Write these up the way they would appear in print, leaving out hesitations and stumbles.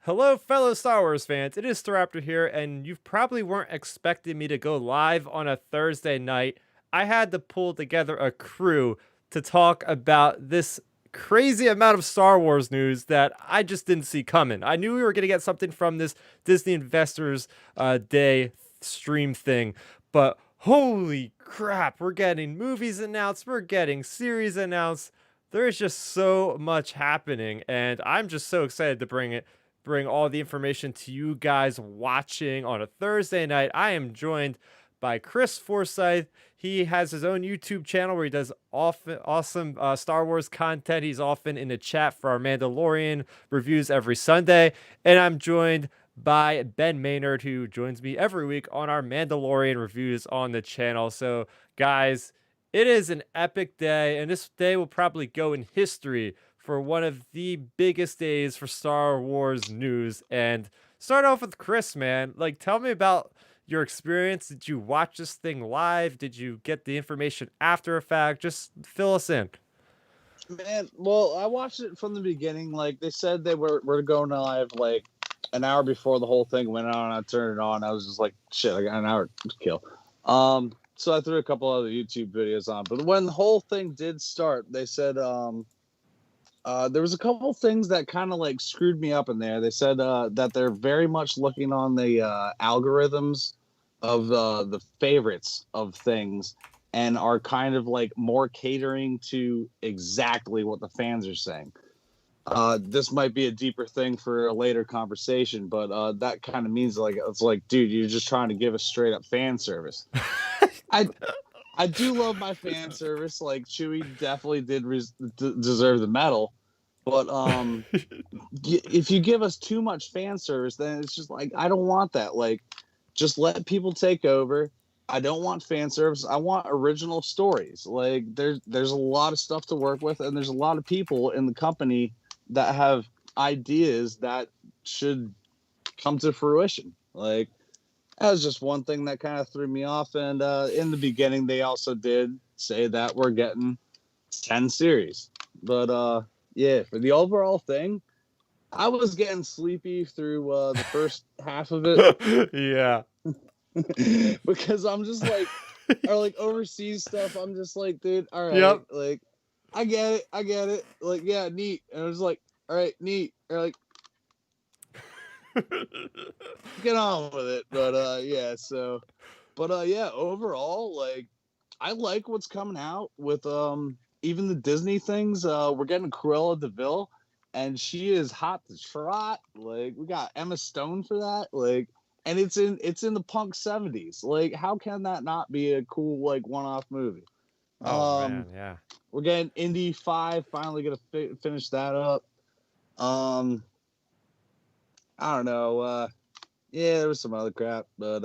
Hello, fellow Star Wars fans. It is Staraptor here, and you probably weren't expecting me to go live on a Thursday night. I had to pull together a crew to talk about this crazy amount of Star Wars news that I just didn't see coming. I knew we were going to get something from this Disney Investors Day stream thing, but holy crap, we're getting movies announced, we're getting series announced. There is just so much happening, and I'm just so excited to bring all the information to you guys watching on a Thursday night. I am joined by Chris Forsyth. He has his own YouTube channel where he does awesome Star Wars content. He's often in the chat for our Mandalorian reviews every Sunday. And I'm joined by Ben Maynard, who joins me every week on our Mandalorian reviews on the channel. So, guys, it is an epic day, and this day will probably go in history for one of the biggest days for Star Wars news. And start off with Chris, man. Like, tell me about your experience. Did you watch this thing live? Did you get the information after a fact? Just fill us in. Man, well, I watched it from the beginning. Like they said, they were going live like an hour before the whole thing went on. I turned it on. I was just like, shit, I got an hour to kill. So I threw a couple other YouTube videos on. But when the whole thing did start, they said there was a couple things that kind of like screwed me up in there. They said that they're very much looking on the algorithms of the favorites of things and are kind of like more catering to exactly what the fans are saying. This might be a deeper thing for a later conversation, but that kind of means like it's like, dude, you're just trying to give us straight up fan service. I do love my fan service. Like Chewie definitely did deserve the medal, but if you give us too much fan service, then it's just like I don't want that. Like, just let people take over. I don't want fan service. I want original stories. Like there's a lot of stuff to work with, and there's a lot of people in the company that have ideas that should come to fruition. Like that was just one thing that kind of threw me off. And in the beginning, they also did say that we're getting 10 series. But yeah, for the overall thing, I was getting sleepy through the first half of it. Yeah. Because I'm just like, or like overseas stuff, I'm just like, dude, all right. Yep. Like, I get it. Like, yeah, neat. And I was like, all right, neat. Or like, get on with it. But yeah, so but yeah, overall, like I like what's coming out with even the Disney things. We're getting Cruella DeVille, and she is hot to trot. Like we got Emma Stone for that. Like, and it's in the punk 70s. Like, how can that not be a cool like one-off movie? Oh man, yeah. We're getting Indy 5, finally gonna finish that up. I don't know. Yeah, there was some other crap, but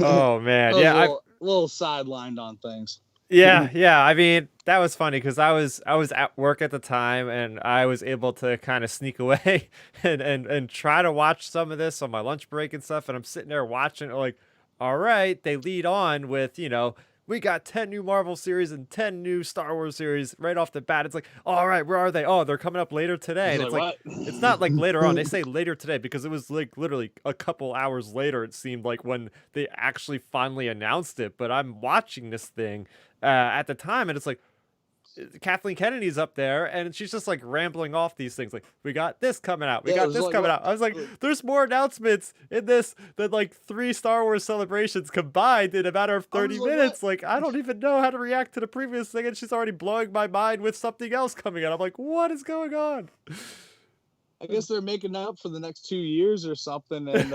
oh man, yeah. I little sidelined on things. Yeah. I mean, that was funny because I was at work at the time, and I was able to kind of sneak away and try to watch some of this on my lunch break and stuff. And I'm sitting there watching, like, all right, they lead on with, we got 10 new Marvel series and 10 new Star Wars series right off the bat. It's like, all right, where are they? Oh, they're coming up later today. And it's like, it's not like later on. They say later today because it was like literally a couple hours later, it seemed like, when they actually finally announced it. But I'm watching this thing at the time, and it's like, Kathleen Kennedy's up there, and she's just like rambling off these things like, we got this coming out, we got this coming out. I was like, there's more announcements in this than like 3 Star Wars celebrations combined in a matter of 30 minutes. Like, I don't even know how to react to the previous thing, and she's already blowing my mind with something else coming out. I'm like, what is going on? I guess they're making up for the next 2 years or something, and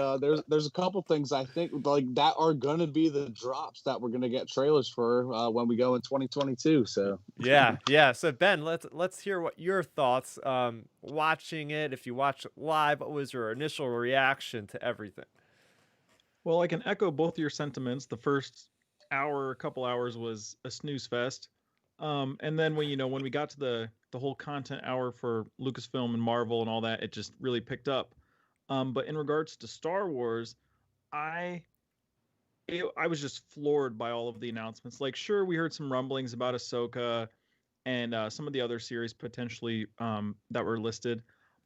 there's a couple things I think like that are gonna be the drops that we're gonna get trailers for when we go in 2022. So yeah. So Ben, let's hear what your thoughts watching it. If you watch it live, what was your initial reaction to everything? Well, I can echo both your sentiments. The first couple hours was a snooze fest. And then when we got to the whole content hour for Lucasfilm and Marvel and all that, it just really picked up. But in regards to Star Wars, I was just floored by all of the announcements. Like, sure, we heard some rumblings about Ahsoka and some of the other series potentially that were listed,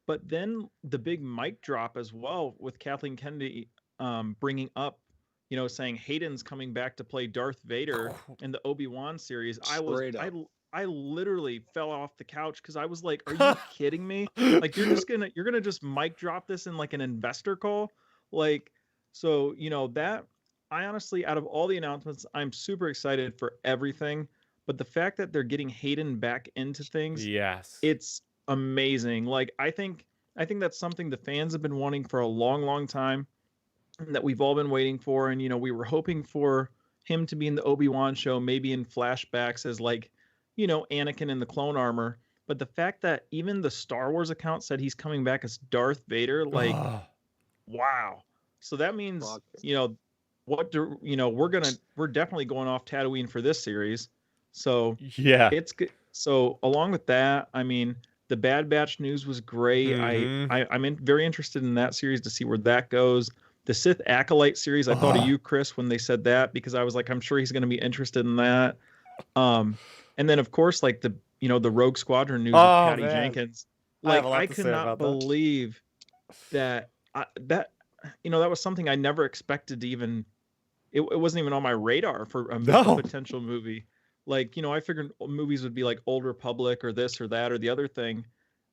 But then the big mic drop as well with Kathleen Kennedy bringing up, saying Hayden's coming back to play Darth Vader in the Obi-Wan series. Straight up. I literally fell off the couch because I was like, "Are you kidding me? Like you're gonna just mic drop this in like an investor call?" Like, so that I honestly, out of all the announcements, I'm super excited for everything. But the fact that they're getting Hayden back into things, Yes. it's amazing. Like I think that's something the fans have been wanting for a long, long time, and that we've all been waiting for. And we were hoping for him to be in the Obi-Wan show, maybe in flashbacks as like, Anakin in the clone armor. But the fact that even the Star Wars account said he's coming back as Darth Vader, like, wow. So that means, Fuck. we're definitely going off Tatooine for this series. So Yeah. it's good. So along with that, I mean, the Bad Batch news was great. I'm very interested in that series to see where that goes. The Sith Acolyte series, I thought of you, Chris, when they said that, because I was like, I'm sure he's going to be interested in that. And then of course, like the Rogue Squadron news with Patty Jenkins. Like I could not believe that that was something I never expected to even. It wasn't even on my radar for a potential movie. Like, I figured movies would be like Old Republic or this or that or the other thing.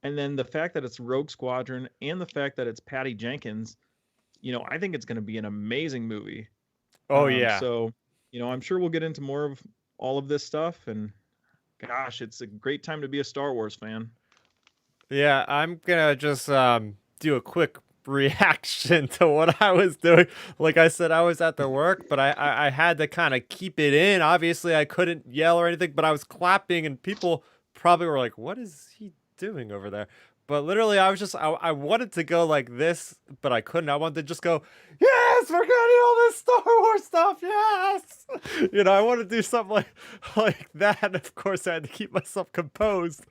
And then the fact that it's Rogue Squadron and the fact that it's Patty Jenkins, I think it's going to be an amazing movie. Oh, yeah. So, I'm sure we'll get into more of all of this stuff. And gosh, it's a great time to be a Star Wars fan. Yeah, I'm going to just do a quick reaction to what I was doing. Like I said, I was at the work, but I had to kind of keep it in. Obviously, I couldn't yell or anything, but I was clapping, and people probably were like, "What is he doing over there?" But literally, I was just I wanted to go like this, but I couldn't. I wanted to just go, "Yes, we're getting all this Star Wars stuff, yes!" I want to do something like that. And of course, I had to keep myself composed.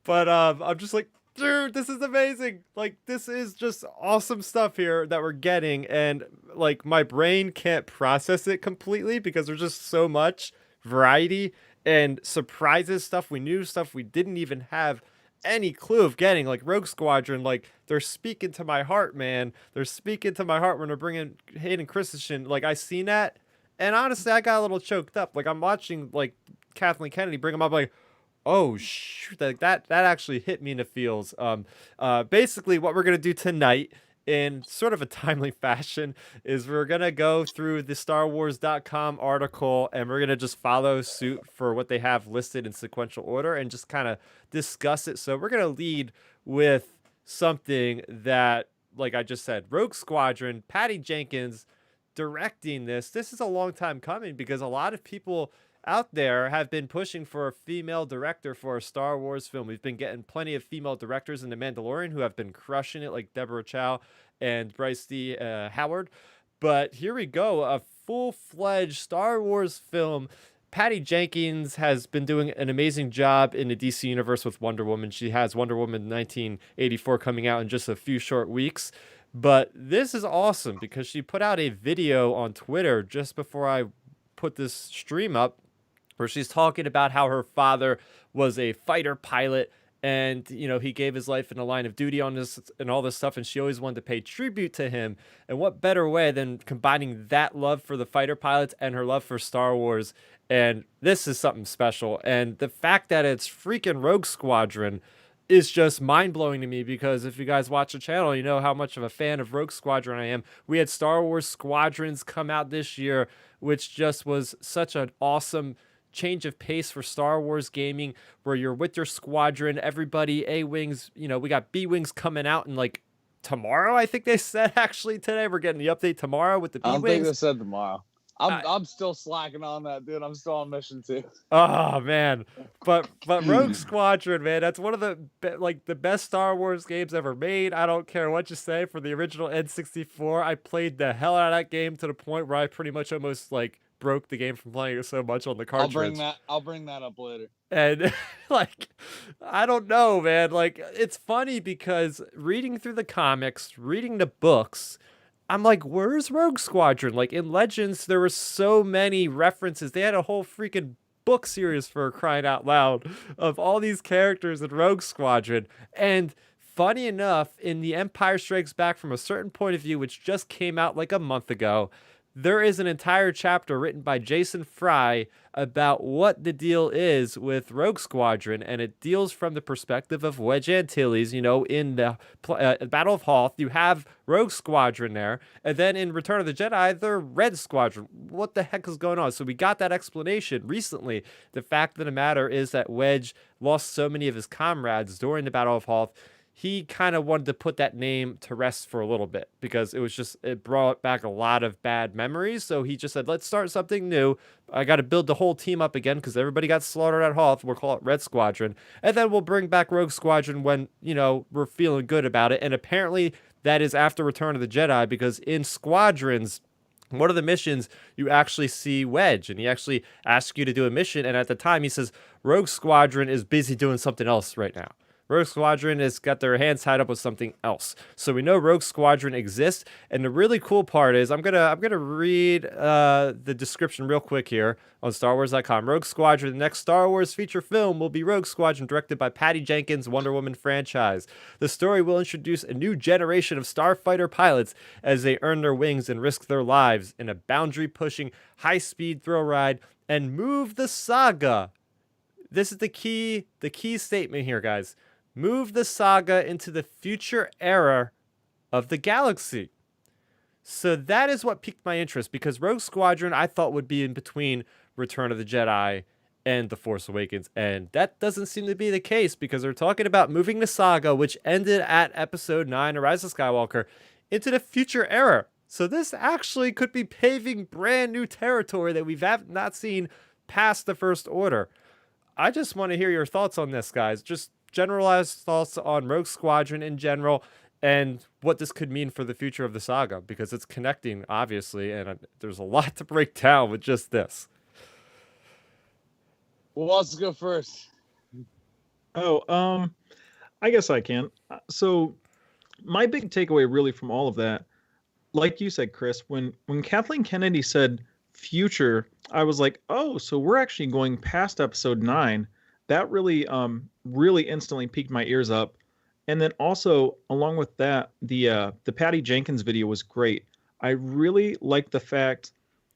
But I'm just like, dude, this is amazing. Like, this is just awesome stuff here that we're getting. And like, my brain can't process it completely because there's just so much variety and surprises, stuff we knew, stuff we didn't even have any clue of getting. Like Rogue Squadron, like, they're speaking to my heart, man. They're speaking to my heart when they're bringing Hayden Christiansen. Like, I seen that, and honestly, I got a little choked up. Like, I'm watching like Kathleen Kennedy bring him up, like, oh shoot, that actually hit me in the feels. Basically what we're gonna do tonight in sort of a timely fashion is we're gonna go through the StarWars.com article, and we're gonna just follow suit for what they have listed in sequential order and just kind of discuss it. So we're gonna lead with something that, like I just said, Rogue Squadron, Patty Jenkins directing this. This is a long time coming because a lot of people out there have been pushing for a female director for a Star Wars film. We've been getting plenty of female directors in The Mandalorian who have been crushing it, like Deborah Chow and Bryce D. Howard. But here we go, a full-fledged Star Wars film. Patty Jenkins has been doing an amazing job in the DC universe with Wonder Woman. She has Wonder Woman 1984 coming out in just a few short weeks. But this is awesome because she put out a video on Twitter just before I put this stream up, where she's talking about how her father was a fighter pilot, and he gave his life in the line of duty on this and all this stuff, and she always wanted to pay tribute to him. And what better way than combining that love for the fighter pilots and her love for Star Wars? And this is something special. And the fact that it's freaking Rogue Squadron is just mind-blowing to me, because if you guys watch the channel, you know how much of a fan of Rogue Squadron I am. We had Star Wars Squadrons come out this year, which just was such an awesome change of pace for Star Wars gaming, where you're with your squadron, everybody, A-Wings, we got B-Wings coming out in like tomorrow, I think they said. Actually today we're getting the update tomorrow with the B-Wings. I don't think they said tomorrow. I'm still slacking on that, dude. I'm still on mission 2. Oh man, but Rogue Squadron, man, that's one of the best Star Wars games ever made. I don't care what you say. For the original N64, I played the hell out of that game to the point where I pretty much almost like broke the game from playing it so much on the cartridge. I'll bring that up later. And like, I don't know, man. Like, it's funny because reading through the comics, reading the books, I'm like, where's Rogue Squadron? Like, in Legends, there were so many references. They had a whole freaking book series, for crying out loud, of all these characters in Rogue Squadron. And funny enough, in The Empire Strikes Back from a Certain Point of View, which just came out like a month ago, there is an entire chapter written by Jason Fry about what the deal is with Rogue Squadron, and it deals from the perspective of Wedge Antilles. You know, in the Battle of Hoth, you have Rogue Squadron there, and then in Return of the Jedi, they're Red Squadron. What the heck is going on? So we got that explanation recently. The fact of the matter is that Wedge lost so many of his comrades during the Battle of Hoth. He kind of wanted to put that name to rest for a little bit because it brought back a lot of bad memories. So he just said, let's start something new. I got to build the whole team up again because everybody got slaughtered at Hoth. We'll call it Red Squadron. And then we'll bring back Rogue Squadron when, we're feeling good about it. And apparently that is after Return of the Jedi, because in Squadrons, one of the missions, you actually see Wedge, and he actually asks you to do a mission. And at the time, he says, Rogue Squadron is busy doing something else right now. Rogue Squadron has got their hands tied up with something else. So we know Rogue Squadron exists, and the really cool part is I'm gonna read the description real quick here on StarWars.com. Rogue Squadron, the next Star Wars feature film, will be Rogue Squadron, directed by Patty Jenkins' Wonder Woman franchise. The story will introduce a new generation of starfighter pilots as they earn their wings and risk their lives in a boundary-pushing, high-speed thrill ride and move the saga. This is the key statement here, guys. Move the saga into the future era of the galaxy. So that is what piqued my interest, because Rogue Squadron I thought would be in between Return of the Jedi and The Force Awakens, and that doesn't seem to be the case, because they're talking about moving the saga, which ended at Episode 9, A Rise of Skywalker, into the future era. So this actually could be paving brand new territory that we've not seen past the First Order. I just want to hear your thoughts on this, guys. Just generalized thoughts on Rogue Squadron in general and what this could mean for the future of the saga, because it's connecting, obviously, and there's a lot to break down with just this. Who wants to go first? Oh, I guess I can. So my big takeaway really from all of that, like you said, Chris, when Kathleen Kennedy said future, I was like, oh, so we're actually going past Episode 9. That really instantly piqued my ears up. And then also, along with that, the Patty Jenkins video was great. I really liked the fact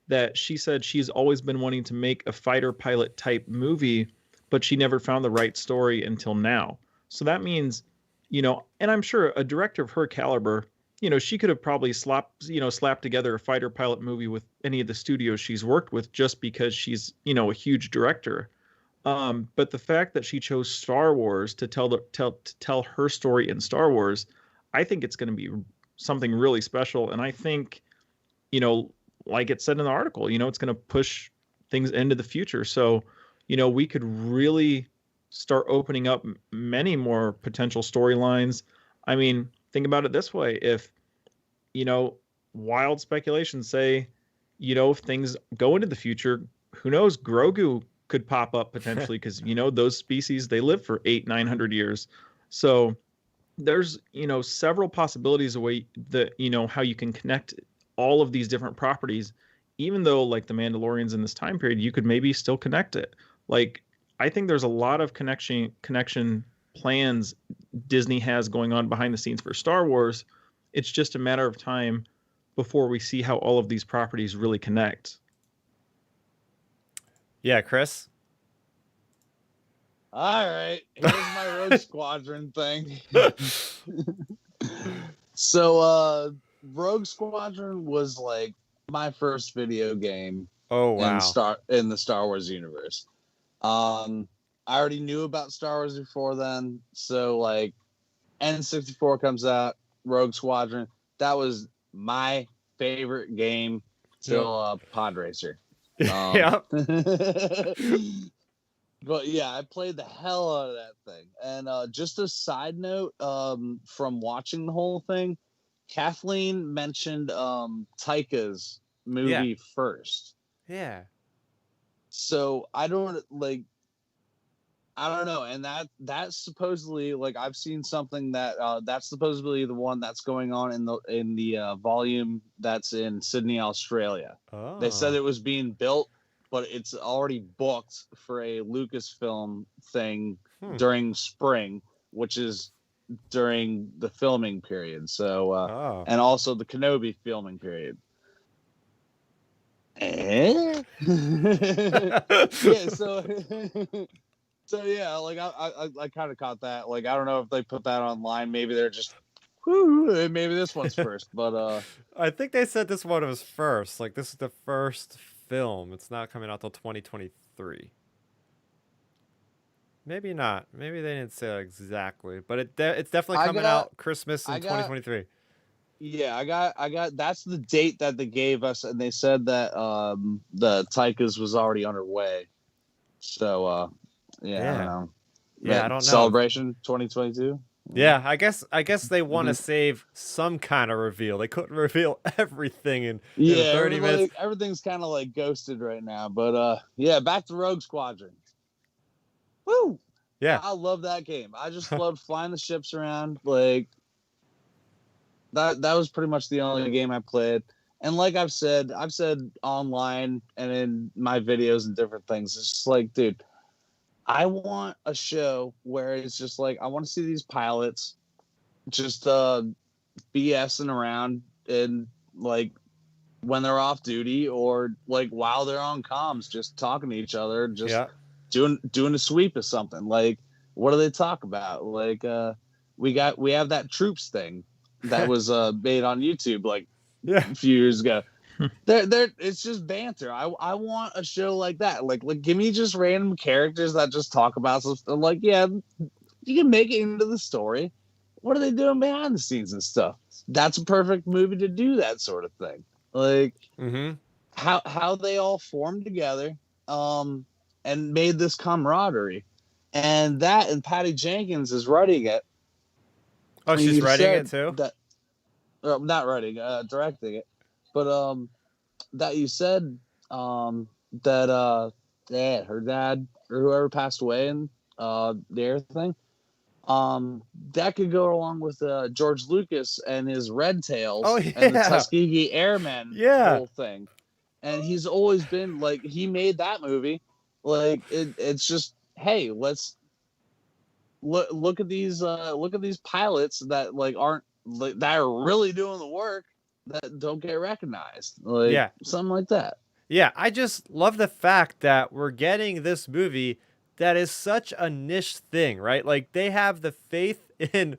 that she said she's always been wanting to make a fighter pilot type movie, but she never found the right story until now. So that means, and I'm sure a director of her caliber, she could have probably slapped together a fighter pilot movie with any of the studios she's worked with, just because she's, a huge director. But the fact that she chose Star Wars to tell her story in Star Wars, I think it's going to be something really special. And I think, like it said in the article, it's going to push things into the future. So, we could really start opening up many more potential storylines. I mean, think about it this way. If, wild speculations say, if things go into the future, who knows, Grogu could pop up potentially, because those species, they live for 800-900 years. So there's several possibilities of way that how you can connect all of these different properties, even though like the Mandalorians in this time period, you could maybe still connect it. Like, I think there's a lot of connection plans Disney has going on behind the scenes for Star Wars. It's just a matter of time before we see how all of these properties really connect. Yeah, Chris? All right, here's my Rogue Squadron thing. So, Rogue Squadron was like my first video game. Oh, wow. In the Star Wars universe. I already knew about Star Wars before then, so like N64 comes out, Rogue Squadron. That was my favorite game till Pod Racer. Yeah. But yeah, I played the hell out of that thing. And just a side note, from watching the whole thing, Kathleen mentioned Taika's movie first. Yeah. So I don't know, and that's supposedly, like, I've seen something that that's supposedly the one that's going on in the volume that's in Sydney, Australia. Oh. They said it was being built, but it's already booked for a Lucasfilm thing during spring, which is during the filming period. So, and also the Kenobi filming period. Yeah, so so yeah, like I kind of caught that. Like I don't know if they put that online. Maybe they're just, maybe this one's first. But I think they said this one was first. Like this is the first film. It's not coming out till 2023. Maybe not. Maybe they didn't say exactly, but it's definitely coming out Christmas in 2023. Yeah, I got. That's the date that they gave us, and they said that the Taika's was already underway. So yeah, I don't know. Yeah, I don't know. Celebration 2022. Yeah, I guess they want to save some kind of reveal. They couldn't reveal everything in 30 minutes. Everything's kind of like ghosted right now. But yeah, back to Rogue Squadron. Woo! Yeah, I love that game. I just loved flying the ships around. Like that was pretty much the only game I played. And like I've said online and in my videos and different things, it's just like, dude, I want a show where it's just like, I want to see these pilots just BSing around and like when they're off duty or like while they're on comms, just talking to each other, just doing a sweep of something. Like, what do they talk about? Like, we have that troops thing that was made on YouTube like a few years ago. It's just banter. I want a show like that. Like give me just random characters that just talk about something. Like, yeah, you can make it into the story. What are they doing behind the scenes and stuff? That's a perfect movie to do that sort of thing. Like how they all formed together and made this camaraderie. And Patty Jenkins is writing it. Oh, she's writing it too? Not writing, directing it. But that you said that her dad or whoever passed away in the air thing, that could go along with George Lucas and his Red Tails and the Tuskegee Airmen whole thing. And he's always been like, he made that movie. Like it's just, hey, let's look at these pilots that like aren't like, that are really doing the work that don't get recognized. Like something like that. Yeah, I just love the fact that we're getting this movie that is such a niche thing, right? Like they have the faith in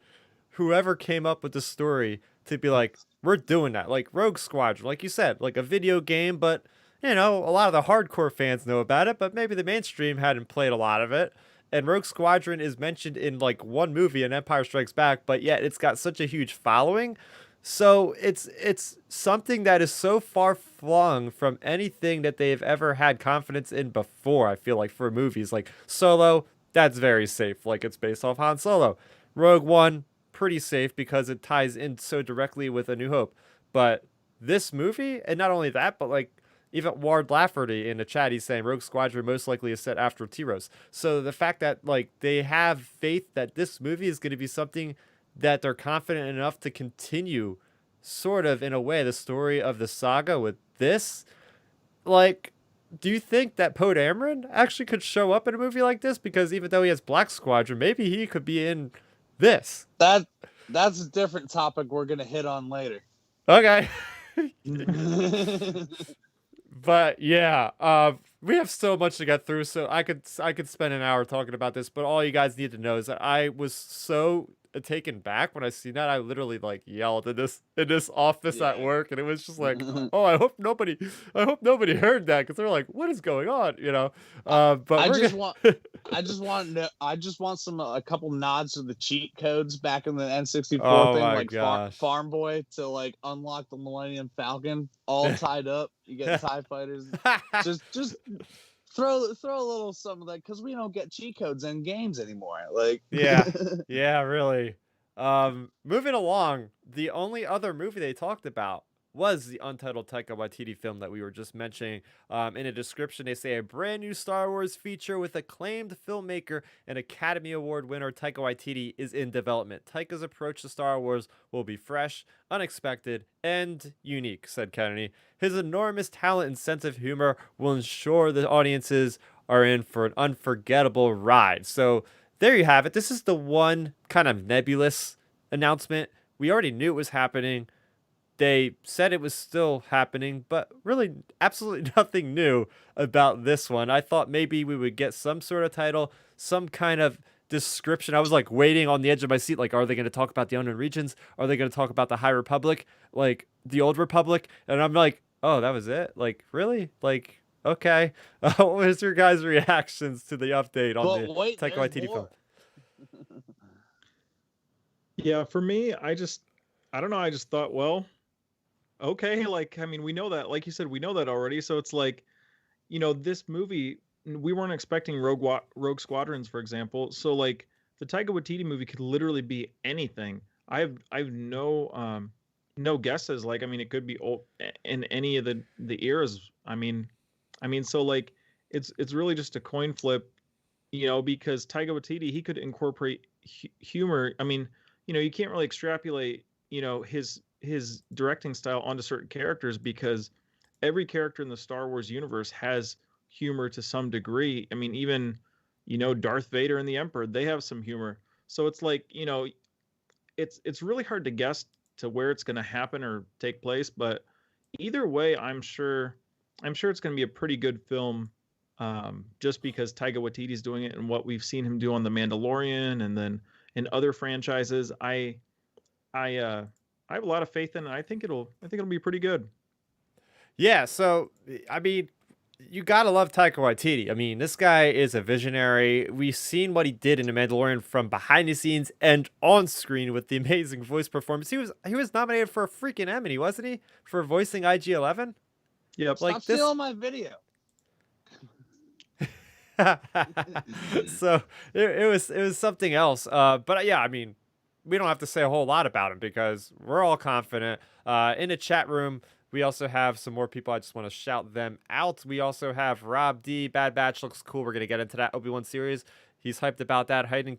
whoever came up with the story to be like, we're doing that. Like Rogue Squadron, like you said, like a video game, but you know, a lot of the hardcore fans know about it, but maybe the mainstream hadn't played a lot of it. And Rogue Squadron is mentioned in like one movie in Empire Strikes Back, but yet it's got such a huge following. So it's something that is so far flung from anything that they've ever had confidence in before. I feel like for movies like Solo, that's very safe. Like it's based off Han Solo. Rogue One, pretty safe because it ties in so directly with A New Hope. But this movie, and not only that, but like even Ward Lafferty in the chat, he's saying Rogue Squadron most likely is set after T-Rose. So the fact that like they have faith that this movie is going to be something that they're confident enough to continue sort of in a way the story of the saga with this, like, do you think that Poe Dameron actually could show up in a movie like this? Because even though he has Black Squadron, maybe he could be in this. That's a different topic we're gonna hit on later. Okay. But yeah, we have so much to get through, so I could spend an hour talking about this, but all you guys need to know is that I was so taken back when I seen that. I literally like yelled in this office at work, and it was just like, oh, I hope nobody heard that, because they're like, what is going on, you know? But I just want a couple nods to the cheat codes back in the N64 thing, like Farm Boy to like unlock the Millennium Falcon, all tied up. You get TIE fighters. just throw a little some of that, because we don't get cheat codes in games anymore. Like yeah, really. Moving along, the only other movie they talked about was the Untitled Taika Waititi film that we were just mentioning. In a description, they say a brand new Star Wars feature with acclaimed filmmaker and Academy Award winner Taika Waititi is in development. Taika's approach to Star Wars will be fresh, unexpected, and unique, said Kennedy. His enormous talent and sense of humor will ensure the audiences are in for an unforgettable ride. So there you have it. This is the one kind of nebulous announcement. We already knew it was happening. They said it was still happening, but really absolutely nothing new about this one. I thought maybe we would get some sort of title, some kind of description. I was like waiting on the edge of my seat, like, are they going to talk about the unknown regions? Are they going to talk about the High Republic, like the Old Republic? And I'm like, oh, that was it? Like, really? Like, okay. What was your guys' reactions to the update on But the wait, Taika there's Waititi film? more. Yeah, for me, I don't know. I just thought, well, okay, like I mean, we know that, like you said, we know that already. So it's like, this movie, we weren't expecting Rogue Squadrons, for example. So like the Taika Waititi movie could literally be anything. I have no guesses. Like I mean, it could be in any of the eras. I mean, so like it's really just a coin flip, because Taika Waititi, he could incorporate humor. I mean, you can't really extrapolate, his directing style onto certain characters because every character in the Star Wars universe has humor to some degree. I mean, even Darth Vader and the Emperor, they have some humor. So it's like, it's really hard to guess to where it's going to happen or take place, but either way, I'm sure it's going to be a pretty good film. Just because Taika Waititi's doing it and what we've seen him do on The Mandalorian and then in other franchises, I have a lot of faith in it. I think it'll be pretty good. Yeah, so I mean, you gotta love Taika Waititi. I mean, this guy is a visionary. We've seen what he did in The Mandalorian from behind the scenes and on screen with the amazing voice performance. He was nominated for a freaking Emmy, wasn't he, for voicing IG-11? Yep. Like Stop this. stealing my video. So it was something else. But yeah, I mean, we don't have to say a whole lot about him because we're all confident. In the chat room, we also have some more people. I just want to shout them out. We also have Rob D. Bad Batch looks cool. We're gonna get into that Obi-Wan series. He's hyped about that. Hayden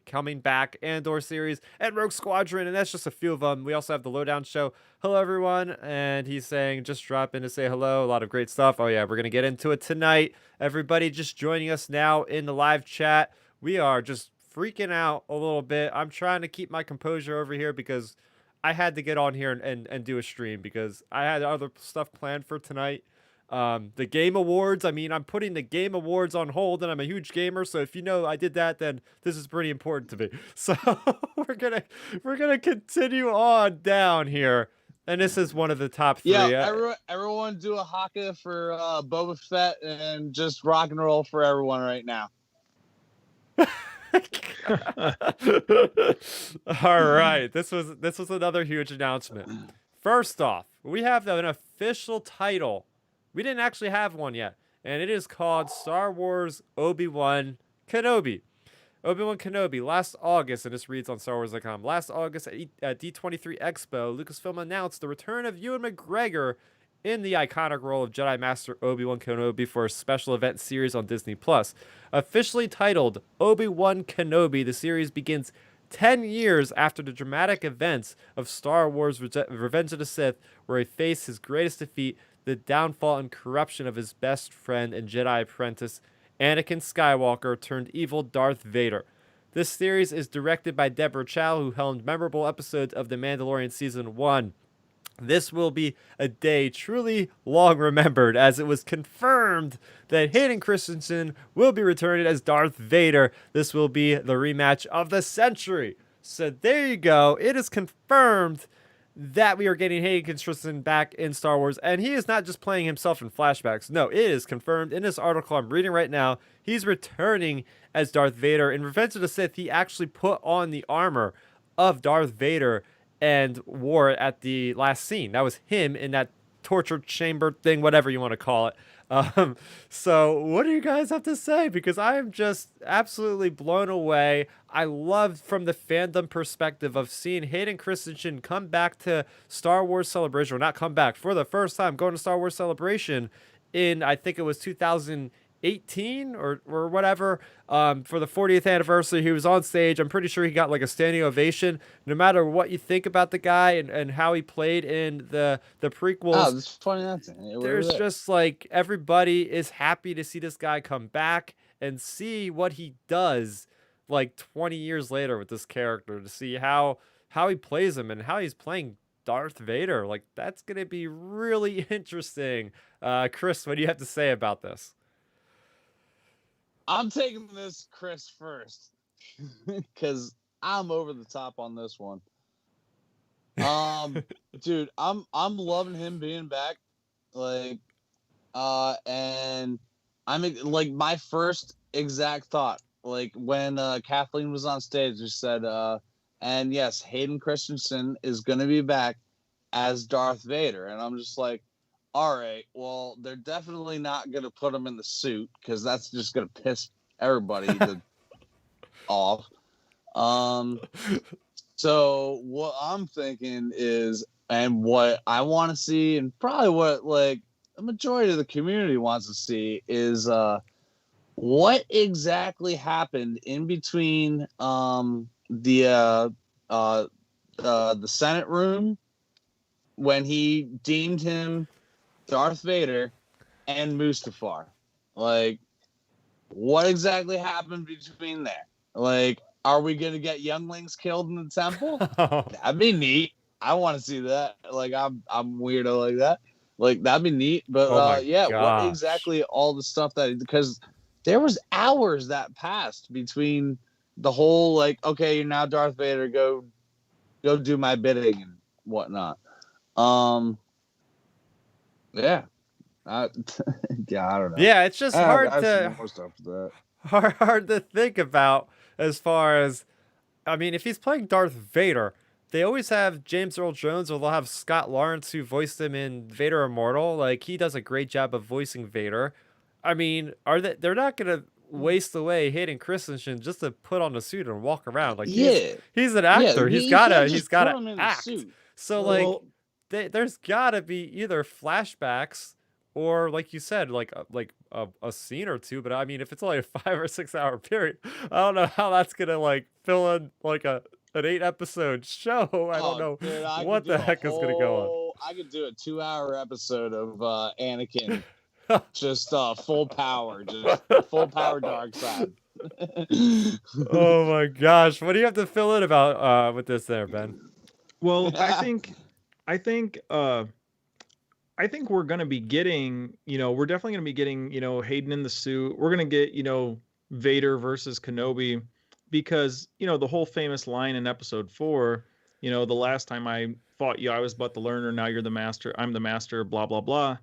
coming back, Andor series, and Rogue Squadron, and that's just a few of them. We also have the Lowdown Show. Hello, everyone, and he's saying just drop in to say hello. A lot of great stuff. Oh yeah, we're gonna get into it tonight. Everybody, just joining us now in the live chat. We are just freaking out a little bit. I'm trying to keep my composure over here because I had to get on here and do a stream because I had other stuff planned for tonight. The Game Awards, I mean, I'm putting the Game Awards on hold, and I'm a huge gamer, so if you know I did that, then this is pretty important to me. So we're gonna continue on down here, and this is one of the top three. Yeah, everyone do a haka for Boba Fett and just rock and roll for everyone right now. All right, this was another huge announcement. First off, we have an official title. We didn't actually have one yet, and it is called Star Wars Obi-Wan Kenobi. Obi-Wan Kenobi, last August, and this reads on StarWars.com, last August at D23 Expo, Lucasfilm announced the return of Ewan McGregor in the iconic role of Jedi Master Obi-Wan Kenobi for a special event series on Disney+. Officially titled Obi-Wan Kenobi, the series begins 10 years after the dramatic events of Star Wars Revenge of the Sith, where he faced his greatest defeat, the downfall and corruption of his best friend and Jedi apprentice, Anakin Skywalker turned evil Darth Vader. This series is directed by Deborah Chow, who helmed memorable episodes of The Mandalorian Season 1. This will be a day truly long remembered, as it was confirmed that Hayden Christiansen will be returning as Darth Vader. This will be the rematch of the century. So there you go. It is confirmed that we are getting Hayden Christensen back in Star Wars, and he is not just playing himself in flashbacks. No, it is confirmed in this article I'm reading right now. He's returning as Darth Vader. In Revenge of the Sith, he actually put on the armor of Darth Vader and wore it at the last scene. That was him in that torture chamber thing, whatever you want to call it. So what do you guys have to say? Because I am just absolutely blown away. I love from the fandom perspective of seeing Hayden Christensen come back to Star Wars Celebration, or not come back, for the first time going to Star Wars Celebration in, I think it was 2018 or whatever, for the 40th anniversary. He was on stage. I'm pretty sure he got like a standing ovation. No matter what you think about the guy and how he played in the prequels, Oh, this is 2019. there's just like everybody is happy to see this guy come back and see what he does like 20 years later with this character to see how he plays him and how he's playing Darth Vader. Like that's gonna be really interesting. Chris, what do you have to say about this? I'm taking this Chris first because I'm over the top on this one. Dude, I'm loving him being back. Like, and I'm like my first exact thought, like when Kathleen was on stage, she said, and yes, Hayden Christiansen is gonna be back as Darth Vader, and I'm just like, all right, well, they're definitely not gonna put him in the suit because that's just gonna piss everybody off. So what I'm thinking is, and what I want to see, and probably what like the majority of the community wants to see, is what exactly happened in between the Senate room when he deemed him Darth Vader and Mustafar. Like, what exactly happened between there? Like, are we gonna get younglings killed in the temple? That'd be neat. I want to see that. Like, I'm weirdo like that. Like, that'd be neat. But Oh my yeah, what gosh. exactly all the stuff that, because there was hours that passed between the whole like, okay, you're now Darth Vader, go do my bidding and whatnot. Yeah. Yeah, I don't know. Yeah, it's just hard I have some to more stuff for that. hard to think about as far as, I mean, if he's playing Darth Vader, they always have James Earl Jones, or they'll have Scott Lawrence who voiced him in Vader Immortal. Like he does a great job of voicing Vader. I mean, they're not gonna waste away Hayden Christensen just to put on a suit and walk around. Like he's an actor. You can't just he's gotta put him in a act. suit. So Well, there's gotta be either flashbacks or like you said, like a scene or two. But I mean, if it's only a 5 or 6 hour period, I don't know how that's gonna like fill in like an 8 episode show. I don't know Dude, what the heck is gonna go on. I could do a 2 hour episode of Anakin, just full power dark side. Oh my gosh, what do you have to fill in about with this there, Ben? well, I think we're going to be getting, we're definitely going to be getting, Hayden in the suit. We're going to get, Vader versus Kenobi because, the whole famous line in episode 4, the last time I fought you, I was but the learner. Now you're the master. I'm the master, blah, blah, blah.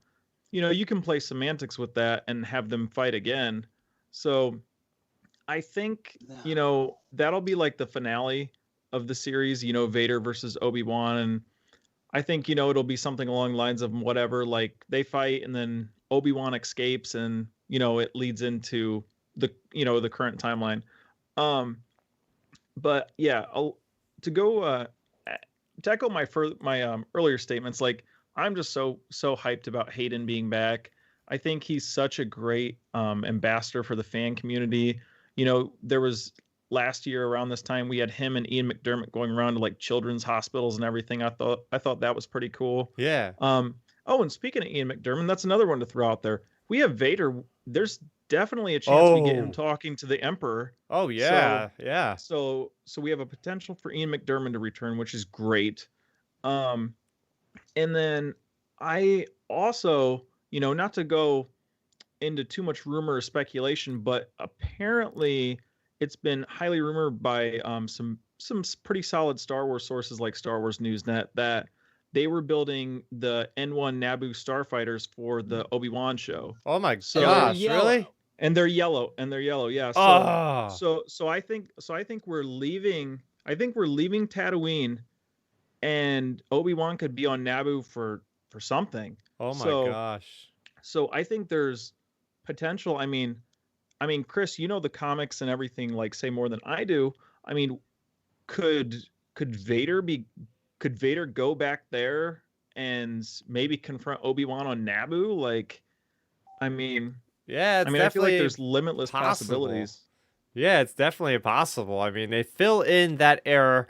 You can play semantics with that and have them fight again. So I think, that'll be like the finale of the series, Vader versus Obi-Wan. And I think, it'll be something along the lines of whatever, like they fight and then Obi-Wan escapes and, it leads into the, the current timeline. But yeah, to go, to echo my earlier statements, like I'm just so hyped about Hayden being back. I think he's such a great ambassador for the fan community. There was last year around this time we had him and Ian McDermott going around to like children's hospitals and everything. I thought that was pretty cool. Yeah. Oh, and speaking of Ian McDermott, that's another one to throw out there. We have Vader. There's definitely a chance we get him talking to the Emperor. Oh yeah, yeah. So we have a potential for Ian McDermott to return, which is great. And then I also, not to go into too much rumor or speculation, but apparently it's been highly rumored by some pretty solid Star Wars sources like Star Wars Newsnet that they were building the N1 Naboo starfighters for the Obi-Wan show. Oh my gosh, really? And they're yellow. Yeah. So I think we're leaving. I think we're leaving Tatooine, and Obi-Wan could be on Naboo for something. Oh my gosh. So I think there's potential. I mean, Chris, the comics and everything, like say more than I do. I mean, could Vader go back there and maybe confront Obi-Wan on Naboo? Like, I mean, yeah, I feel like there's limitless possibilities. Yeah, it's definitely possible. I mean, they fill in that error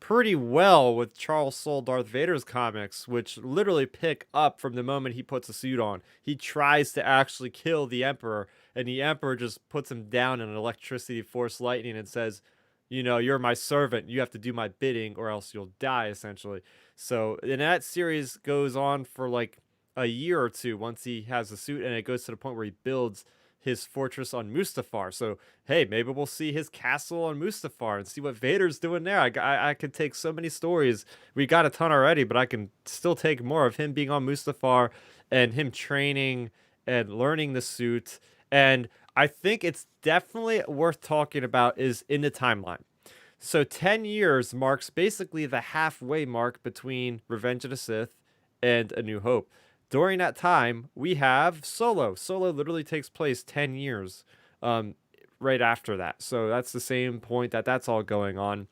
pretty well with Charles Soule Darth Vader's comics, which literally pick up from the moment he puts a suit on. He tries to actually kill the Emperor, and the Emperor just puts him down in an electricity force lightning and says, you're my servant. You have to do my bidding or else you'll die, essentially. So, and that series goes on for like a year or two once he has the suit, and it goes to the point where he builds his fortress on Mustafar. So, hey, maybe we'll see his castle on Mustafar and see what Vader's doing there. I could take so many stories. We got a ton already, but I can still take more of him being on Mustafar and him training and learning the suit. And I think it's definitely worth talking about is in the timeline. So 10 years marks basically the halfway mark between Revenge of the Sith and A New Hope. During that time, we have Solo. Solo literally takes place 10 years right after that. So that's the same point that's all going on.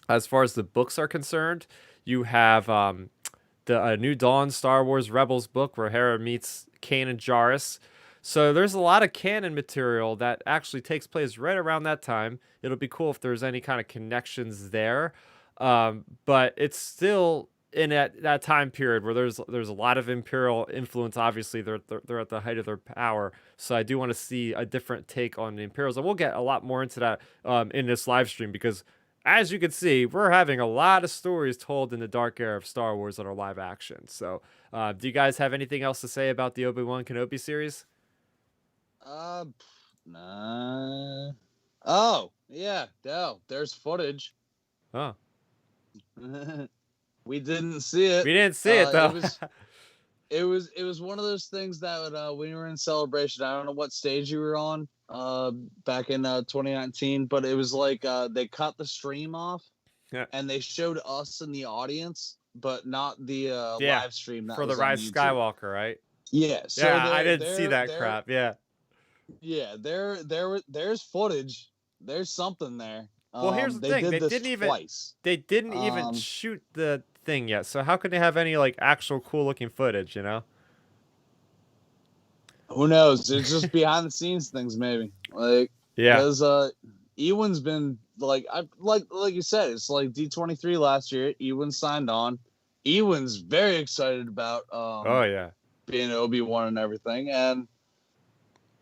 As far as the books are concerned, you have the New Dawn Star Wars Rebels book where Hera meets Kanan Jarrus. So there's a lot of canon material that actually takes place right around that time. It'll be cool if there's any kind of connections there. But it's still in that time period where there's a lot of Imperial influence. Obviously, they're at the height of their power. So I do want to see a different take on the Imperials. And we'll get a lot more into that in this live stream because, as you can see, we're having a lot of stories told in the dark era of Star Wars that are live action. So do you guys have anything else to say about the Obi-Wan Kenobi series? Nah. Oh, yeah, no, there's footage. Oh. We didn't see it. We didn't see it though. It was one of those things that when you were in Celebration, I don't know what stage you were on back in 2019, but it was like they cut the stream off and they showed us in the audience, but not the live stream that for was the Rise on YouTube. Skywalker, right? Yeah. So yeah, I didn't see that crap. Yeah. Yeah, there's footage. There's something there. Well, here's the thing: they didn't even shoot the thing yet. So how could they have any like actual cool looking footage? Who knows? It's just behind the scenes things, maybe. Like, yeah, because Ewan's been like you said, it's like D23 last year. Ewan signed on. Ewan's very excited about being Obi-Wan and everything, and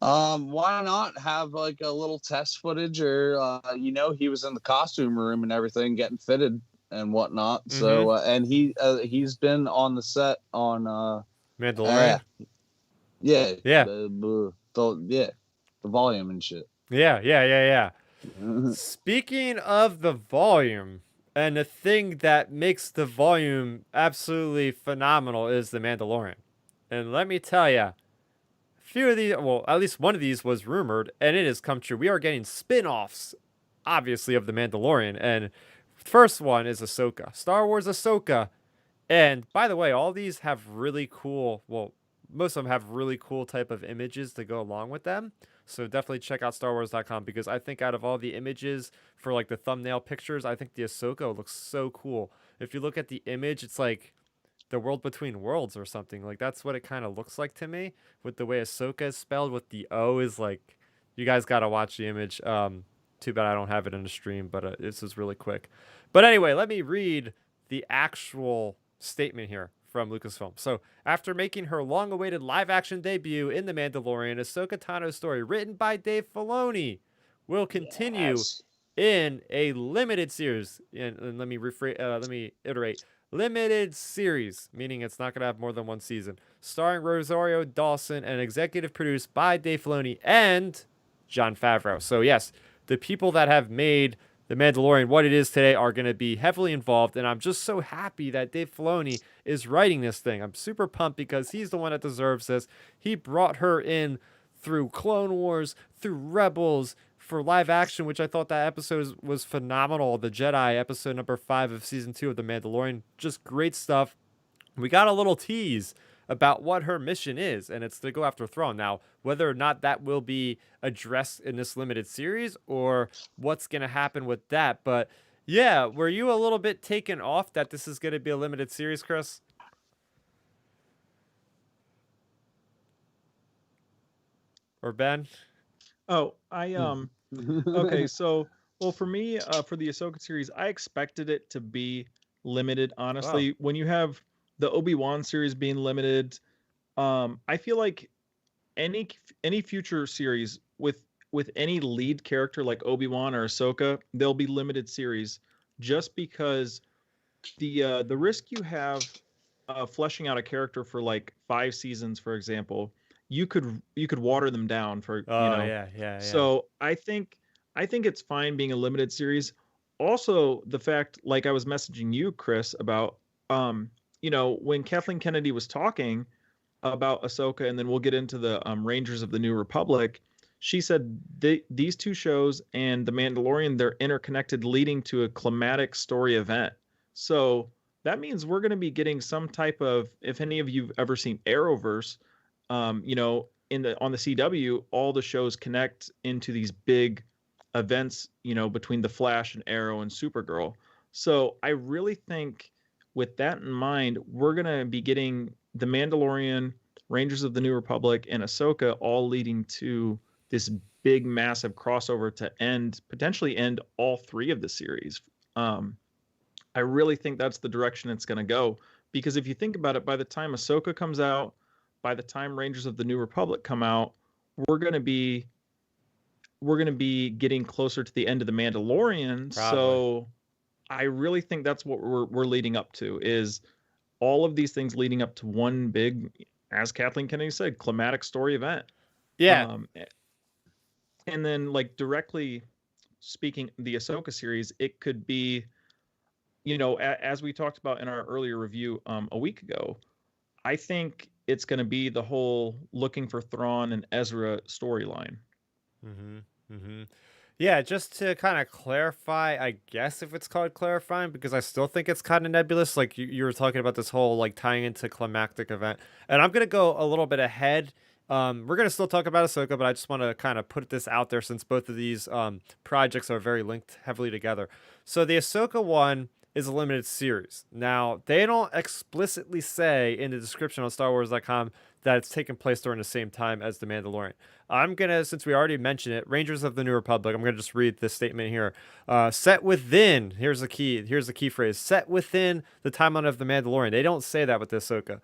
why not have like a little test footage or he was in the costume room and everything getting fitted and whatnot. Mm-hmm. So and he's been on the set on Mandalorian. The volume and shit. Yeah. Speaking of the volume, and the thing that makes the volume absolutely phenomenal is the Mandalorian. And let me tell you, few of these, well, at least one of these was rumored, and it has come true. We are getting spin-offs, obviously, of The Mandalorian, and first one is Ahsoka. Star Wars Ahsoka. And, by the way, all these have really cool, well, most of them have really cool type of images to go along with them. So definitely check out StarWars.com because I think out of all the images for, like, the thumbnail pictures, I think the Ahsoka looks so cool. If you look at the image, it's like the world between worlds or something. Like, that's what it kind of looks like to me with the way Ahsoka is spelled with the O is like, you guys got to watch the image. Too bad I don't have it in the stream, but this is really quick. But anyway, let me read the actual statement here from Lucasfilm. So, after making her long-awaited live-action debut in The Mandalorian, Ahsoka Tano's story, written by Dave Filoni, will continue in a limited series. And let me iterate. Limited series, meaning it's not going to have more than one season, starring Rosario Dawson and executive produced by Dave Filoni and Jon Favreau. So yes, the people that have made The Mandalorian what it is today are going to be heavily involved, and I'm just so happy that Dave Filoni is writing this thing. I'm super pumped because he's the one that deserves this. He brought her in through Clone Wars, through Rebels, for live action, which I thought that episode was phenomenal. The Jedi, episode number 5 of season 2 of The Mandalorian. Just great stuff. We got a little tease about what her mission is, and it's to go after Thrawn. Now, whether or not that will be addressed in this limited series or what's going to happen with that. But yeah, were you a little bit taken off that this is going to be a limited series, Chris? Or Ben? Oh, okay, so Well, for me, for the Ahsoka series, I expected it to be limited. Wow. Honestly, when you have the Obi-Wan series being limited, I feel like any future series with any lead character like Obi-Wan or Ahsoka, they'll be limited series, just because the risk you have fleshing out a character for like 5 seasons, for example, you could water them down for Oh yeah, yeah, yeah. So I think it's fine being a limited series. Also, the fact, like I was messaging you, Chris, about when Kathleen Kennedy was talking about Ahsoka, and then we'll get into the Rangers of the New Republic. She said these two shows and The Mandalorian, they're interconnected, leading to a climatic story event. So that means we're going to be getting some type of, if any of you've ever seen Arrowverse, on the CW, all the shows connect into these big events, between the Flash and Arrow and Supergirl. So I really think, with that in mind, we're gonna be getting The Mandalorian, Rangers of the New Republic, and Ahsoka all leading to this big, massive crossover to potentially end all three of the series. I really think that's the direction it's going to go, because if you think about it, by the time Ahsoka comes out, by the time Rangers of the New Republic come out, we're going to be getting closer to the end of the Mandalorian. Probably. So I really think that's what we're leading up to, is all of these things leading up to one big, as Kathleen Kennedy said, climatic story event. Yeah. And then, like, directly speaking, the Ahsoka series, it could be, as we talked about in our earlier review a week ago, I think it's going to be the whole looking for Thrawn and Ezra storyline. Mm-hmm. Mm-hmm. Yeah, just to kind of clarify, I guess, if it's called clarifying, because I still think it's kind of nebulous. Like you were talking about this whole like tying into climactic event, and I'm gonna go a little bit ahead. We're gonna still talk about Ahsoka, but I just want to kind of put this out there since both of these projects are very linked heavily together. So the Ahsoka one is a limited series. Now, they don't explicitly say in the description on StarWars.com that it's taking place during the same time as The Mandalorian. I'm going to, since we already mentioned it, Rangers of the New Republic, I'm going to just read this statement here. Set within, here's the key phrase, set within the timeline of The Mandalorian. They don't say that with the Ahsoka.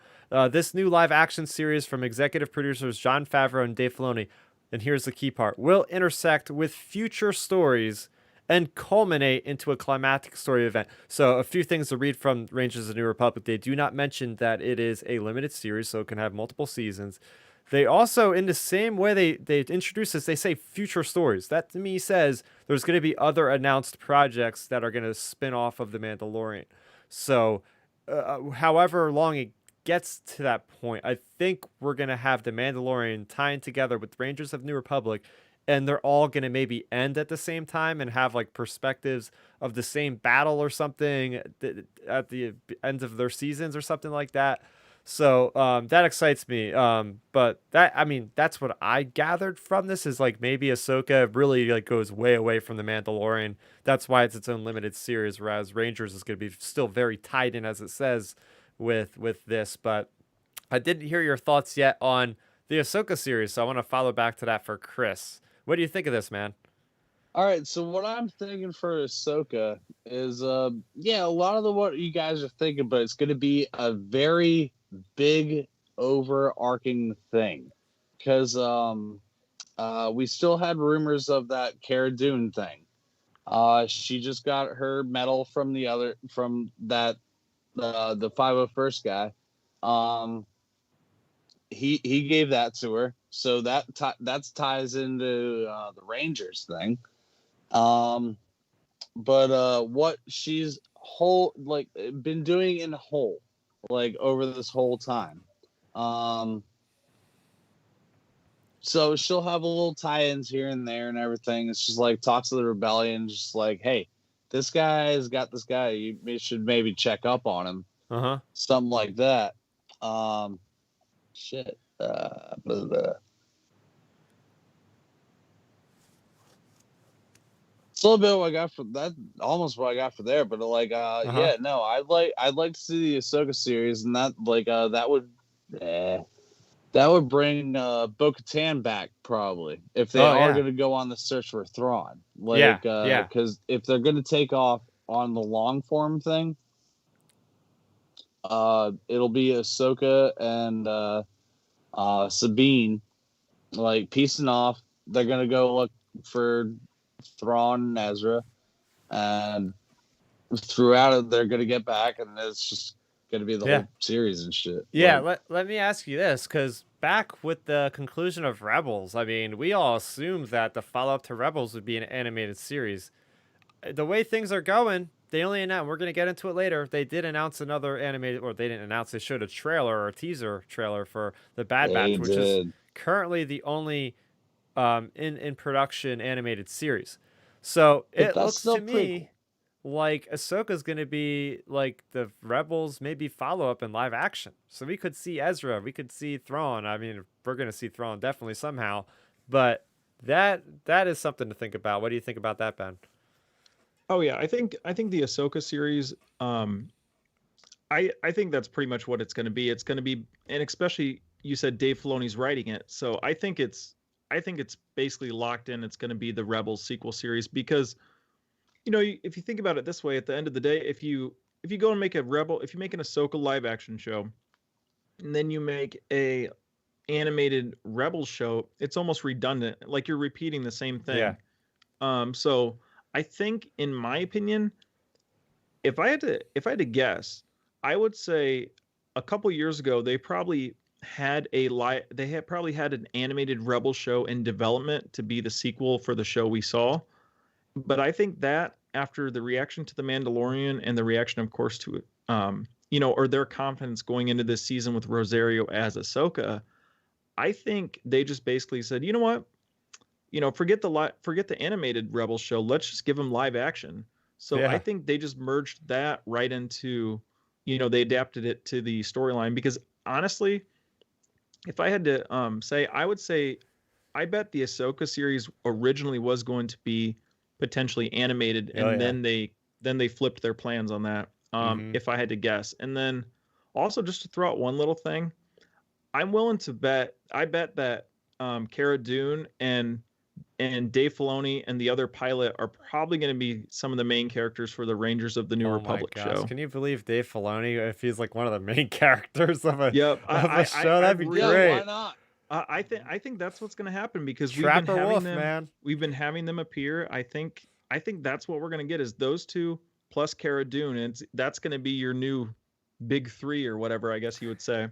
This new live action series from executive producers Jon Favreau and Dave Filoni, and here's the key part, will intersect with future stories and culminate into a climactic story event. So a few things to read from Rangers of the New Republic. They do not mention that it is a limited series, so it can have multiple seasons. They also, in the same way they introduce this, they say future stories. That to me says there's going to be other announced projects that are going to spin off of The Mandalorian. So however long it gets to that point, I think we're going to have The Mandalorian tying together with Rangers of the New Republic, and they're all going to maybe end at the same time and have like perspectives of the same battle or something at the end of their seasons or something like that. So that excites me. But that's what I gathered from this, is like maybe Ahsoka really like goes way away from the Mandalorian. That's why it's its own limited series, whereas Rangers is going to be still very tied in, as it says, with this. But I didn't hear your thoughts yet on the Ahsoka series, so I want to follow back to that for Chris. What do you think of this, man? All right, so what I'm thinking for Ahsoka is, a lot of what you guys are thinking, but it's going to be a very big, overarching thing, because we still had rumors of that Cara Dune thing. She just got her medal from the 501st guy. He gave that to her, so that ties into the Rangers thing. But what she's been doing in whole, like, over this whole time. So she'll have a little tie-ins here and there and everything. It's just like talks to the rebellion, just like, hey, this guy's got this guy. You should maybe check up on him. Something like that. Shit. It's a little bit what I got for that, almost what I got for there, but I'd like to see the Ahsoka series, and that would That would bring Bo-Katan back, probably, if they Oh, are yeah. going to go on the search for Thrawn. Yeah, Like, yeah. because if they're going to take off on the long form thing, it'll be Ahsoka and Sabine, like, piecing off. They're going to go look for Thrawn and Ezra, and throughout it, they're going to get back, and it's just going to be the Yeah. whole series and shit. Yeah, Like, let me ask you this, because back with the conclusion of Rebels, I mean, we all assumed that the follow-up to Rebels would be an animated series. The way things are going, they only announced, we're going to get into it later, they did announce another animated, or they didn't announce, they showed a trailer or a teaser trailer for The Bad they Batch, which is did. currently the only in production animated series. So But it that's looks still to me like Ahsoka's going to be like the Rebels, maybe follow up in live action. So we could see Ezra, we could see Thrawn. I mean, we're going to see Thrawn definitely somehow, but that is something to think about. What do you think about that, Ben? Oh yeah, I think the Ahsoka series, I think that's pretty much what it's going to be. It's going to be, and especially you said Dave Filoni's writing it, so I think it's basically locked in. It's going to be the Rebels sequel series because, you know, if you think about it this way, at the end of the day, if you go and make if you make an Ahsoka live action show, and then you make a animated Rebels show, it's almost redundant. Like you're repeating the same thing. Yeah. So I think, in my opinion, if I had to guess, I would say a couple years ago they probably had probably had an animated Rebel show in development to be the sequel for the show we saw. But I think that after the reaction to the Mandalorian and the reaction, of course, to you know, or their confidence going into this season with Rosario as Ahsoka, I think they just basically said, you know what, you know, forget the animated Rebels show. Let's just give them live action. So I Yeah. think they just merged that right into, you know, they adapted it to the storyline. Because honestly, if I had to say, I would say I bet the Ahsoka series originally was going to be potentially animated, Oh and yeah. then they flipped their plans on that. Mhm. If I had to guess, and then also just to throw out one little thing, I'm willing to bet. I bet that Cara Dune and Dave Filoni and the other pilot are probably going to be some of the main characters for the Rangers of the New Oh my Republic gosh. show. Can you believe Dave Filoni if he's like one of the main characters of a Yep, show? I That'd be yeah, really, why great. not? I think that's what's going to happen because Trapper Wolf, man. we've been having them appear. I think that's what we're going to get is those two plus Cara Dune, and that's going to be your new big three or whatever I guess you would say.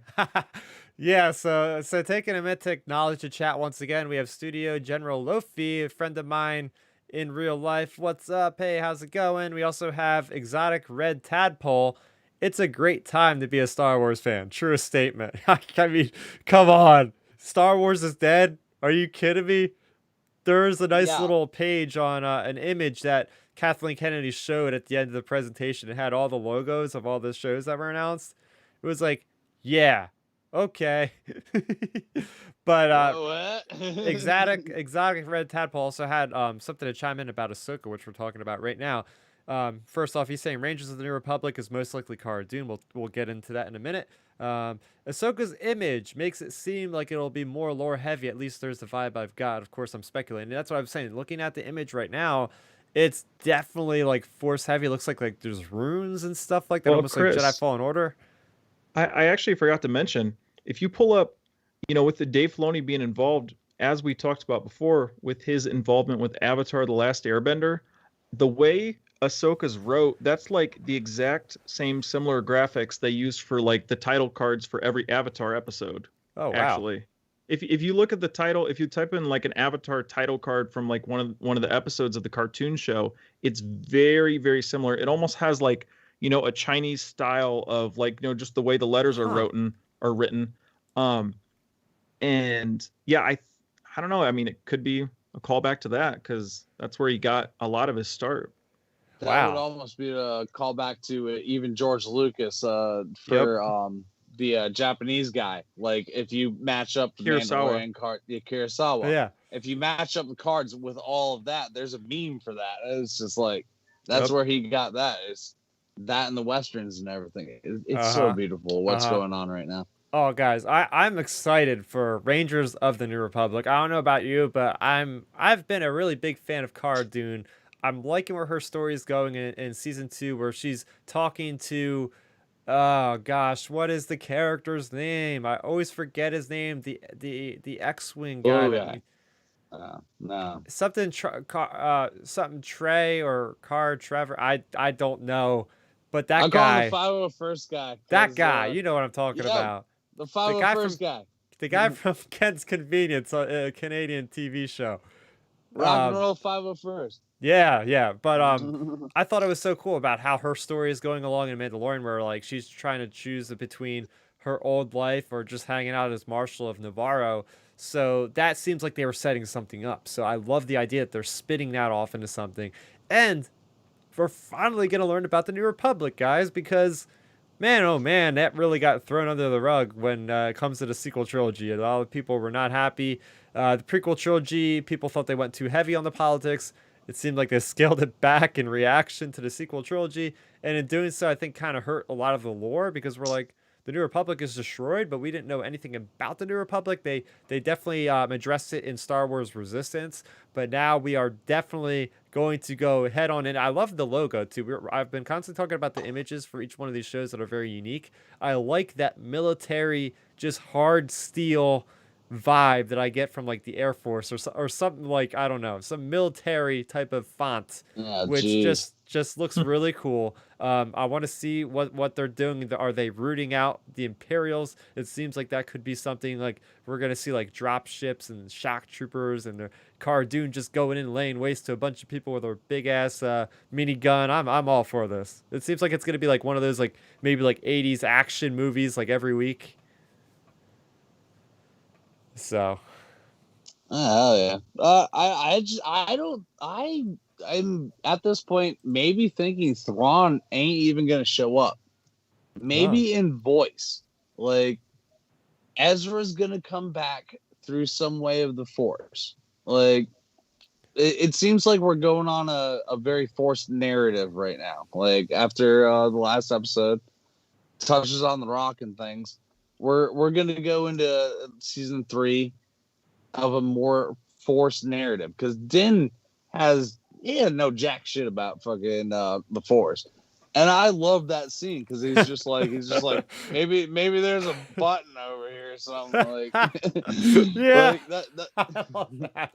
Yeah, so taking a minute to acknowledge the chat once again. We have Studio General Lofi, a friend of mine in real life. What's up? Hey, how's it going? We also have Exotic Red Tadpole. It's a great time to be a Star Wars fan. Truest statement. I mean, come on. Star Wars is dead. Are you kidding me? There's a nice Yeah. little page on an image that Kathleen Kennedy showed at the end of the presentation. It had all the logos of all the shows that were announced. It was like, yeah, okay. But What? Exotic Red Tadpole also had something to chime in about Ahsoka, which we're talking about right now. First off, he's saying Rangers of the New Republic is most likely Cara Dune. We'll get into that in a minute. Ahsoka's image makes it seem like it'll be more lore heavy. At least there's the vibe I've got. Of course, I'm speculating. That's what I'm saying. Looking at the image right now, it's definitely like force heavy. It looks like there's runes and stuff like that, Well, almost like Jedi Chris, Fallen Order. I actually forgot to mention, if you pull up, you know, with the Dave Filoni being involved, as we talked about before, with his involvement with Avatar: The Last Airbender, the way Ahsoka's wrote, that's like the exact same similar graphics they used for like the title cards for every Avatar episode. Oh wow. Actually, if you look at the title, if you type in like an Avatar title card from like one of the episodes of the cartoon show, it's very very similar. It almost has like, you know, a Chinese style of like, you know, just the way the letters are Huh. written. And yeah, I don't know. I mean, it could be a callback to that because that's where he got a lot of his start. That Wow. would almost be a callback to even George Lucas for the Japanese guy. Like if you match up the Kurosawa. Mandalorian card, the Kurosawa. Yeah. If you match up the cards with all of that, there's a meme for that. It's just like that's Yep. where he got that. Is that in the westerns and everything. It's so Uh-huh. beautiful what's Uh-huh. going on right now. Oh, guys, I'm excited for Rangers of the New Republic. I don't know about you, but I've been a really big fan of Cara Dune. I'm liking where her story is going in season 2, where she's talking to, oh gosh, what is the character's name? I always forget his name. The X-wing guy Oh that yeah. No. something something Trey or Car Trevor. I don't know, but I'm calling the 501st guy that because guy, you know what I'm talking yeah, about. the The guy from 501st guy. the guy from Ken's Convenience, a Canadian TV show. Rock and roll 501st. Yeah, yeah, but I thought it was so cool about how her story is going along in Mandalorian, where like she's trying to choose between her old life or just hanging out as Marshal of Navarro. So that seems like they were setting something up. So I love the idea that they're spitting that off into something, and we're finally gonna learn about the New Republic, guys, because man, oh man, that really got thrown under the rug when it comes to the sequel trilogy. A lot of people were not happy. The prequel trilogy, people thought they went too heavy on the politics. It seemed like they scaled it back in reaction to the sequel trilogy. And in doing so, I think kind of hurt a lot of the lore because we're like, the New Republic is destroyed, but we didn't know anything about the New Republic. They definitely addressed it in Star Wars Resistance, but now we are definitely going to go head on in. I love the logo too. I've been constantly talking about the images for each one of these shows that are very unique. I like that military, just hard steel vibe that I get from like the Air Force or something like, I don't know, some military type of font, Yeah, which jeez. just looks really cool. I want to see what they're doing. Are they rooting out the Imperials? It seems like that could be something like we're gonna see like drop ships and shock troopers and the Cara Dune just going in laying waste to a bunch of people with a big ass minigun. I'm all for this. It seems like it's gonna be like one of those like maybe like 80s action movies like every week. So Oh, hell yeah. I'm at this point maybe thinking Thrawn ain't even gonna show up. oh. Maybe in voice. Like Ezra's gonna come back through some way of the Force. Like it seems like we're going on a very forced narrative right now. Like after the last episode touches on the rock and things, we're gonna go into season 3 of a more forced narrative because Din he had no jack shit about fucking the Force, and I love that scene because he's just like maybe there's a button over here or something like Yeah. like that. I love that.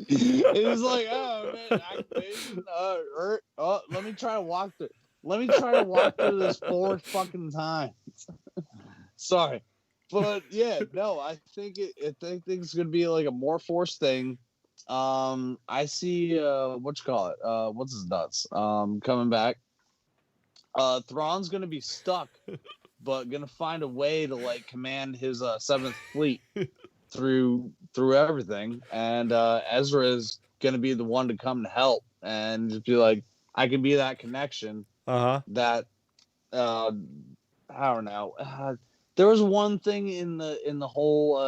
He's like, oh man, activation. Let me try to walk through. Let me try to walk through this 4 fucking times. Sorry. But yeah, no, I think it's gonna be like a more forced thing. I see what's his nuts coming back. Thrawn's gonna be stuck, but gonna find a way to like command his 7th fleet through everything, and Ezra is gonna be the one to come to help and just be like, I can be that connection Uh-huh. that I don't know. There was one thing in the whole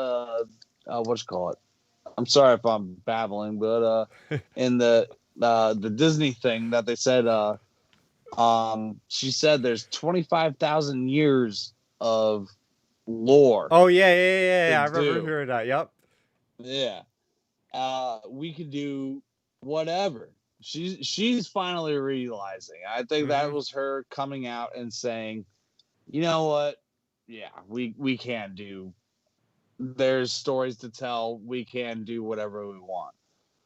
I'm sorry if I'm babbling, but in the Disney thing that they said she said there's 25,000 years of lore. Oh yeah. I remember do. hearing that. Yep. Yeah. We could do whatever. She's finally realizing. I think that was her coming out and saying, you know what? Yeah, we can do. There's stories to tell. We can do whatever we want.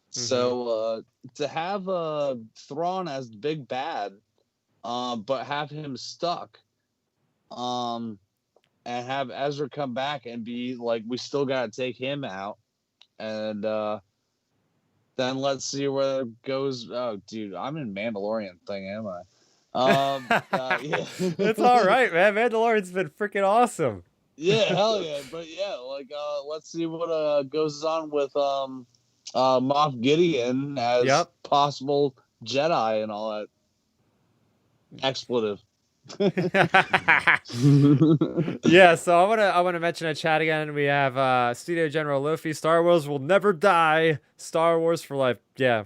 So to have Thrawn as big bad, but have him stuck, and have Ezra come back and be like, we still got to take him out, and then let's see where it goes. Oh, dude, I'm in Mandalorian thing, am I? Yeah. It's all right, man. Mandalorian's been freaking awesome. Yeah, hell yeah. But yeah, like let's see what goes on with Moff Gideon as Yep. possible Jedi and all that expletive. Yeah, so I wanna mention a chat again. We have Studio General Luffy. Star Wars will never die. Star Wars for life. Yeah,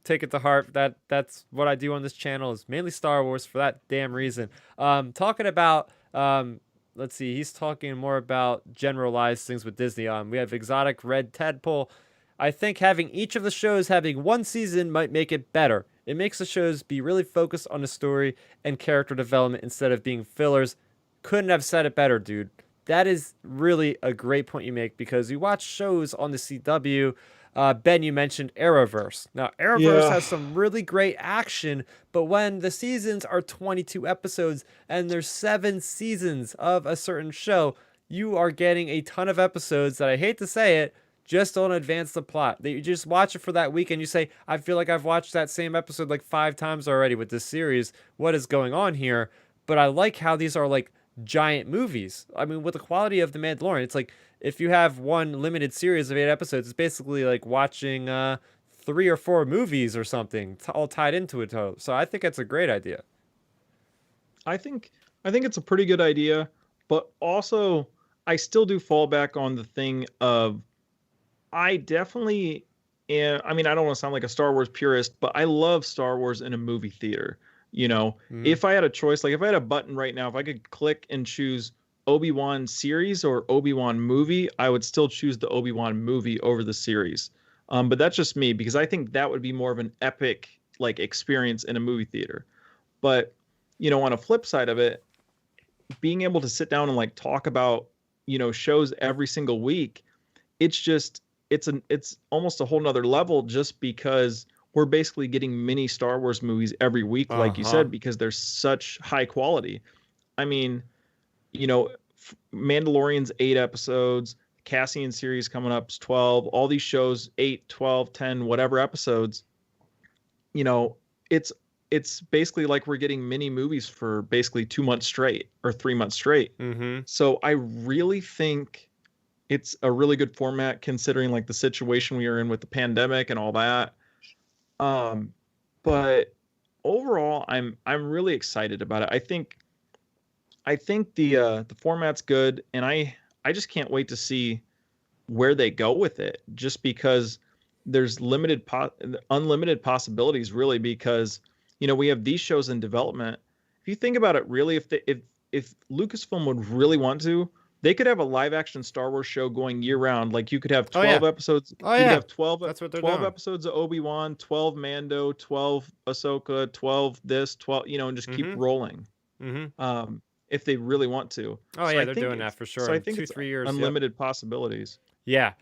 take it to heart. That's what I do on this channel is mainly Star Wars for that damn reason. Talking about let's see, he's talking more about generalized things with Disney. We have Exotic Red Tadpole. I think having each of the shows having one season might make it better. It makes the shows be really focused on the story and character development instead of being fillers. Couldn't have said it better, dude. That is really a great point you make, because you watch shows on the CW. Ben, you mentioned Arrowverse. Now, Arrowverse has some really great action, but when the seasons are 22 episodes and there's 7 seasons of a certain show, you are getting a ton of episodes that, I hate to say it, just don't advance the plot. That you just watch it for that week and you say, I feel like I've watched that same episode like 5 times already with this series. What is going on here? But I like how these are like giant movies. I mean, with the quality of The Mandalorian, it's like if you have one limited series of 8 episodes, it's basically like watching 3 or 4 movies or something, all tied into it. So I think it's a great idea. I think it's a pretty good idea, but also I still do fall back on the thing of, I definitely am, I mean, I don't want to sound like a Star Wars purist, but I love Star Wars in a movie theater. You know, if I had a choice, like if I had a button right now, if I could click and choose Obi-Wan series or Obi-Wan movie, I would still choose the Obi-Wan movie over the series. But that's just me, because I think that would be more of an epic like experience in a movie theater. But, you know, on a flip side of it, being able to sit down and like talk about, you know, shows every single week, it's almost a whole nother level, just because we're basically getting mini Star Wars movies every week, like you said, because they're such high quality. I mean, you know, Mandalorian's 8 episodes, Cassian series coming up is 12, all these shows, 8, 12, 10, whatever episodes, you know, it's basically like we're getting mini movies for basically 2 months straight or 3 months straight. So I really think it's a really good format, considering like the situation we are in with the pandemic and all that. But overall, I'm really excited about it. I think the format's good, and I just can't wait to see where they go with it, just because there's unlimited possibilities, really, because, you know, we have these shows in development. If you think about it, really, if Lucasfilm would really want to, they could have a live action Star Wars show going year round. Like you could have 12 episodes. You could have 12, that's what they're 12 doing. episodes of Obi-Wan, 12 Mando, 12 Ahsoka, 12 this, 12, you know, and just keep rolling. If they really want to. Oh, so yeah, they're doing that for sure. So I think 2-3 years. Unlimited possibilities. Yeah.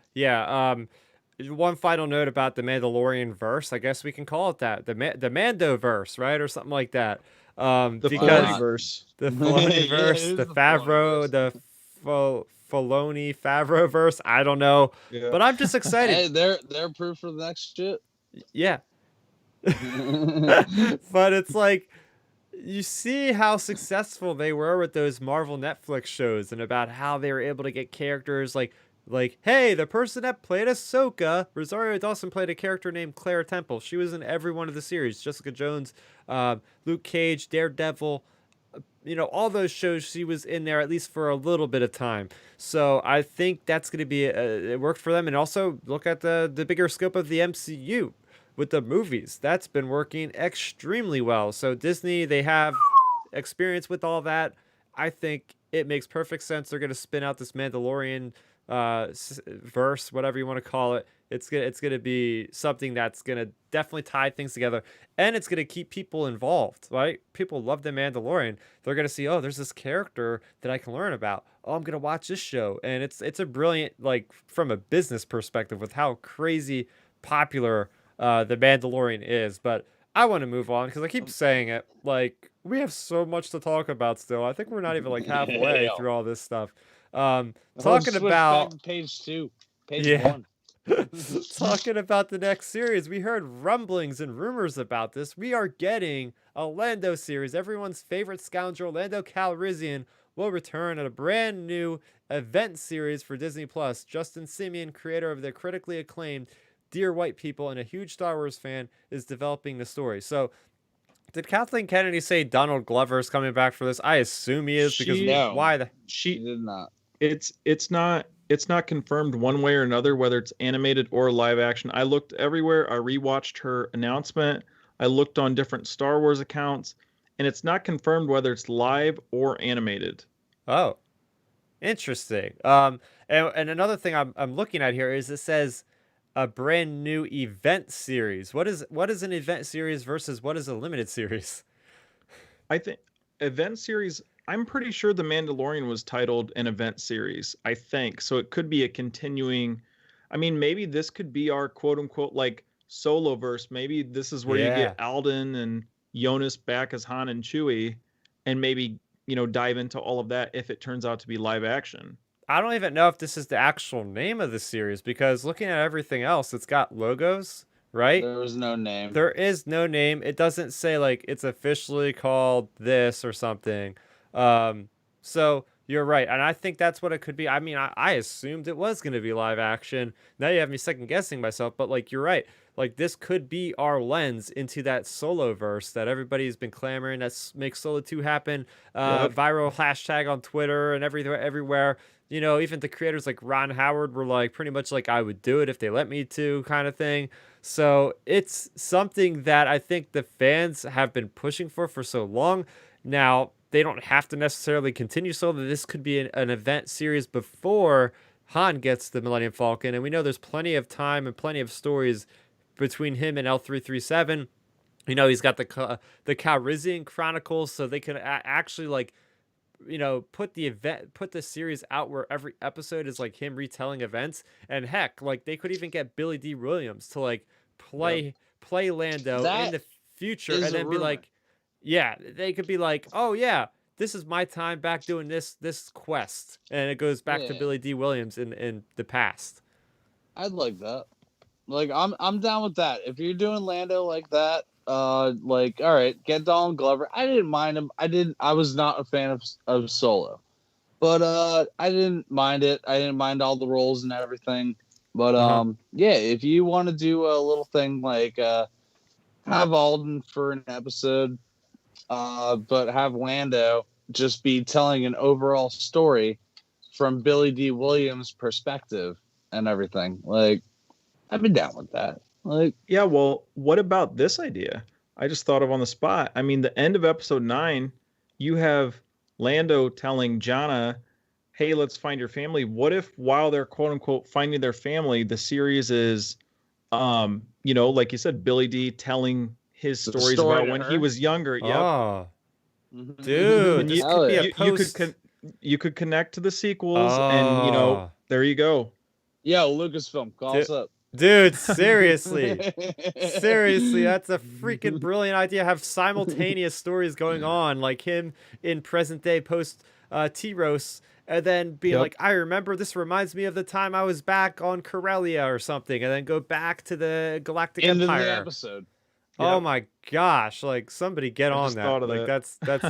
One final note about the Mandalorian verse. I guess we can call it that. The Mando verse, right? Or something like that. The Filoni verse. The Filoni verse, the Favreau, the Filoni Favreau verse. I don't know, but I'm just excited. Hey, they're approved for the next shit. Yeah. But it's like, you see how successful they were with those Marvel Netflix shows, and about how they were able to get characters like, hey, the person that played Ahsoka, Rosario Dawson, played a character named Claire Temple. She was in every one of the series. Jessica Jones, Luke Cage, Daredevil, you know, all those shows, she was in there at least for a little bit of time. So I think that's going to be, it worked for them. And also look at the bigger scope of the MCU with the movies. That's been working extremely well. So Disney, they have experience with all that. I think it makes perfect sense. They're going to spin out this Mandalorian verse, whatever you want to call it. It's gonna be something that's gonna definitely tie things together, and it's gonna keep people involved, right? People love the Mandalorian. They're gonna see, oh, there's this character that I can learn about. Oh, I'm gonna watch this show, and it's a brilliant, like, from a business perspective, with how crazy popular the Mandalorian is. But I want to move on, because I keep saying it. Like, we have so much to talk about still. I think we're not even like halfway through all this stuff. Talking about page 2, page 1. Talking about the next series, we heard rumblings and rumors about this. We are getting a Lando series. Everyone's favorite scoundrel, Lando Calrissian, will return at a brand new event series for Disney Plus. Justin Simien, creator of the critically acclaimed Dear White People and a huge Star Wars fan, is developing the story. So, did Kathleen Kennedy say Donald Glover is coming back for this? I assume he is, because why she did not. It's not confirmed one way or another whether it's animated or live action. I looked everywhere. I rewatched her announcement. I looked on different Star Wars accounts, and it's not confirmed whether it's live or animated. Oh. Interesting. And another thing I'm looking at here is it says a brand new event series. What is an event series versus what is a limited series? I think event series. I'm pretty sure The Mandalorian was titled an event series. I think so. It could be a continuing. I mean, maybe this could be our quote unquote like solo verse. Maybe this is where you Yeah. get Alden and Jonas back as Han and Chewie, and maybe dive into all of that if it turns out to be live action. I don't even know if this is the actual name of the series because looking at everything else, it's got logos, right? There was no name. There is no name. It doesn't say like it's officially called this or something. Um, so you're right, and I think that's what it could be. I mean, I assumed it was going to be live action. Now you have me second guessing myself, but like you're right. Like this could be our lens into that Solo verse that everybody's been clamoring. That makes Solo 2 happen. Yep. Viral hashtag on Twitter and everywhere. You know, even the creators like Ron Howard were like pretty much like I would do it if they let me to kind of thing. So it's something that I think the fans have been pushing for so long. Now, they don't have to necessarily continue so that this could be an event series before Han gets the Millennium Falcon. And we know there's plenty of time and plenty of stories between him and L337. You know, he's got the Calrissian Chronicles, so they can actually like put the series out where every episode is like him retelling events. And heck, like they could even get Billy D. Williams to like play Lando in That the future is and a then be rumor. like, yeah, they could be like, oh yeah, this is my time back doing this quest, and it goes back to Yeah, Billy D. Williams in the past. I'd like that. Like I'm down with that. If you're doing Lando like that, like all right, get Donald Glover. I didn't mind him. I was not a fan of Solo, but I didn't mind it. I didn't mind all the roles and everything. But Uh-huh. yeah, if you want to do a little thing like have Alden for an episode, but have Lando just be telling an overall story from Billy D. Williams' perspective and everything. Like, I'd be down with that. Like, Yeah, well, what about this idea? I just thought of on the spot. I mean, the end of episode 9, you have Lando telling Jana, "Hey, let's find your family." What if while they're quote unquote finding their family, the series is like you said, Billy D telling his the stories story about to when he her. was younger. Yep. Oh, And dude, this could Hell be a yeah. post. You could connect to the sequels and Oh, there you go. Yo, Lucasfilm, call us up. dude, seriously. Seriously, that's a freaking brilliant idea. Have simultaneous stories going on, like him in present day post T-Rose, and then being Yep. like, I remember this reminds me of the time I was back on Corellia or something, and then go back to the Galactic Into the Empire. episode. Oh Yep. my gosh, like somebody get I on just thought that. of Like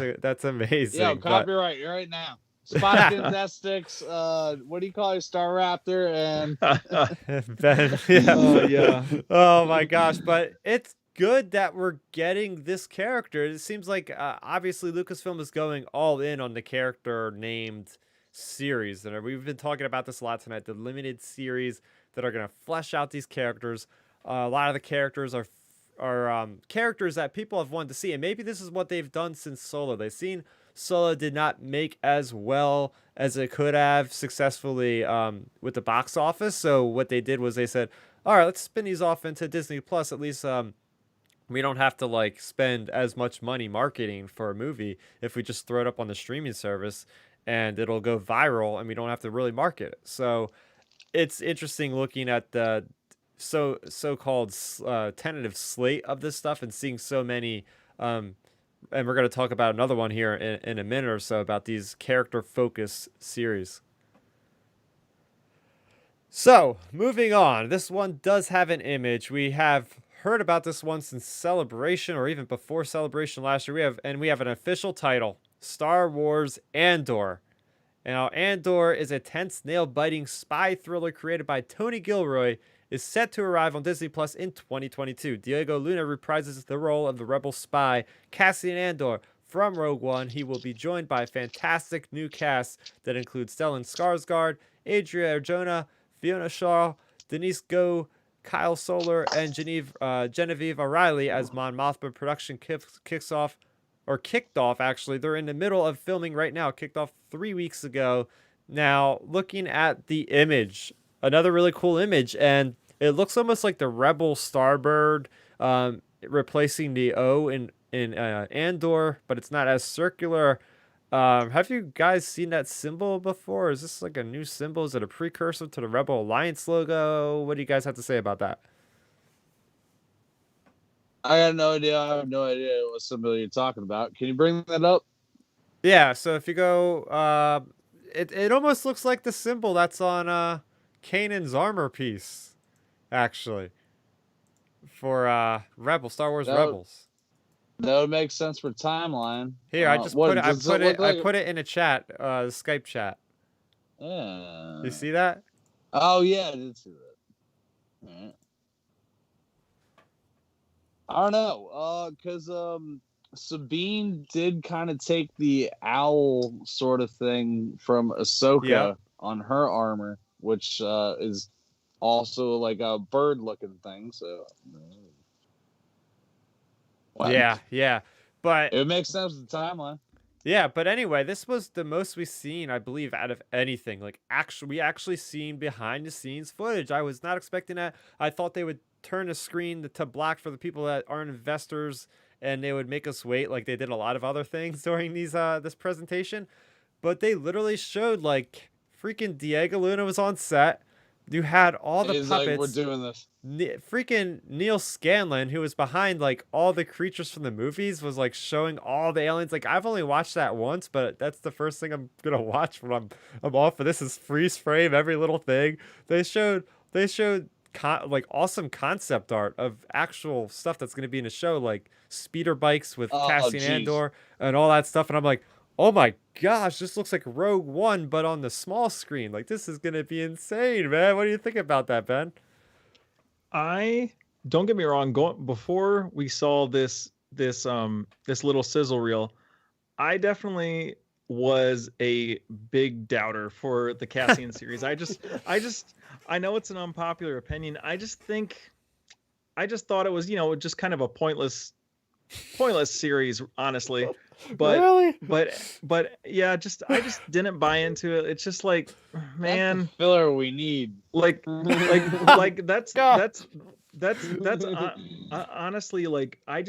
that. that's amazing. Yo, But copyright right now. Spotkins, Estics, what do you call it? Star Raptor and Ben, yeah. Oh, yeah. Oh my gosh, but it's good that we're getting this character. It seems like obviously Lucasfilm is going all in on the character named series, and we've been talking about this a lot tonight. The limited series that are going to flesh out these characters. A lot of the characters are characters that people have wanted to see, and maybe this is what they've done since Solo. They've seen Solo did not make as well as it could have successfully with the box office. So what they did was they said, all right, let's spin these off into Disney Plus. At least we don't have to like spend as much money marketing for a movie if we just throw it up on the streaming service and it'll go viral and we don't have to really market it. So it's interesting looking at the so-called tentative slate of this stuff and seeing so many and we're going to talk about another one here in a minute or so about these character focus series. So, moving on. This one does have an image. We have heard about this one since Celebration or even before Celebration last year. We have an official title, Star Wars Andor. Now, Andor is a tense, nail-biting spy thriller created by Tony Gilroy, is set to arrive on Disney Plus in 2022. Diego Luna reprises the role of the rebel spy Cassian Andor. From Rogue One, he will be joined by a fantastic new cast that includes Stellan Skarsgård, Adria Arjona, Fiona Shaw, Denise Go, Kyle Solar, and Genevieve O'Reilly as Mon Mothma production kicked off, actually. They're in the middle of filming right now. Kicked off 3 weeks ago. Now, looking at the image, another really cool image, and it looks almost like the Rebel Starbird, replacing the O in Andor, but it's not as circular. Have you guys seen that symbol before? Is this like a new symbol? Is it a precursor to the Rebel Alliance logo? What do you guys have to say about that? I got no idea. I have no idea what symbol you're talking about. Can you bring that up? Yeah, so if you go, it almost looks like the symbol that's on Kanan's armor piece, actually, for Star Wars That Rebels. that would make sense for timeline. Here, I just What put it. does it look I like? put it in a chat, the Skype chat. You see that? Oh yeah, I did see that. Alright. I don't know, because Sabine did kind of take the owl sort of thing from Ahsoka Yep. on her armor, which is also like a bird-looking thing. So, well, Yeah. But it makes sense with the timeline. yeah, but anyway, this was the most we've seen, I believe, out of anything. Like, we actually seen behind the scenes footage. I was not expecting that. I thought they would turn the screen to black for the people that aren't investors, and they would make us wait, like they did a lot of other things during this presentation. But they literally showed like freaking Diego Luna was on set. You had all the He's puppets. like, we're doing this. Freaking Neil Scanlon, who was behind like all the creatures from the movies, was like showing all the aliens. Like, I've only watched that once, but that's the first thing I'm gonna watch when I'm off for this, is freeze frame every little thing. They showed like awesome concept art of actual stuff that's gonna be in the show, like speeder bikes with Oh, Cassian jeez. Andor and all that stuff. And I'm like, oh my gosh, this looks like Rogue One, but on the small screen. Like, this is gonna be insane, man. What do you think about that, Ben? I don't get me wrong. Before we saw this little sizzle reel, I definitely was a big doubter for the Cassian series. I know it's an unpopular opinion. I just thought it was, just kind of a pointless series, honestly. But Really? but yeah, I just didn't buy into it. It's just like, man, That's the filler we need. like that's God. honestly, like, I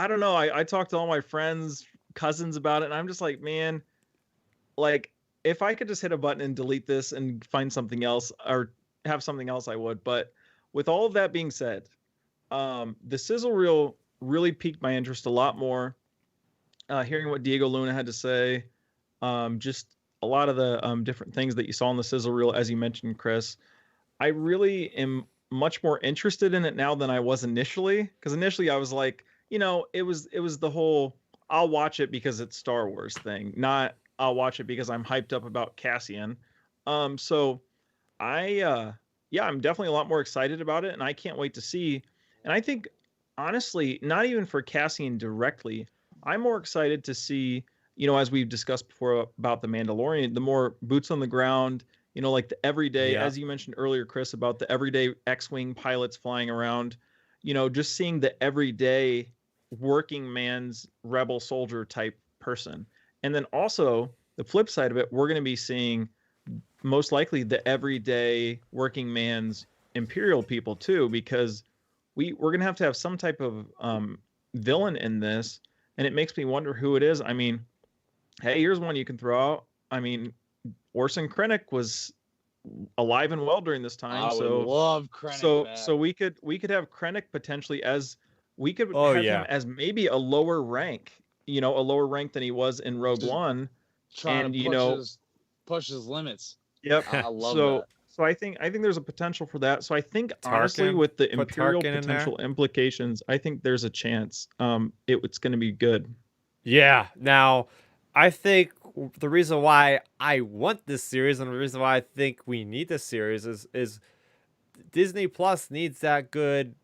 don't know. I talked to all my friends, cousins about it, and I'm just like, man, like, if I could just hit a button and delete this and find something else or have something else, I would. But with all of that being said, the sizzle reel really piqued my interest a lot more. Hearing what Diego Luna had to say, just a lot of the different things that you saw in the sizzle reel, as you mentioned, Chris. I really am much more interested in it now than I was initially, because initially I was like, it was the whole I'll watch it because it's Star Wars thing, not I'll watch it because I'm hyped up about Cassian. So yeah, I'm definitely a lot more excited about it, and I can't wait to see. And I think, honestly, not even for Cassian directly, I'm more excited to see, as we've discussed before about the Mandalorian, the more boots on the ground, like the everyday, Yeah. as you mentioned earlier, Chris, about the everyday X-Wing pilots flying around, just seeing the everyday working man's rebel soldier type person. And then also the flip side of it, we're going to be seeing most likely the everyday working man's Imperial people too, because we're going to have some type of villain in this. And it makes me wonder who it is. I mean, hey, here's one you can throw out. I mean, Orson Krennic was alive and well during this time. I would love Krennic back. So we could have Krennic potentially as Oh, have yeah. him as maybe a lower rank, a lower rank than he was in Rogue Just One. trying and, to push his limits. Yep. I love so that. so I think there's a potential for that. So I think honestly, Tarkin. with the Put Imperial Tarkin in there. potential implications, I think there's a chance it's going to be good. Yeah. Now, I think the reason why I want this series and the reason why I think we need this series is Disney Plus needs that good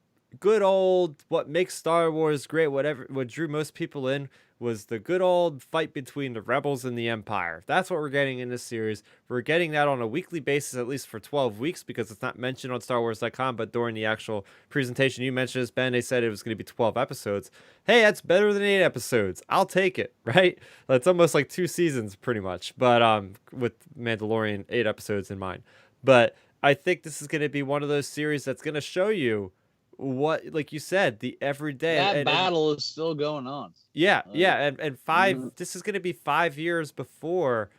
good old, what makes Star Wars great, what drew most people in was the good old fight between the rebels and the Empire. That's what we're getting in this series. We're getting that on a weekly basis, at least for 12 weeks, because it's not mentioned on StarWars.com, but during the actual presentation you mentioned this, Ben, they said it was going to be 12 episodes. Hey, that's better than 8 episodes. I'll take it, right? That's almost like 2 seasons, pretty much, but with Mandalorian 8 episodes in mind. But I think this is going to be one of those series that's going to show you what, like you said, the everyday that battle is still going on. Yeah, and this is going to be 5 years before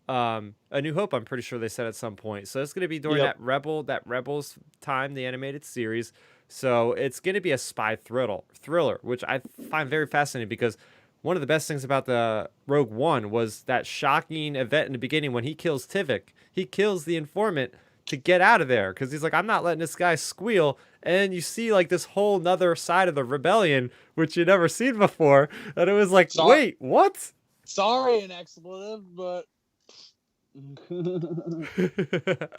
A New Hope. I'm pretty sure they said at some point. So it's going to be during that Rebels time, the animated series. So it's going to be a spy thriller, which I find very fascinating, because one of the best things about the Rogue One was that shocking event in the beginning when he kills Tivik. He kills the informant to get out of there, because he's like, I'm not letting this guy squeal. And you see like this whole nother side of the rebellion, which you'd never seen before. And it was like, wait, what? Sorry, an expletive, but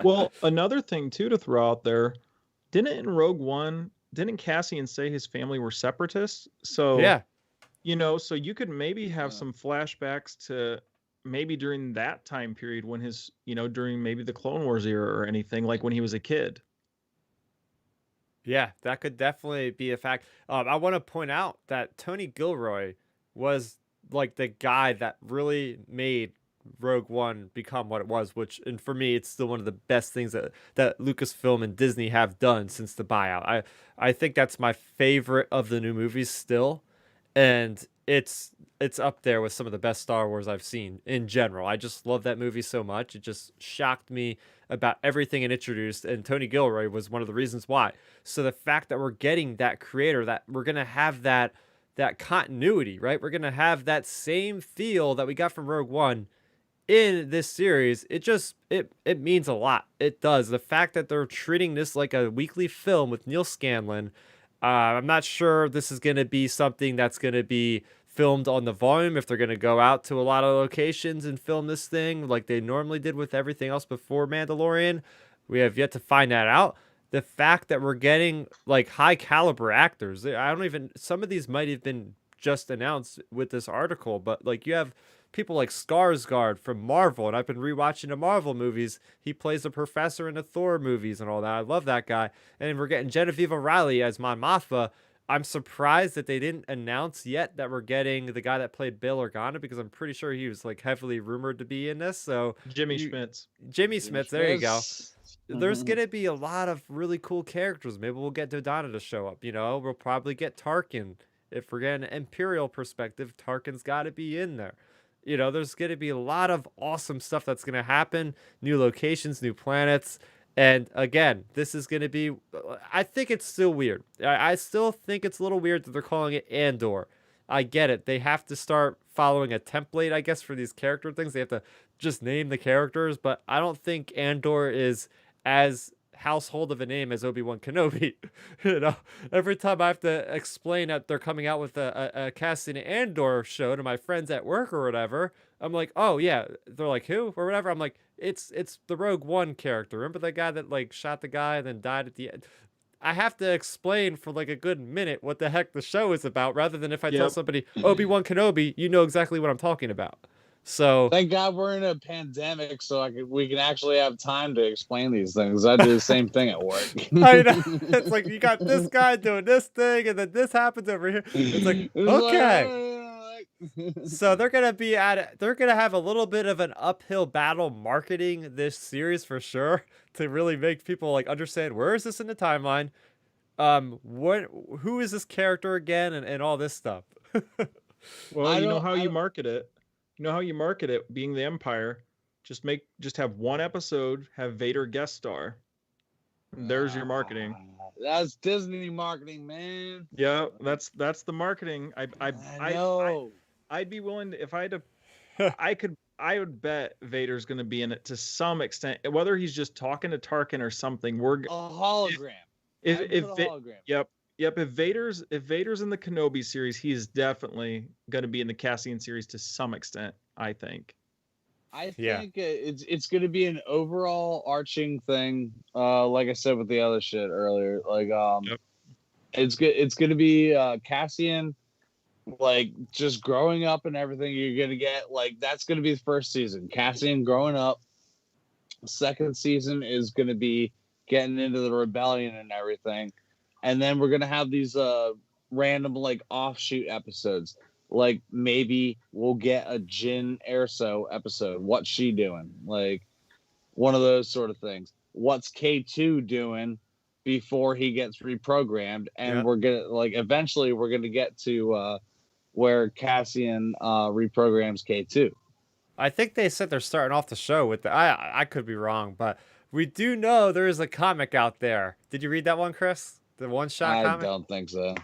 well, another thing too to throw out there, didn't in Rogue One, didn't Cassian say his family were separatists? So yeah, so you could maybe have some flashbacks to maybe during that time period when his, during maybe the Clone Wars era or anything, like when he was a kid. Yeah, that could definitely be a fact. I want to point out that Tony Gilroy was like the guy that really made Rogue One become what it was, and for me, it's still one of the best things that Lucasfilm and Disney have done since the buyout. I think that's my favorite of the new movies still, and it's up there with some of the best Star Wars I've seen in general. I just love that movie so much. It just shocked me about everything it introduced, and Tony Gilroy was one of the reasons why. So the fact that we're getting that creator, that we're going to have that continuity, right? We're going to have that same feel that we got from Rogue One in this series. It means a lot. It does. The fact that they're treating this like a weekly film with Neil Scanlon, I'm not sure this is going to be something that's going to be filmed on the volume, if they're going to go out to a lot of locations and film this thing like they normally did with everything else before Mandalorian. We have yet to find that out. The fact that we're getting like high caliber actors, some of these might have been just announced with this article, but like you have people like Skarsgård from Marvel, and I've been rewatching the Marvel movies. He plays a professor in the Thor movies and all that. I love that guy. And we're getting Genevieve O'Reilly as Mon Mothma. I'm surprised that they didn't announce yet that we're getting the guy that played Bail Organa, because I'm pretty sure he was like heavily rumored to be in this. So Jimmy Smits, there you go. There's gonna be a lot of really cool characters. Maybe we'll get Dodonna to show up. We'll probably get Tarkin. If we're getting an Imperial perspective, Tarkin's got to be in there. There's going to be a lot of awesome stuff that's going to happen. New locations, new planets. And again, this is going to be, I think it's still weird. I still think it's a little weird that they're calling it Andor. I get it. They have to start following a template, I guess, for these character things. They have to just name the characters, but I don't think Andor is as household of a name as Obi-Wan Kenobi. Every time I have to explain that they're coming out with a Cassian Andor show to my friends at work or whatever, I'm like, oh yeah. They're like, who or whatever. I'm like, it's the Rogue One character. Remember the guy that like shot the guy and then died at the end? I have to explain for like a good minute what the heck the show is about, rather than if I tell somebody Obi-Wan Kenobi, you know exactly what I'm talking about. So thank God we're in a pandemic, so we can actually have time to explain these things. I do the same thing at work. I know. It's like you got this guy doing this thing, and then this happens over here. It's like, okay. So they're gonna have a little bit of an uphill battle marketing this series for sure, to really make people like understand where is this in the timeline, who is this character again, and all this stuff. Well, you know how you market it. You know how you market it, being the Empire. Just have one episode, have Vader guest star. There's your marketing. That's Disney marketing, man. Yeah, that's the marketing. I know. I'd be willing to, if I had to, I would bet Vader's going to be in it to some extent, whether he's just talking to Tarkin or something. We're a hologram. Hologram. Yep. If Vader's in the Kenobi series, he's definitely going to be in the Cassian series to some extent, I think. I think it's going to be an overall arching thing. Like I said with the other shit earlier, like It's good. It's going to be Cassian, like just growing up and everything. You're going to get like that's going to be the first season. Cassian growing up. Second season is going to be getting into the rebellion and everything, and then we're going to have these random like offshoot episodes. Like maybe we'll get a Jyn Erso episode. What's she doing? Like one of those sort of things. What's K2 doing before he gets reprogrammed? And we're gonna like eventually we're gonna get to where Cassian reprograms K2. I think they said they're starting off the show with the. I could be wrong, but we do know there is a comic out there. Did you read that one, Chris? The one-shot comic? I don't think so.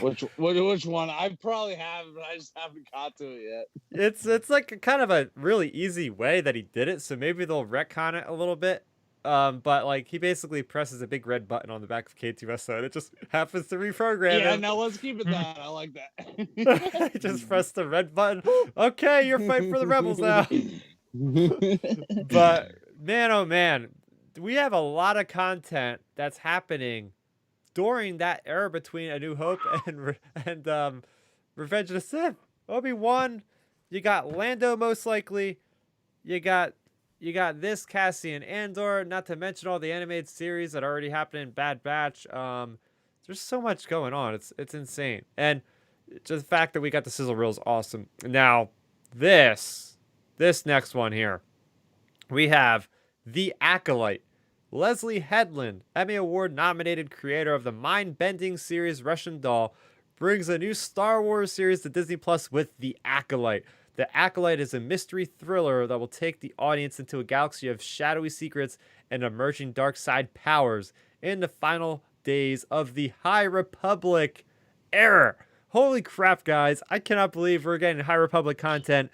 Which one? I probably have, but I just haven't got to it yet. It's like a kind of a really easy way that he did it, so maybe they'll retcon it a little bit. But like he basically presses a big red button on the back of K2SO and it just happens to reprogram Yeah, him. no, let's keep it that. I like that. Just press the red button. Okay, you're fighting for the rebels now. But man, oh man, we have a lot of content that's happening during that era between A New Hope and Revenge of the Sith. Obi-Wan, you got Lando most likely. You got this Cassian Andor, not to mention all the animated series that already happened in Bad Batch. There's so much going on. It's insane. And just the fact that we got the sizzle reel is awesome. Now, this next one here. We have The Acolyte. Leslie Headland, Emmy Award nominated creator of the mind-bending series Russian Doll, brings a new Star Wars series to Disney Plus with The Acolyte. The Acolyte is a mystery thriller that will take the audience into a galaxy of shadowy secrets and emerging dark side powers in the final days of the High Republic era. Holy crap, guys. I cannot believe we're getting High Republic content.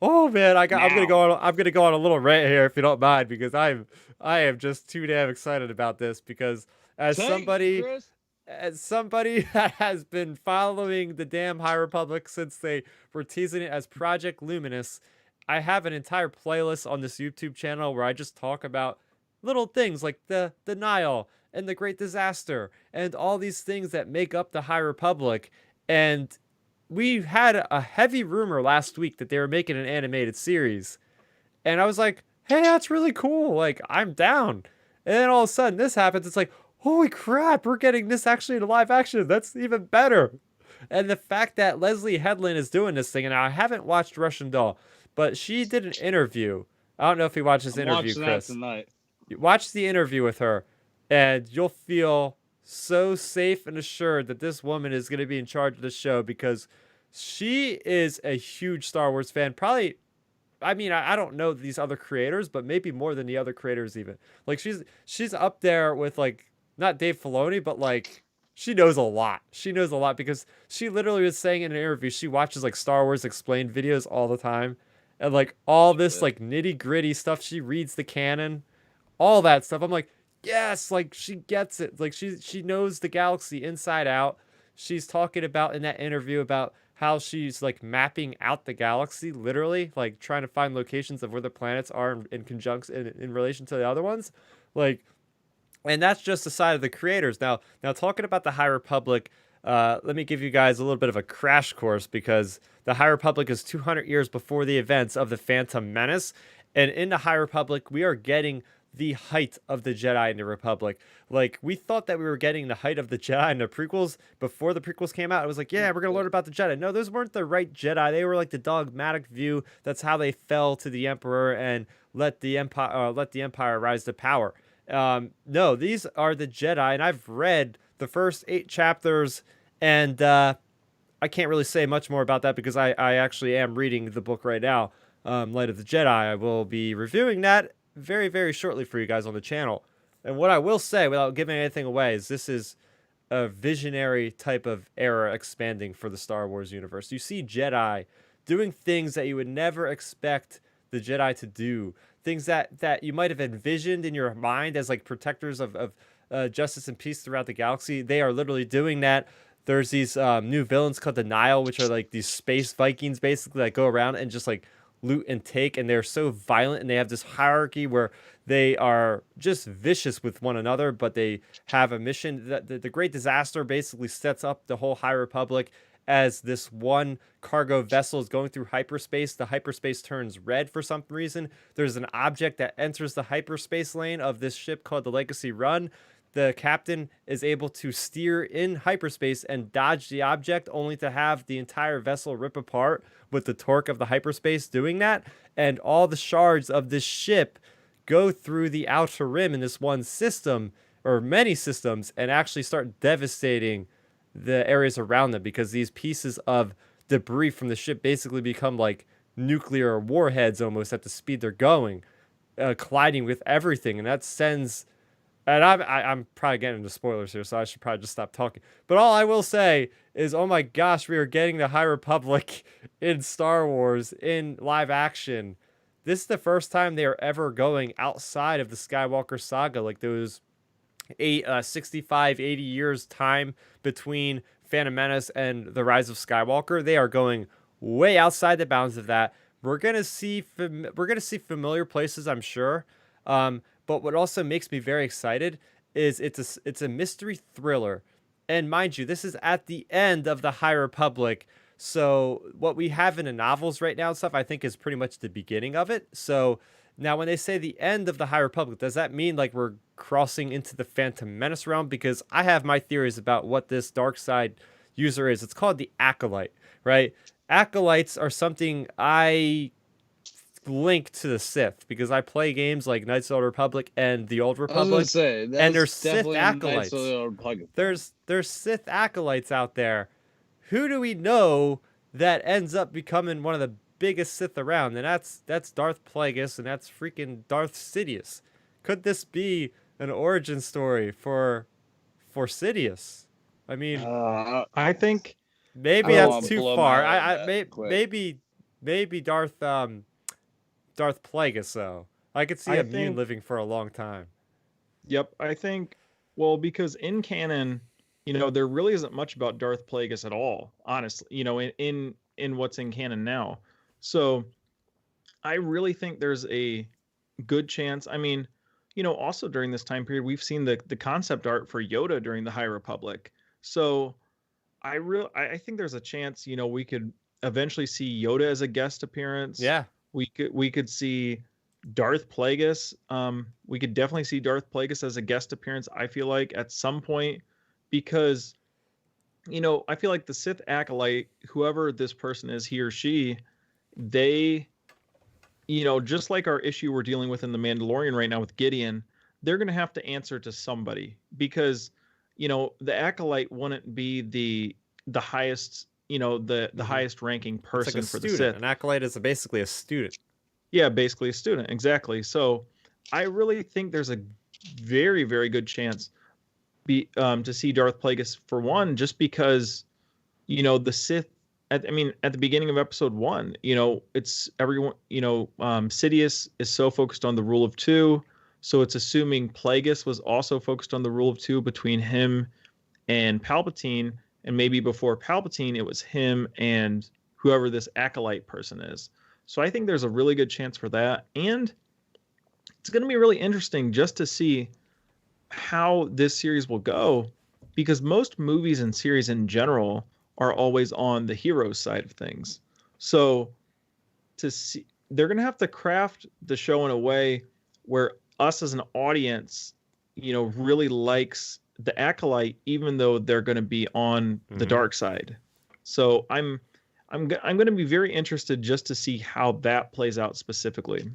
Oh man, I'm gonna go on a little rant here if you don't mind, because I am just too damn excited about this, because as somebody that has been following the damn High Republic since they were teasing it as Project Luminous, I have an entire playlist on this YouTube channel where I just talk about little things like the denial and the Great Disaster and all these things that make up the High Republic. And we had a heavy rumor last week that they were making an animated series. And I was like, hey, that's really cool. Like, I'm down. And then all of a sudden this happens. It's like, holy crap, we're getting this actually in live action. That's even better. And the fact that Leslie Headland is doing this thing, and I haven't watched Russian Doll, but she did an interview. I don't know if you watched this interview, Chris. Tonight. Watch the interview with her, and you'll feel so safe and assured that this woman is going to be in charge of the show, because she is a huge Star Wars fan. Probably, I mean, I don't know these other creators, but maybe more than the other creators even. Like, she's up there with, like, not Dave Filoni, but, like, she knows a lot. She knows a lot, because she literally was saying in an interview she watches, like, Star Wars Explained videos all the time. And, like, all this, like, nitty-gritty stuff. She reads the canon. All that stuff. I'm like, yes, like, she gets it. Like, she knows the galaxy inside out. She's talking about in that interview about how she's, like, mapping out the galaxy, literally, like, trying to find locations of where the planets are in conjunction in relation to the other ones. Like, and that's just the side of the creators. Now talking about the High Republic, let me give you guys a little bit of a crash course, because the High Republic is 200 years before the events of the Phantom Menace. And in the High Republic, we are getting the height of the Jedi in the Republic. Like, we thought that we were getting the height of the Jedi in the prequels before the prequels came out. It was like, yeah, we're going to learn about the Jedi. No, those weren't the right Jedi. They were like the dogmatic view. That's how they fell to the Emperor and let the Empire rise to power. No, these are the Jedi, and I've read the first 8 chapters, and I can't really say much more about that, because I actually am reading the book right now, Light of the Jedi. I will be reviewing that very, very shortly for you guys on the channel. And what I will say, without giving anything away, is this is a visionary type of era expanding for the Star Wars universe. You see Jedi doing things that you would never expect the Jedi to do. Things that you might have envisioned in your mind as, like, protectors of justice and peace throughout the galaxy. They are literally doing that. There's these new villains called the Nile, which are like these space Vikings, basically, that go around and just, like, loot and take, and they're so violent, and they have this hierarchy where they are just vicious with one another, but they have a mission. That the Great Disaster basically sets up the whole High Republic as this one cargo vessel is going through hyperspace. The hyperspace turns red for some reason. There's an object that enters the hyperspace lane of this ship called the Legacy Run. The captain is able to steer in hyperspace and dodge the object, only to have the entire vessel rip apart with the torque of the hyperspace doing that. And all the shards of this ship go through the outer rim in this one system, or many systems, and actually start devastating the areas around them, because these pieces of debris from the ship basically become like nuclear warheads almost at the speed they're going, colliding with everything. And that sends... And I'm probably getting into spoilers here, so I should probably just stop talking. But all I will say is, oh my gosh, we are getting the High Republic in Star Wars in live action. This is the first time they are ever going outside of the Skywalker saga. Like those 65, 80 years time between Phantom Menace and The Rise of Skywalker. They are going way outside the bounds of that. We're gonna see familiar places, I'm sure. But what also makes me very excited is it's a mystery thriller. And mind you, this is at the end of the High Republic. So what we have in the novels right now and stuff, I think, is pretty much the beginning of it. So now when they say the end of the High Republic, does that mean like we're crossing into the Phantom Menace realm? Because I have my theories about what this dark side user is. It's called the Acolyte, right? Acolytes are something I link to the Sith, because I play games like Knights of the Old Republic and the Old Republic. I was gonna say, and there's Sith acolytes. There's Sith acolytes out there. Who do we know that ends up becoming one of the biggest Sith around? And that's Darth Plagueis, and that's freaking Darth Sidious. Could this be an origin story for Sidious? I mean, I think maybe that's too far. Maybe Darth Plagueis, though. I could see Immune living for a long time. Yep, I think, well, because in canon, there really isn't much about Darth Plagueis at all, honestly, in what's in canon now. So I really think there's a good chance. I mean, also during this time period, we've seen the concept art for Yoda during the High Republic. So I think there's a chance, we could eventually see Yoda as a guest appearance. Yeah. We could see Darth Plagueis. We could definitely see Darth Plagueis as a guest appearance, I feel like, at some point, because, I feel like the Sith Acolyte, whoever this person is, he or she, they, just like our issue we're dealing with in The Mandalorian right now with Gideon, they're going to have to answer to somebody, because, the Acolyte wouldn't be the highest, the highest ranking person for the Sith. An acolyte is basically a student. Yeah, basically a student. Exactly. So I really think there's a very, very good chance to see Darth Plagueis, for one, just because, the Sith, at the beginning of episode 1, it's everyone, Sidious is so focused on the rule of 2. So it's assuming Plagueis was also focused on the rule of 2 between him and Palpatine. And maybe before Palpatine, it was him and whoever this Acolyte person is. So I think there's a really good chance for that. And it's going to be really interesting just to see how this series will go, because most movies and series in general are always on the hero's side of things. So to see, they're going to have to craft the show in a way where us as an audience, really likes the Acolyte, even though they're going to be on the dark side. So I'm going to be very interested just to see how that plays out specifically.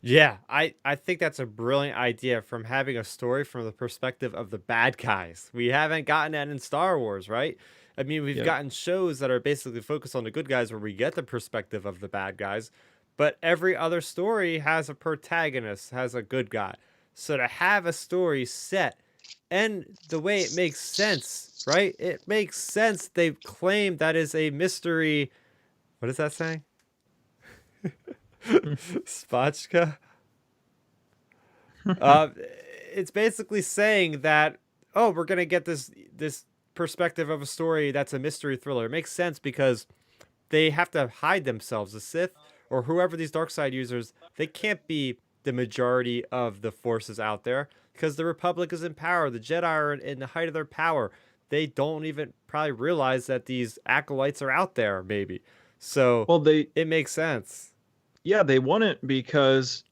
Yeah, I think that's a brilliant idea, from having a story from the perspective of the bad guys. We haven't gotten that in Star Wars, right? I mean, we've gotten shows that are basically focused on the good guys where we get the perspective of the bad guys, but every other story has a protagonist, has a good guy. So to have a story set and the way it makes sense, right? It makes sense. They've claimed that is a mystery. What is that saying? Spotchka? It's basically saying that, oh, we're going to get this perspective of a story that's a mystery thriller. It makes sense because they have to hide themselves. The Sith or whoever these dark side users, they can't be the majority of the forces out there because the Republic is in power. The Jedi are in the height of their power. They don't even probably realize that these acolytes are out there, maybe. So Well, it makes sense. yeah, they wouldn't because,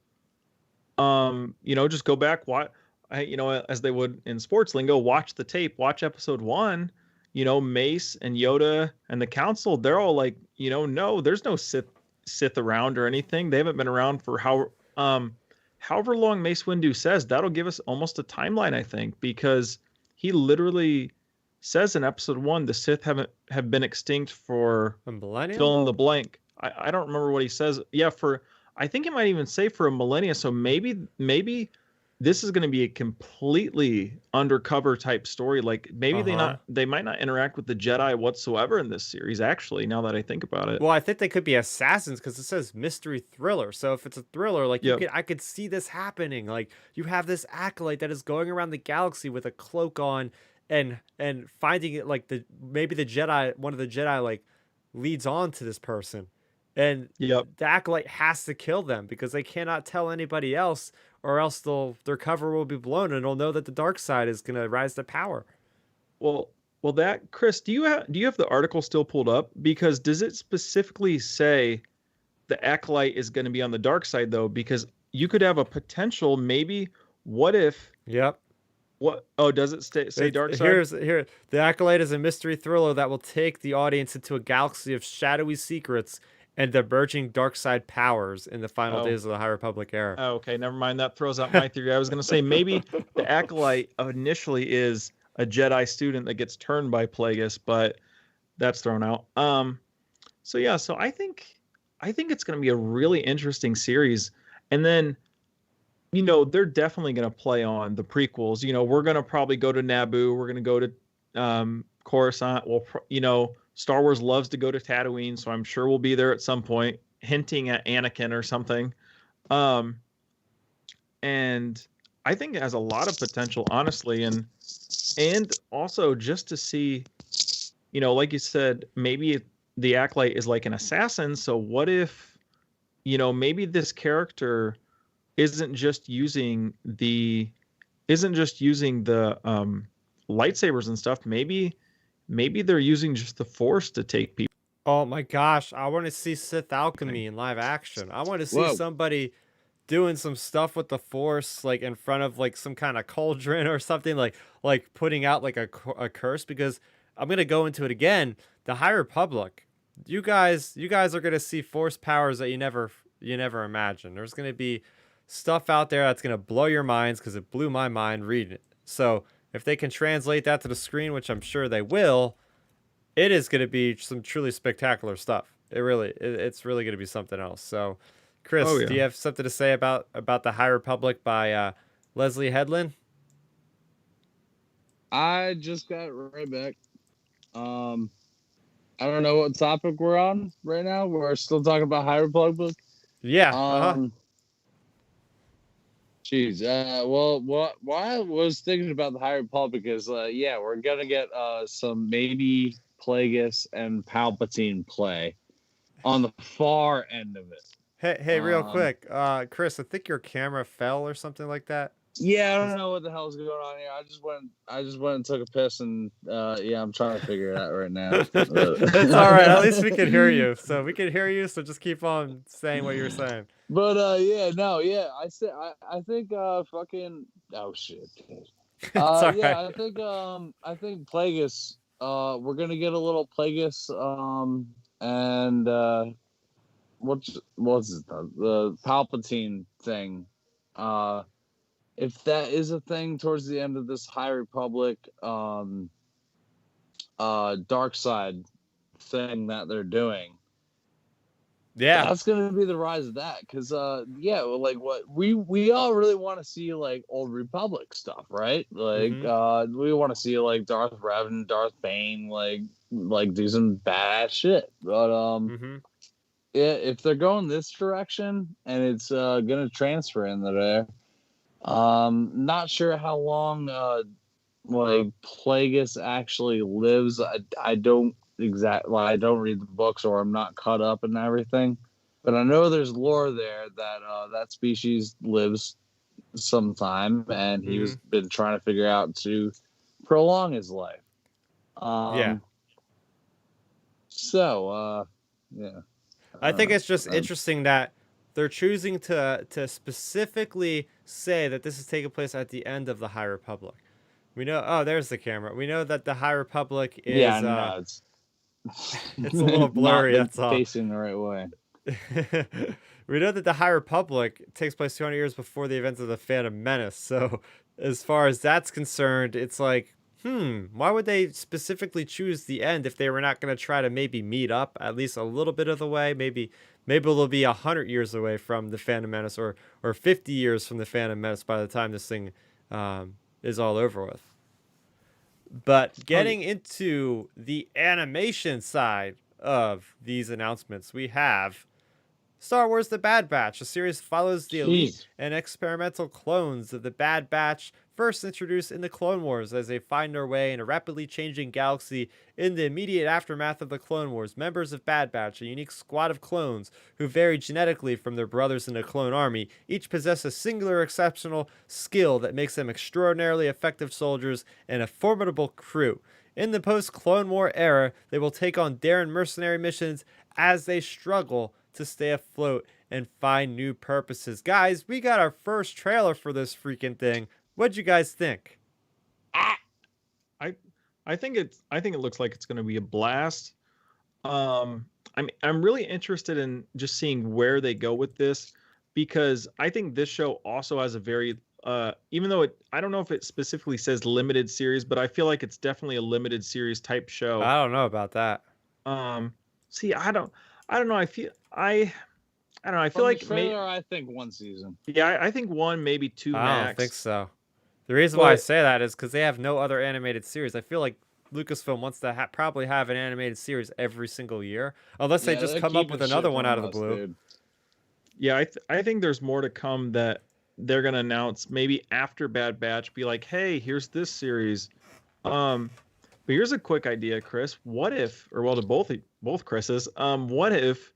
just go back, as they would in sports lingo, watch the tape, watch episode 1. Mace and Yoda and the Council, they're all like, no, there's no Sith around or anything. They haven't been around for however long Mace Windu says. That'll give us almost a timeline, I think, because he literally says in episode 1 the Sith have been extinct for A millennium? fill in the blank. I don't remember what he says. Yeah, I think he might even say for a millennia. So maybe this is going to be a completely undercover type story. Like maybe they might not interact with the Jedi whatsoever in this series. Actually, now that I think about it, Well, I think they could be assassins because it says mystery thriller. So if it's a thriller, like Yep. I could see this happening. Like you have this acolyte that is going around the galaxy with a cloak on, and finding it like maybe the Jedi, one of the Jedi, like leads on to this person, and Yep. the acolyte has to kill them because they cannot tell anybody else, or else their cover will be blown, and they'll know that the dark side is gonna rise to power. Well, that Chris, do you have the article still pulled up? Because does it specifically say the acolyte is going to be on the dark side though? Because you could have a potential maybe. What if? Yep. What? Oh, does it say dark side? Here, the Acolyte is a mystery thriller that will take the audience into a galaxy of shadowy secrets and emerging dark side powers in the final days of the High Republic era. Oh, okay, never mind. That throws out my theory. I was going to say maybe the acolyte initially is a Jedi student that gets turned by Plagueis, but that's thrown out. So I think it's going to be a really interesting series, and then. They're definitely going to play on the prequels. We're going to probably go to Naboo. We're going to go to Coruscant. Well, Star Wars loves to go to Tatooine, so I'm sure we'll be there at some point, hinting at Anakin or something. And I think it has a lot of potential, honestly, and also just to see, like you said, maybe the Acolyte is like an assassin. So what if, maybe this character isn't just using the lightsabers and stuff. Maybe they're using just the Force to take people. Oh my gosh, I want to see Sith alchemy in live action. I want to see somebody doing some stuff with the Force, like in front of like some kind of cauldron or something, like putting out like a curse. Because I'm gonna go into it again. The High Republic, you guys are gonna see Force powers that you never imagined. There's gonna be stuff out there that's going to blow your minds because it blew my mind reading it. So if they can translate that to the screen, which I'm sure they will, it is going to be some truly spectacular stuff. It's really going to be something else. So Chris, do you have something to say about the High Republic by Leslie Headland? I just got right back. I don't know what topic we're on right now. We're still talking about High Republic. Yeah. Jeez. What I was thinking about the High Republic is, we're gonna get some maybe Plagueis and Palpatine play on the far end of it. Hey, real quick, Chris, I think your camera fell or something like that. Yeah, I don't know what the hell's going on here. I just went and took a piss, and I'm trying to figure it out right now. It's all right. At least we can hear you. So we can hear you. So just keep on saying what you're saying. But I think fucking oh shit. I think Plagueis. We're gonna get a little Plagueis. And what's it, the Palpatine thing. If that is a thing towards the end of this High Republic dark side thing that they're doing, that's gonna be the rise of that. Because like what we all really want to see, like old Republic stuff, right? Like we want to see like Darth Revan, Darth Bane, like do some badass shit. But if they're going this direction and it's gonna transfer into there. Not sure how long like Plagueis actually lives. I don't read the books, or I'm not caught up in everything. But I know there's lore there that that species lives sometime, and he was been trying to figure out to prolong his life. Yeah. So, yeah. I think it's just interesting that they're choosing to specifically say that this is taking place at the end of the High Republic. We know. Oh, there's the camera. We know that the High Republic is. Yeah, no, it's a little blurry. not That's all. facing the right way. We know that the High Republic takes place 200 years before the events of the Phantom Menace. So, as far as that's concerned, it's like, why would they specifically choose the end if they were not going to try to maybe meet up at least a little bit of the way? Maybe they'll be 100 years away from the Phantom Menace, or 50 years from the Phantom Menace by the time this thing is all over with. But getting into the animation side of these announcements, we have Star Wars The Bad Batch. The series follows the elite and experimental clones of the Bad Batch, first introduced in the Clone Wars as they find their way in a rapidly changing galaxy. In the immediate aftermath of the Clone Wars, members of Bad Batch, a unique squad of clones who vary genetically from their brothers in the clone army, each possess a singular exceptional skill that makes them extraordinarily effective soldiers and a formidable crew. In the post-Clone War era, they will take on daring mercenary missions as they struggle to stay afloat and find new purposes. Guys, we got our first trailer for this freaking thing. What'd you guys think? I think it looks like it's going to be a blast. I'm really interested in just seeing where they go with this, because I think this show also has a very even though I don't know if it specifically says limited series, but I feel like it's definitely a limited series type show. I don't know about that. See, I don't know. I don't know. I feel From like the trailer, I think one season. Yeah, I think one, maybe two max. I don't think so. The reason why I say that is because they have no other animated series. I feel like Lucasfilm wants to probably have an animated series every single year, unless they just come up with another one out of the blue. Dude. Yeah, I think there's more to come that they're gonna announce maybe after Bad Batch. Be like, hey, here's this series. But here's a quick idea, Chris. What if, or well, to both Chris's, what if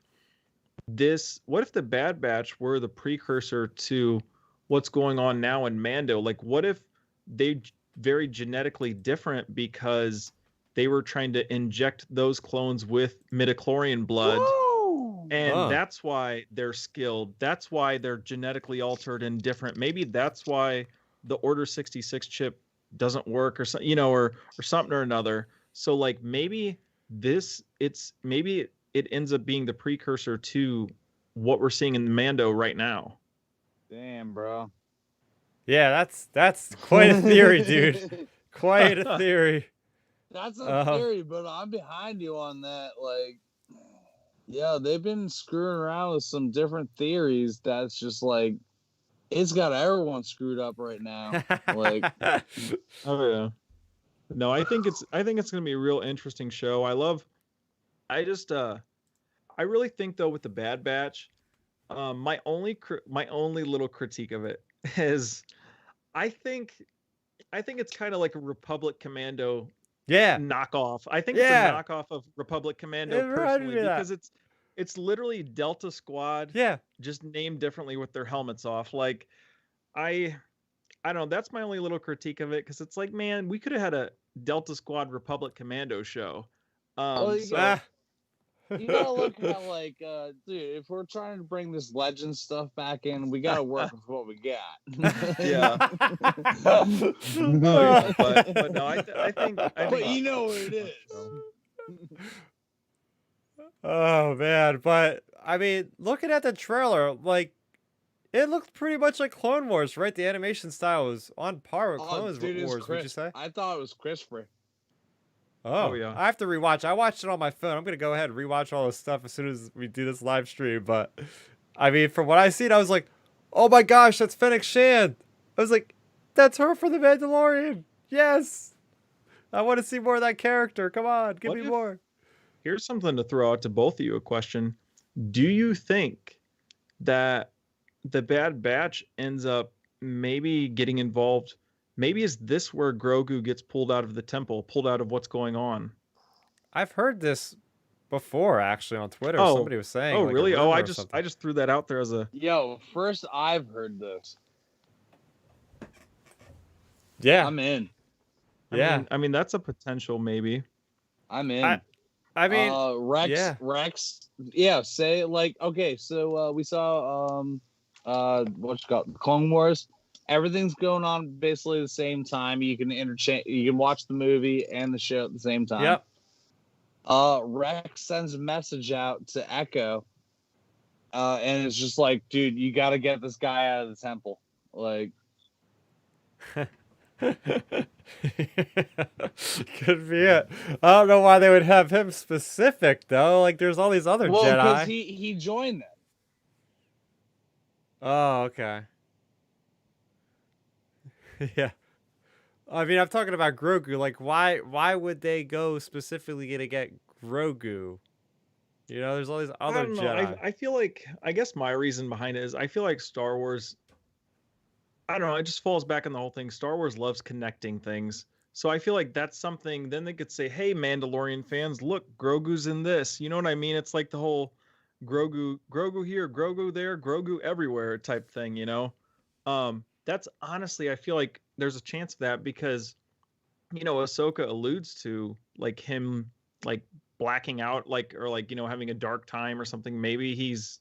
the Bad Batch were the precursor to what's going on now in Mando? Like, what if they very genetically different because they were trying to inject those clones with midichlorian blood? Woo! And that's why they're skilled. That's why they're genetically altered and different. Maybe that's why the Order 66 chip doesn't work, or something, or something or another. So like maybe it ends up being the precursor to what we're seeing in Mando right now. Damn, bro. Yeah, that's quite a theory, dude. Quite a theory. That's a theory, but I'm behind you on that. Like, yeah, they've been screwing around with some different theories. That's just like, it's got everyone screwed up right now. Like, oh yeah. No, I think it's gonna be a real interesting show. I really think though with the Bad Batch, my only little critique of it is, I think it's kind of like a Republic Commando knockoff. I think it's a knockoff of Republic Commando personally, because it's literally Delta Squad, just named differently with their helmets off. Like, I don't know. That's my only little critique of it, because it's like, man, we could have had a Delta Squad Republic Commando show. You gotta look at like, dude, if we're trying to bring this legend stuff back in, we gotta work with what we got. Yeah. But no, I think. But you know what it is. Oh man, but I mean, looking at the trailer, like, it looked pretty much like Clone Wars, right? The animation style was on par with Clone Wars. Would you say? I thought it was crisper. Oh yeah. I have to rewatch. I watched it on my phone. I'm gonna go ahead and rewatch all this stuff as soon as we do this live stream. But I mean, from what I seen, I was like, oh my gosh, that's Fennec Shand. I was like, that's her for the Mandalorian. Yes. I want to see more of that character. Come on, give me more. Here's something to throw out to both of you. A question: do you think that the Bad Batch ends up maybe getting involved? Maybe is this where Grogu gets pulled out of the temple, pulled out of what's going on? I've heard this before, actually, on Twitter. Oh, Somebody was saying, oh, like, a really? Oh, rumor I or just something. threw that out there as a. Yo, first I've heard this. Yeah. I'm in. I mean, that's a potential maybe. I'm in. I mean, Rex. Yeah, say like okay. So we saw what's it called, Clone Wars. Everything's going on basically the same time. You can interchange. You can watch the movie and the show at the same time. Yep. Rex sends a message out to Echo, and it's just like, dude, you got to get this guy out of the temple. Like, could be it. I don't know why they would have him specific though. Like, there's all these other well, because Jedi. he joined them. Oh, okay. Yeah. I mean, I'm talking about Grogu. Like, why would they go specifically to get Grogu? You know, there's all these I other don't know. Jedi. I feel like I guess my reason behind it is I feel like Star Wars. I don't know. It just falls back on the whole thing. Star Wars loves connecting things. So I feel like that's something. Then they could say, "Hey, Mandalorian fans, look, Grogu's in this." You know what I mean? It's like the whole Grogu here, Grogu there, Grogu everywhere type thing. You know, that's honestly, I feel like there's a chance of that because, you know, Ahsoka alludes to like him like blacking out, like or like having a dark time or something. Maybe he's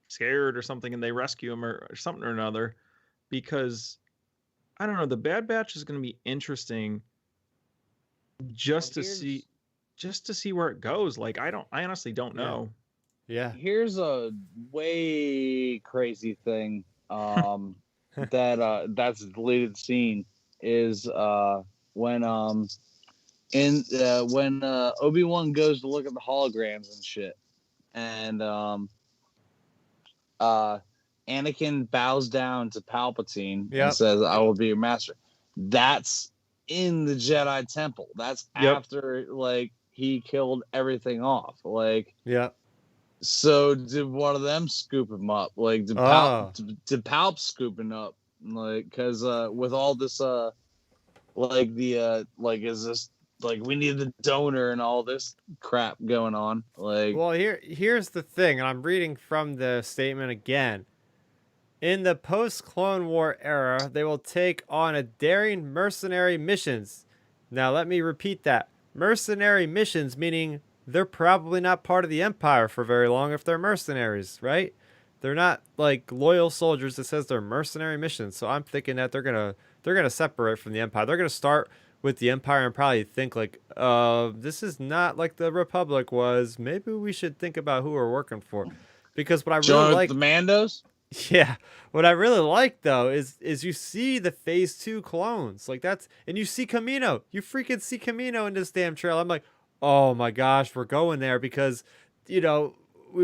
scared or something, and they rescue him or something or another. Because I don't know, the Bad Batch is going to be interesting just to see where it goes. Like I honestly don't know. Yeah. Here's a way crazy thing that's a deleted scene is when Obi-Wan goes to look at the holograms and shit, and Anakin bows down to Palpatine and says, "I will be your master." That's in the Jedi Temple. That's after like he killed everything off. Like, so did one of them scoop him up? Like, did Palp scoop him up? Like, because with all this, like the like, is this like we need the donor and all this crap going on? Like, well, here's the thing, and I'm reading from the statement again. In the post-Clone War era, they will take on a daring mercenary missions. Now, let me repeat that. Mercenary missions, meaning they're probably not part of the Empire for very long if they're mercenaries, right? They're not like loyal soldiers that says they're mercenary missions. So I'm thinking that they're gonna separate from the Empire. They're gonna start with the Empire and probably think like, this is not like the Republic was. Maybe we should think about who we're working for. Because what I really like the Mandos. Yeah, what I really like though is you see the Phase 2 clones, like and you see Camino. You freaking see Camino in this damn trail. I'm like, oh my gosh, we're going there because, we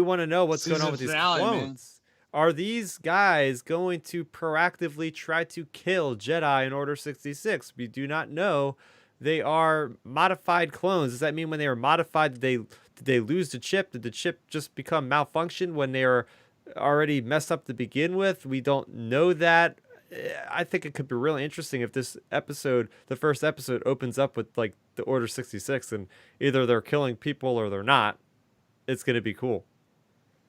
want to know what's going on with these clones. Man. Are these guys going to proactively try to kill Jedi in Order 66? We do not know. They are modified clones. Does that mean when they were modified, did they lose the chip? Did the chip just become malfunction when they were already messed up to begin with? We don't know that. I think it could be really interesting if this episode, the first episode, opens up with like the Order 66 and either they're killing people or they're not. It's going to be cool.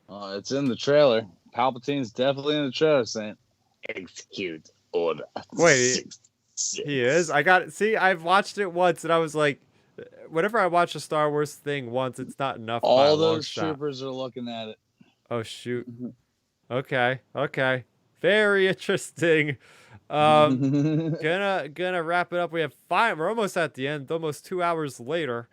It's in the trailer. Palpatine's definitely in the trailer saying, "Execute Order 66." He is? I've watched it once and I was like, whenever I watch a Star Wars thing once, it's not enough. All those troopers are looking at it. Oh shoot. Okay. Very interesting. Gonna wrap it up. We have we're almost at the end, almost 2 hours later.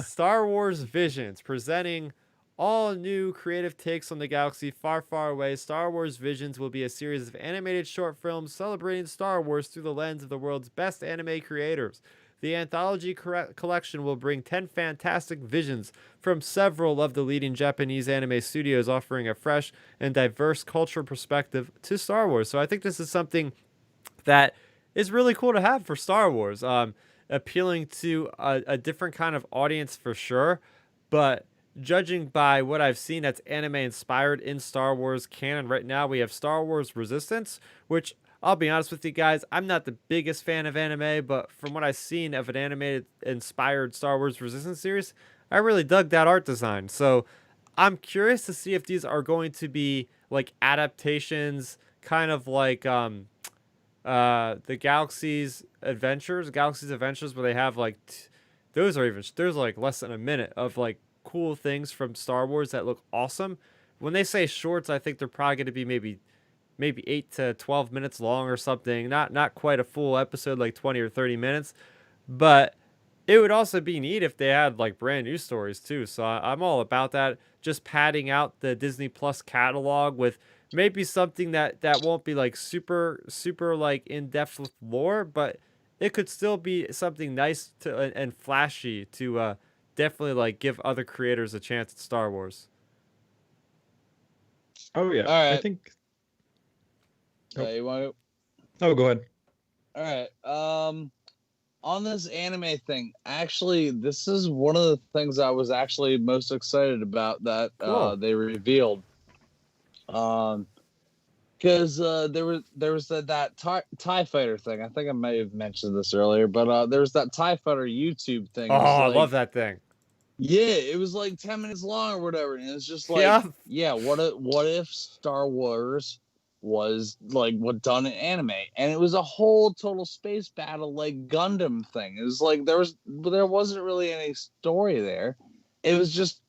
Star Wars Visions, presenting all new creative takes on the galaxy far, far away. Star Wars Visions will be a series of animated short films celebrating Star Wars through the lens of the world's best anime creators. The anthology collection will bring 10 fantastic visions from several of the leading Japanese anime studios, offering a fresh and diverse cultural perspective to Star Wars. So I think this is something that is really cool to have for Star Wars, appealing to a different kind of audience for sure. But judging by what I've seen that's anime inspired in Star Wars canon right now, we have Star Wars Resistance, which I'll be honest with you guys, I'm not the biggest fan of anime, but from what I've seen of an animated inspired Star Wars Resistance series, I really dug that art design. So I'm curious to see if these are going to be like adaptations, kind of like the Galaxy's Adventures, where they have like those are even there's like less than a minute of like cool things from Star Wars that look awesome. When they say shorts, I think they're probably going to be maybe 8 to 12 minutes long or something. Not quite a full episode, like 20 or 30 minutes, but it would also be neat if they had like brand new stories too. So I'm all about that. Just padding out the Disney Plus catalog with maybe something that won't be like super like in depth with lore, but it could still be something nice to and flashy to definitely like give other creators a chance at Star Wars. Oh yeah, All I right. think. You want to? Oh, go ahead. All right. On this anime thing, actually, this is one of the things I was actually most excited about that Cool. they revealed. Because there was that TIE fighter thing. I think I may have mentioned this earlier, but there was that TIE fighter YouTube thing. Oh, I like, love that thing. Yeah, it was like 10 minutes long or whatever, and it's just like, yeah, what if Star Wars was like what done in anime, and it was a whole total space battle like Gundam thing. It was like there wasn't really any story there. It was just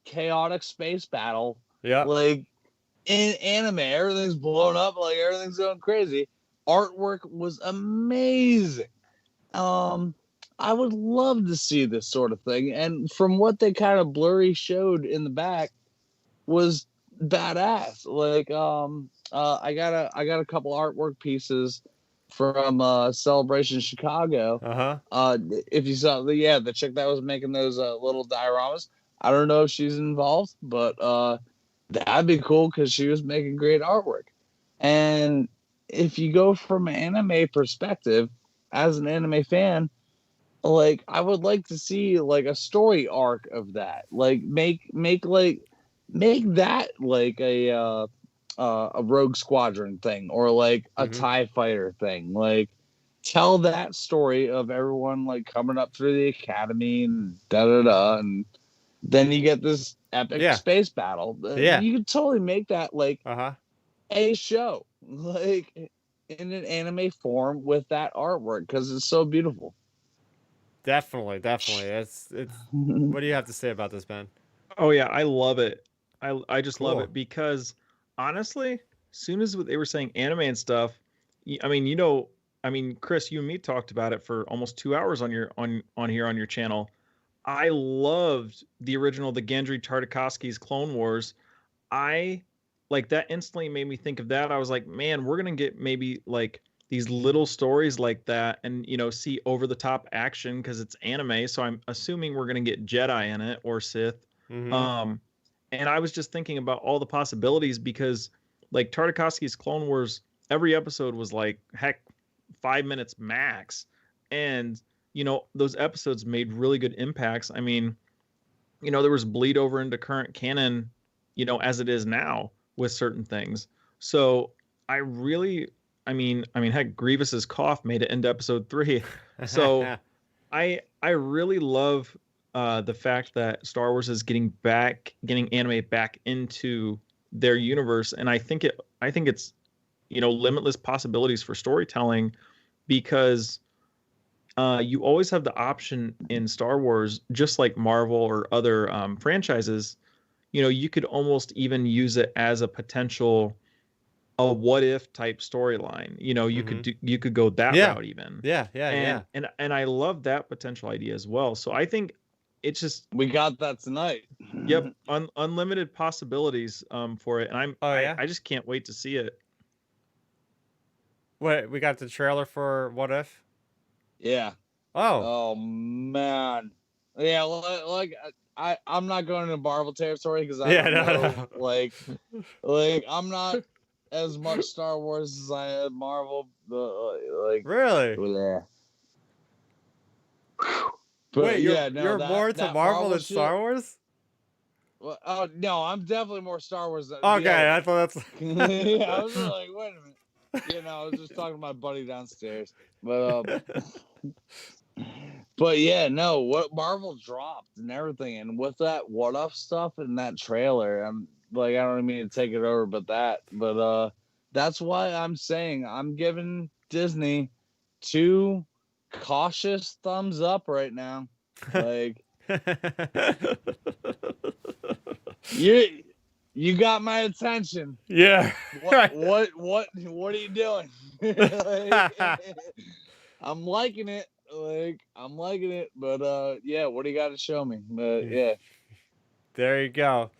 chaotic space battle. Yeah. Like in anime, everything's blown up, like everything's going crazy. Artwork was amazing. I would love to see this sort of thing, and from what they kind of blurry showed in the back was badass. Like I got a couple artwork pieces from Celebration Chicago. If you saw the chick that was making those little dioramas, I don't know if she's involved, but that'd be cool because she was making great artwork. And if you go from an anime perspective, as an anime fan, like I would like to see like a story arc of that. Like make that like a Rogue Squadron thing, or like a TIE fighter thing. Like tell that story of everyone like coming up through the academy and and then you get this epic space battle. You could totally make that like a show, like in an anime form with that artwork, because it's so beautiful. Definitely. It's what do you have to say about this, Ben? Oh yeah, I love it. I just love it because honestly, soon as they were saying anime and stuff, I mean, Chris, you and me talked about it for almost 2 hours on here on your channel. I loved the Genndy Tartakovsky's Clone Wars. I like that instantly made me think of that. I was like, man, we're gonna get maybe like these little stories like that, and see over the top action because it's anime. So I'm assuming we're gonna get Jedi in it or Sith. And I was just thinking about all the possibilities because like Tartakovsky's Clone Wars, every episode was like 5 minutes max, and those episodes made really good impacts. I mean, there was bleed over into current canon, as it is now with certain things. So I mean, heck, Grievous's cough made it into episode 3. So I really love the fact that Star Wars is getting anime back into their universe, and I think it's limitless possibilities for storytelling, because you always have the option in Star Wars, just like Marvel or other franchises. You could almost even use it as a potential what if type storyline. You could go that route even. And I love that potential idea as well. So I think it's just we got that tonight. Yep, unlimited possibilities for it, and I just can't wait to see it. Wait, we got the trailer for What If? Yeah. Oh man. Yeah, like I'm not going into Marvel territory because I don't know. Like I'm not as much Star Wars as I am Marvel. Like really? Yeah. But wait, you're more to Marvel than shit, Star Wars? Well, oh no, I'm definitely more Star Wars than. Okay, I thought that's. Yeah, I was like, wait a minute. I was just talking to my buddy downstairs, but But yeah, no, what Marvel dropped and everything, and with that what if stuff in that trailer, I'm like, I don't mean to take it over, but that's why I'm saying I'm giving Disney 2 cautious thumbs up right now. Like, you got my attention. Yeah. What are you doing? Like, I'm liking it. I'm liking it, but yeah, what do you got to show me? But yeah. There you go.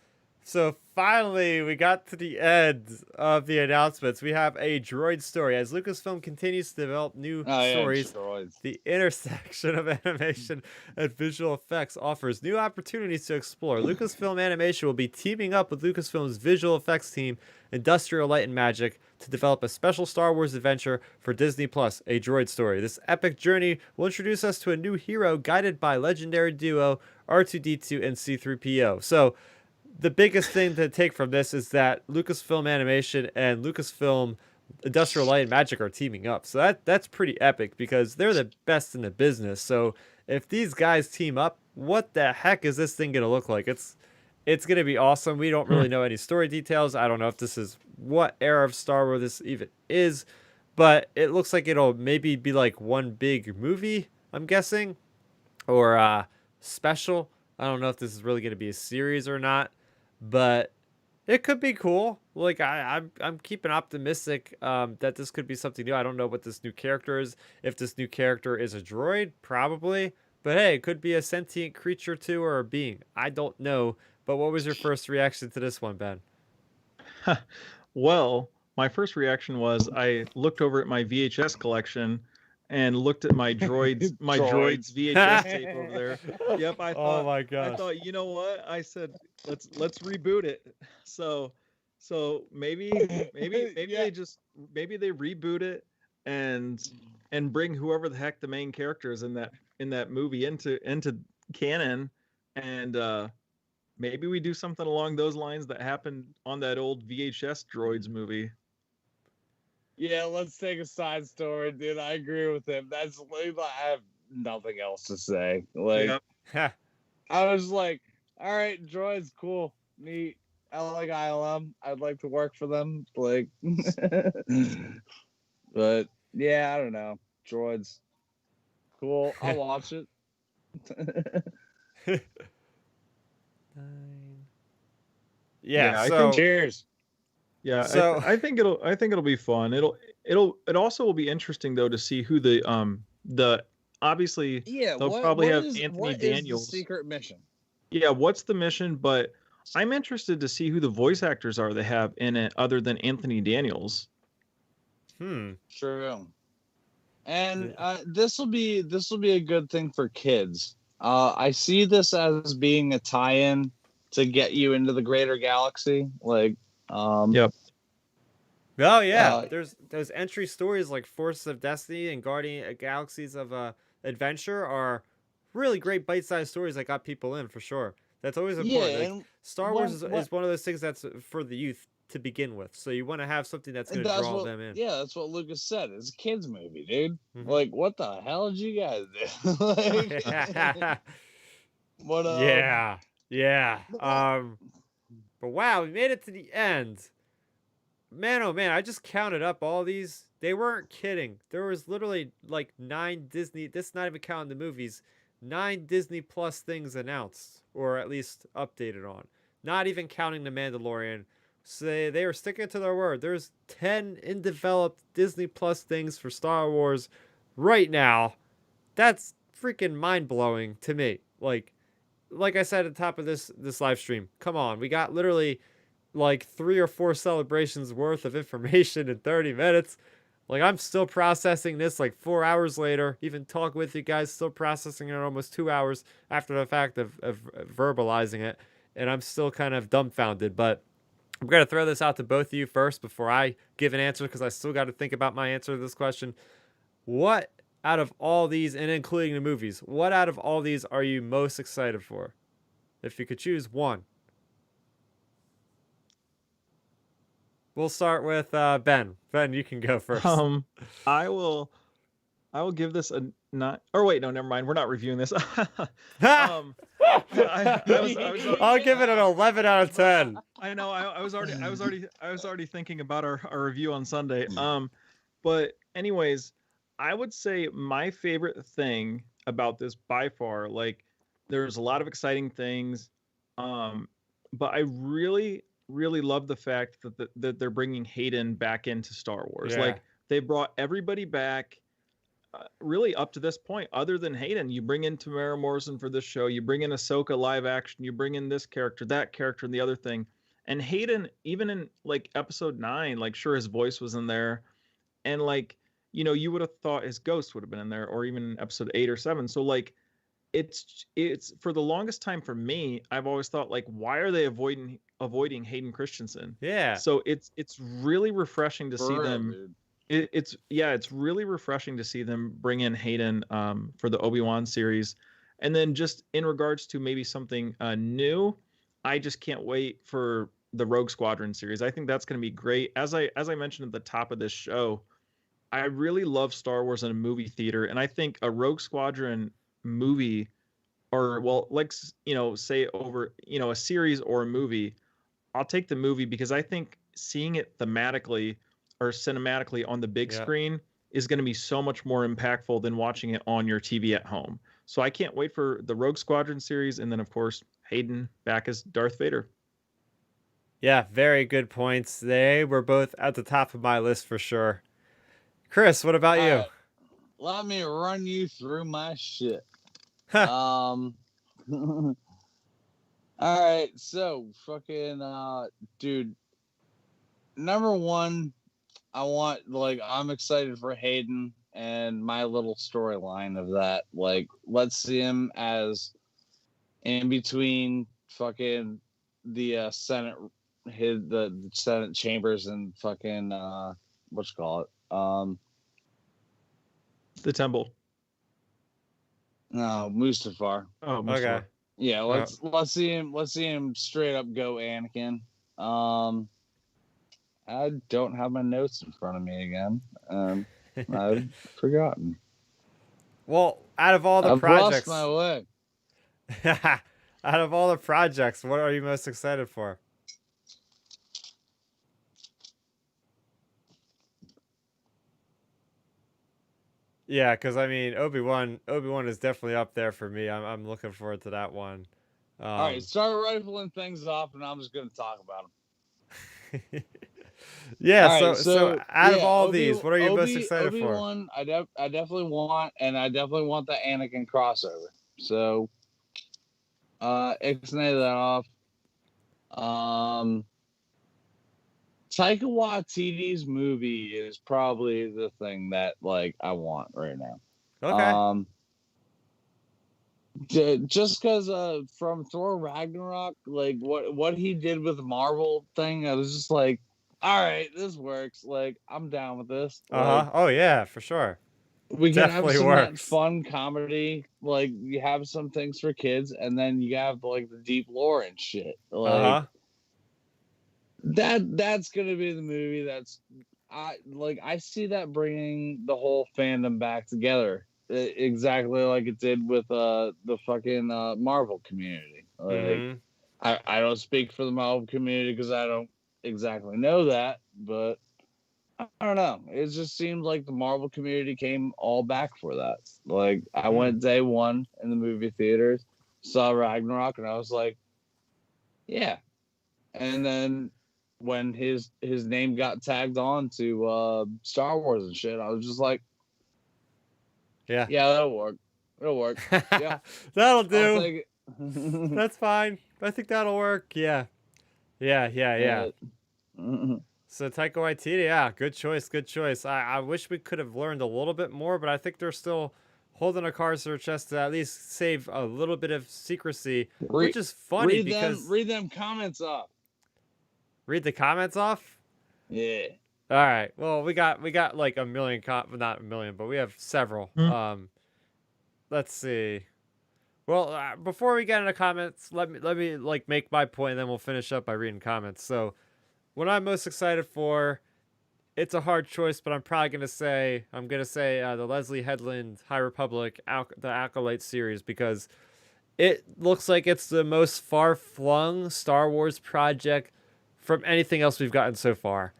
So finally, we got to the end of the announcements. We have a Droid Story. As Lucasfilm continues to develop new stories, droids. the intersection of animation and visual effects offers new opportunities to explore. Lucasfilm Animation will be teaming up with Lucasfilm's visual effects team, Industrial Light and Magic, to develop a special Star Wars adventure for Disney Plus, a Droid Story. This epic journey will introduce us to a new hero guided by legendary duo R2-D2 and C-3PO. So, the biggest thing to take from this is that Lucasfilm Animation and Lucasfilm Industrial Light and Magic are teaming up. So that's pretty epic because they're the best in the business. So if these guys team up, what the heck is this thing going to look like? It's going to be awesome. We don't really know any story details. I don't know if this is what era of Star Wars this even is, but it looks like it'll maybe be like one big movie, I'm guessing, or special. I don't know if this is really going to be a series or not. But it could be cool. Like I'm keeping optimistic that this could be something new. I don't know what this new character is. If this new character is a droid, probably. But hey, it could be a sentient creature too, or a being. I don't know. But what was your first reaction to this one, Ben? Well, my first reaction was I looked over at my VHS collection and looked at my droids VHS tape over there. Yep, I thought. Oh my gosh. I thought, you know what? I said, let's reboot it. So maybe Yeah. they reboot it and bring whoever the heck the main character is in that movie into canon, and maybe we do something along those lines that happened on that old VHS Droids movie. Yeah, let's take a side story, dude. I agree with him. That's I have nothing else to say. Like, Yep. I was like, all right, droids, cool, neat. I like ILM. I'd like to work for them. Like, but yeah, I don't know. Droids, cool. I'll watch it. Yeah. I So think- Cheers. Yeah, So- I think it'll be fun. It also will be interesting though to see who the obviously Yeah, they'll probably have is, Anthony what is Daniels. the secret mission? Yeah, what's the mission? But I'm interested to see who the voice actors are they have in it other than Anthony Daniels. True. And this will be a good thing for kids. I see this as being a tie-in to get you into the greater galaxy. Like, Yep. Oh yeah, there's those entry stories like Force of Destiny and Guardian Galaxies of Adventure are really great bite-sized stories that got people in for sure. That's always important. Yeah, Like, and Star Wars is one of those things that's for the youth to begin with. So you want to have something that's going to draw them in. Yeah, that's what Lucas said. It's a kids movie, dude. Mhm. Like, what the hell did you guys do? Like, what? Yeah. But wow, we made it to the end. Man, oh man, I just counted up all these. They weren't kidding. There was literally like 9 Disney, this not even counting the movies, 9 Disney Plus things announced, or at least updated on. Not even counting The Mandalorian. So they were sticking to their word. There's 10 in developed Disney Plus things for Star Wars right now. That's freaking mind-blowing to me. Like I said at the top of this live stream, come on, we got literally like 3 or 4 celebrations worth of information in 30 minutes. Like, I'm still processing this like 4 hours later, even talk with you guys, still processing it almost 2 hours after the fact of verbalizing it, and I'm still kind of dumbfounded. But I'm going to throw this out to both of you first before I give an answer, because I still got to think about my answer to this question. What out of all these, and including the movies, what out of all these are you most excited for? If you could choose one. We'll start with Ben. Ben, you can go first. I will give this not. Or wait, no, never mind. We're not reviewing this. Ha! um, I was I'll give it an 11 out of 10. I know. I was already thinking about our review on Sunday. But anyways, I would say my favorite thing about this by far, like, there's a lot of exciting things, but I really, really love the fact that they're bringing Hayden back into Star Wars. Yeah. Like, they brought everybody back. Really up to this point, other than Hayden, you bring in Tamara Morrison for this show, you bring in Ahsoka live action, you bring in this character, that character, and the other thing. And Hayden, even in like episode 9, like, sure, his voice was in there, and like, you would have thought his ghost would have been in there, or even in episode 8 or 7. So like, it's for the longest time for me, I've always thought, like, why are they avoiding Hayden Christensen? Yeah. So it's really refreshing to see them. Dude. It's really refreshing to see them bring in Hayden for the Obi-Wan series. And then just in regards to maybe something new, I just can't wait for the Rogue Squadron series. I think that's going to be great. As I mentioned at the top of this show, I really love Star Wars in a movie theater, and I think a Rogue Squadron movie, or, well, like, say over, a series or a movie, I'll take the movie, because I think seeing it thematically or cinematically on the big screen is going to be so much more impactful than watching it on your TV at home. So I can't wait for the Rogue Squadron series, and then of course Hayden back as Darth Vader. Yeah, very good points. They were both at the top of my list for sure. Chris, what about you? Let me run you through my shit. Huh. All right, so fucking dude, number one, I'm excited for Hayden and my little storyline of that. Like, let's see him as in between fucking the Senate, the Senate chambers, and fucking what you call it, The Temple. no, Mustafar. Oh, Mustafar. Okay. Yeah, let's see him straight up go Anakin. I don't have my notes in front of me again. I've forgotten. Well, out of all the I've projects, lost my way. out of all the projects, what are you most excited for? Yeah, because I mean, Obi-Wan is definitely up there for me. I'm looking forward to that one. All right, start rifling things off, and I'm just going to talk about them. Yeah, All right, so out of all these, what are you most excited for? Obi-Wan, I definitely want, and I definitely want the Anakin crossover. So, ixnay that off. Taika Waititi's movie is probably the thing that, like, I want right now. Okay. Just because from Thor Ragnarok, like what he did with the Marvel thing, I was just like, all right, this works. Like, I'm down with this. Like, Oh yeah, for sure. we can Definitely have some works. that fun comedy. Like, you have some things for kids, and then you have like the deep lore and shit. Like, that's gonna be the movie. I see that bringing the whole fandom back together. Exactly like it did with the fucking Marvel community. Like, I don't speak for the Marvel community because I don't exactly know that, but I don't know. It just seemed like the Marvel community came all back for that. Like, I went day one in the movie theaters, saw Ragnarok, and I was like, yeah. And then when his name got tagged on to Star Wars and shit, I was just like, yeah, that'll work. It'll work. Yeah, that'll I'll do. take it. That's fine. I think that'll work. Yeah. So Taika Waititi, yeah, good choice. I wish we could have learned a little bit more, but I think they're still holding a cards to their chest to at least save a little bit of secrecy, which is funny because read them comments off. Read the comments off? Yeah. All right. Well, we got like a million not a million, but we have several. Let's see. Well, before we get into comments, let me like make my point, and then we'll finish up by reading comments. So, what I'm most excited for it's a hard choice, but I'm probably gonna say the Leslie Headland High Republic the Acolyte series, because it looks like it's the most far-flung Star Wars project from anything else we've gotten so far.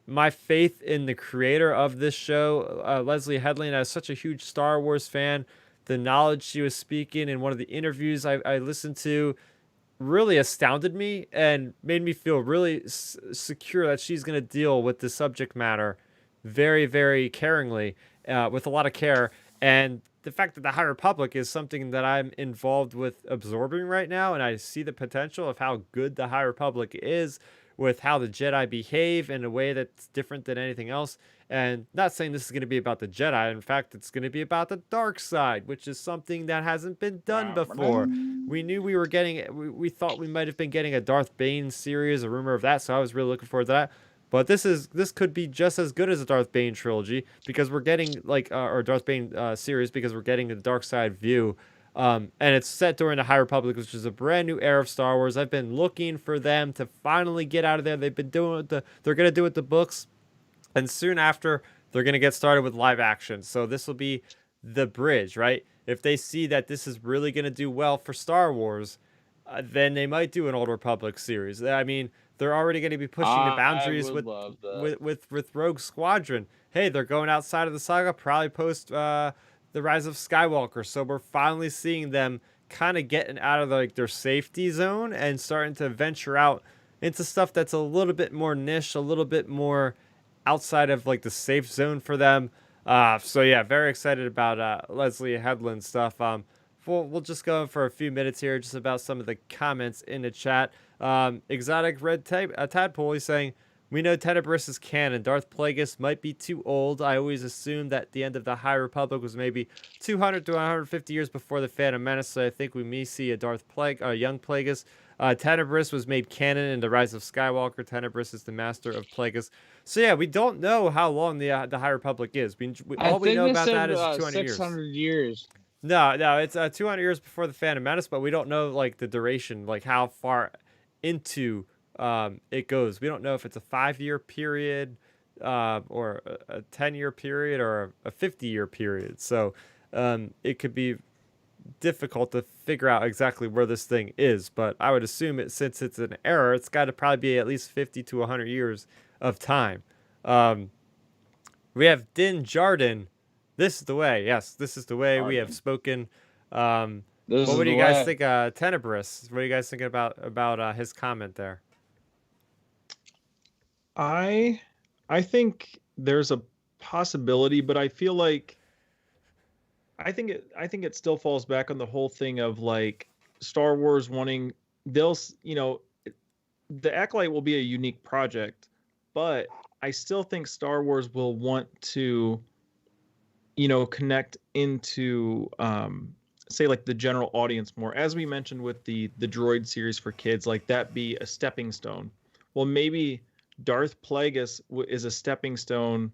My faith in the creator of this show, Leslie Headland, as such a huge Star Wars fan, the knowledge she was speaking in one of the interviews I listened to really astounded me and made me feel really secure that she's going to deal with the subject matter very, very caringly, with a lot of care. And the fact that the High Republic is something that I'm involved with absorbing right now, and I see the potential of how good the High Republic is with how the Jedi behave in a way that's different than anything else. And not saying this is going to be about the Jedi. In fact, it's going to be about the dark side, which is something that hasn't been done before. We knew we were getting, we thought we might have been getting a Darth Bane series, a rumor of that. So I was really looking forward to that. But this could be just as good as a Darth Bane trilogy, because we're getting or Darth Bane series, because we're getting the dark side view. And it's set during the High Republic, which is a brand new era of Star Wars. I've been looking for them to finally get out of there. They've been doing they're going to do it the books, and soon after they're going to get started with live action. So this will be the bridge, right? If they see that this is really going to do well for Star Wars, then they might do an Old Republic series. I mean, they're already going to be pushing the boundaries with Rogue Squadron. Hey, they're going outside of the saga, probably post the Rise of Skywalker. So we're finally seeing them kind of getting out of their safety zone and starting to venture out into stuff that's a little bit more niche, a little bit more outside of the safe zone for them. So yeah, very excited about Leslie Headland stuff. We'll just go for a few minutes here just about some of the comments in the chat. Exotic Red Tadpole is saying, we know Tenebris is canon. Darth Plagueis might be too old. I always assumed that the end of the High Republic was maybe 200 to 150 years before the Phantom Menace, so I think we may see a young Plagueis. Tenebris was made canon in the Rise of Skywalker. Tenebris is the master of Plagueis. So yeah, we don't know how long the High Republic is. All we know about that is 200 600 years. No, it's 200 years before the Phantom Menace, but we don't know the duration, how far into it goes. We don't know if it's a 5-year period, or a 10-year period, or a 50-year period. So it could be difficult to figure out exactly where this thing is, but I would assume since it's an era, it's got to probably be at least 50 to 100 years of time. We have Din Djarin. This is the way. Yes, this is the way. We have spoken. What do you guys think? Tenebris. What are you guys thinking about his comment there? I think there's a possibility, but I feel like I think it still falls back on the whole thing of Star Wars wanting the Acolyte will be a unique project, but I still think Star Wars will want to connect into say the general audience more, as we mentioned with the Droid series for kids, that be a stepping stone. Well, maybe Darth Plagueis is a stepping stone,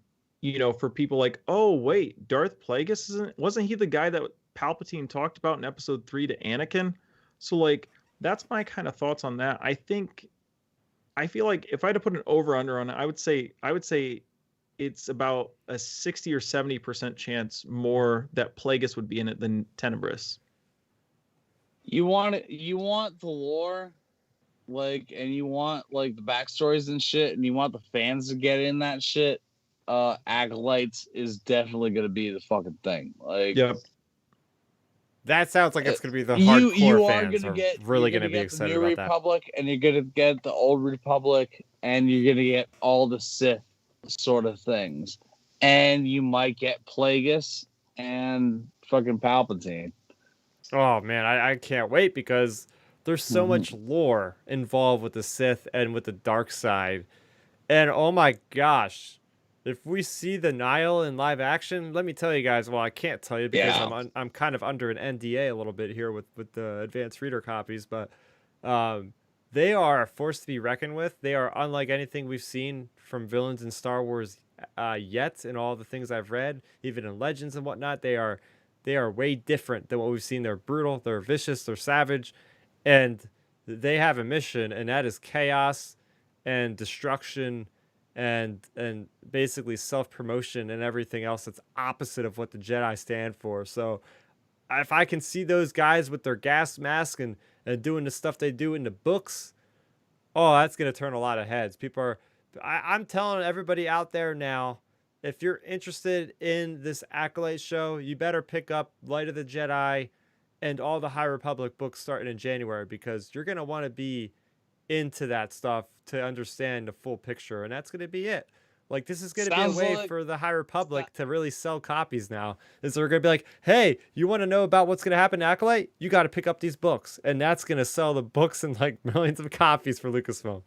for people oh wait, Darth Plagueis wasn't he the guy that Palpatine talked about in Episode 3 to Anakin? So that's my kind of thoughts on that. I feel like if I had to put an over/under on it, I would say it's about a 60 or 70% chance more that Plagueis would be in it than Tenebris. You want the lore, and you want the backstories and shit, and you want the fans to get in that shit. Acolytes is definitely gonna be the fucking thing. Yep. That sounds like it's gonna be the hardcore fans are really gonna be excited the New about Republic, and you're gonna get the Old Republic, and you're gonna get all the Sith sort of things, and you might get Plagueis and fucking Palpatine. Oh man, I can't wait, because there's so much lore involved with the Sith and with the dark side, and oh my gosh, if we see the Nihil in live action, let me tell you guys. Well, I can't tell you because I'm kind of under an NDA a little bit here with the advanced reader copies, but they are a force to be reckoned with. They are unlike anything we've seen from villains in Star Wars yet, in all the things I've read, even in Legends and whatnot. They are way different than what we've seen. They're brutal, they're vicious, they're savage, and they have a mission, and that is chaos and destruction and basically self-promotion and everything else that's opposite of what the Jedi stand for. So if I can see those guys with their gas mask and doing the stuff they do in the books, oh, that's going to turn a lot of heads. I'm telling everybody out there now, if you're interested in this Acolyte show, you better pick up Light of the Jedi and all the High Republic books starting in January, because you're going to want to be into that stuff to understand the full picture. And that's going to be it. Like, this is going to be a way for the High Republic to really sell copies now. Is they're going to be like, hey, you want to know about what's going to happen to Acolyte? You got to pick up these books. And that's going to sell the books in like millions of copies for Lucasfilm.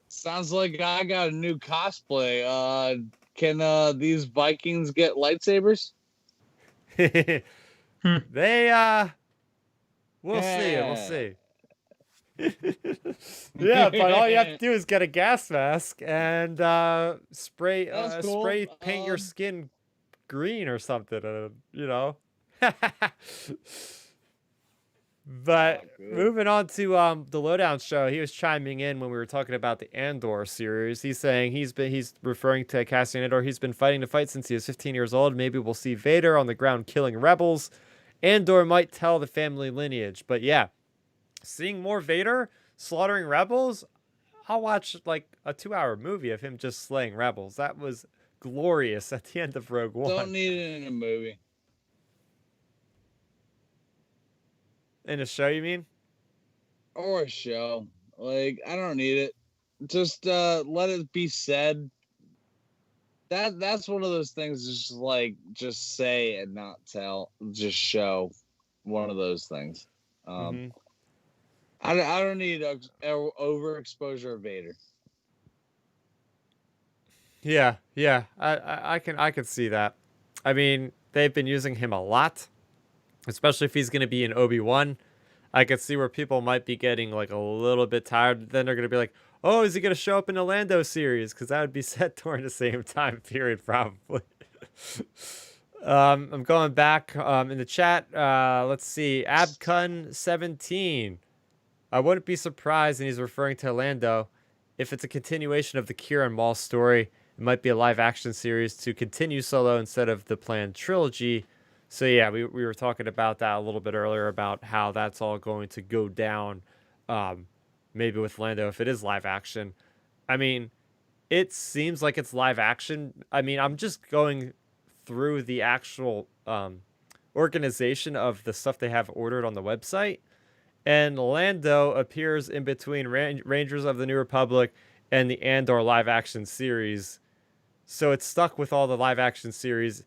Sounds like I got a new cosplay. Can these Vikings get lightsabers? They, we'll see. Yeah, but all you have to do is get a gas mask and spray paint your skin green or something, you know. But moving on to the Lowdown show, he was chiming in when we were talking about the Andor series. He's saying he's referring to Cassian Andor. He's been fighting the fight since he was 15 years old. Maybe we'll see Vader on the ground killing rebels. Andor might tell the family lineage, but yeah, seeing more Vader slaughtering rebels, I'll watch like a 2-hour movie of him just slaying rebels. That was glorious at the end of Rogue One. Don't need it in a movie. In a show, you mean? Or a show. Like, I don't need it. Just let it be said. That's one of those things, just say and not tell. Just show. One of those things. I don't need overexposure of Vader. Yeah. I can see that. I mean, they've been using him a lot, especially if he's going to be in Obi-Wan. I could see where people might be getting like a little bit tired. Then they're going to be like, oh, is he going to show up in the Lando series? Because that would be set during the same time period, probably. I'm going back in the chat. Let's see. Abcun17. I wouldn't be surprised, and he's referring to Lando, if it's a continuation of the Kieran Maul story. It might be a live-action series to continue Solo instead of the planned trilogy. So yeah, we were talking about that a little bit earlier, about how that's all going to go down, maybe with Lando, if it is live action. I mean, it seems like it's live action. I mean, I'm just going through the actual organization of the stuff they have ordered on the website, and Lando appears in between Rangers of the New Republic and the Andor live action series. So it's stuck with all the live action series.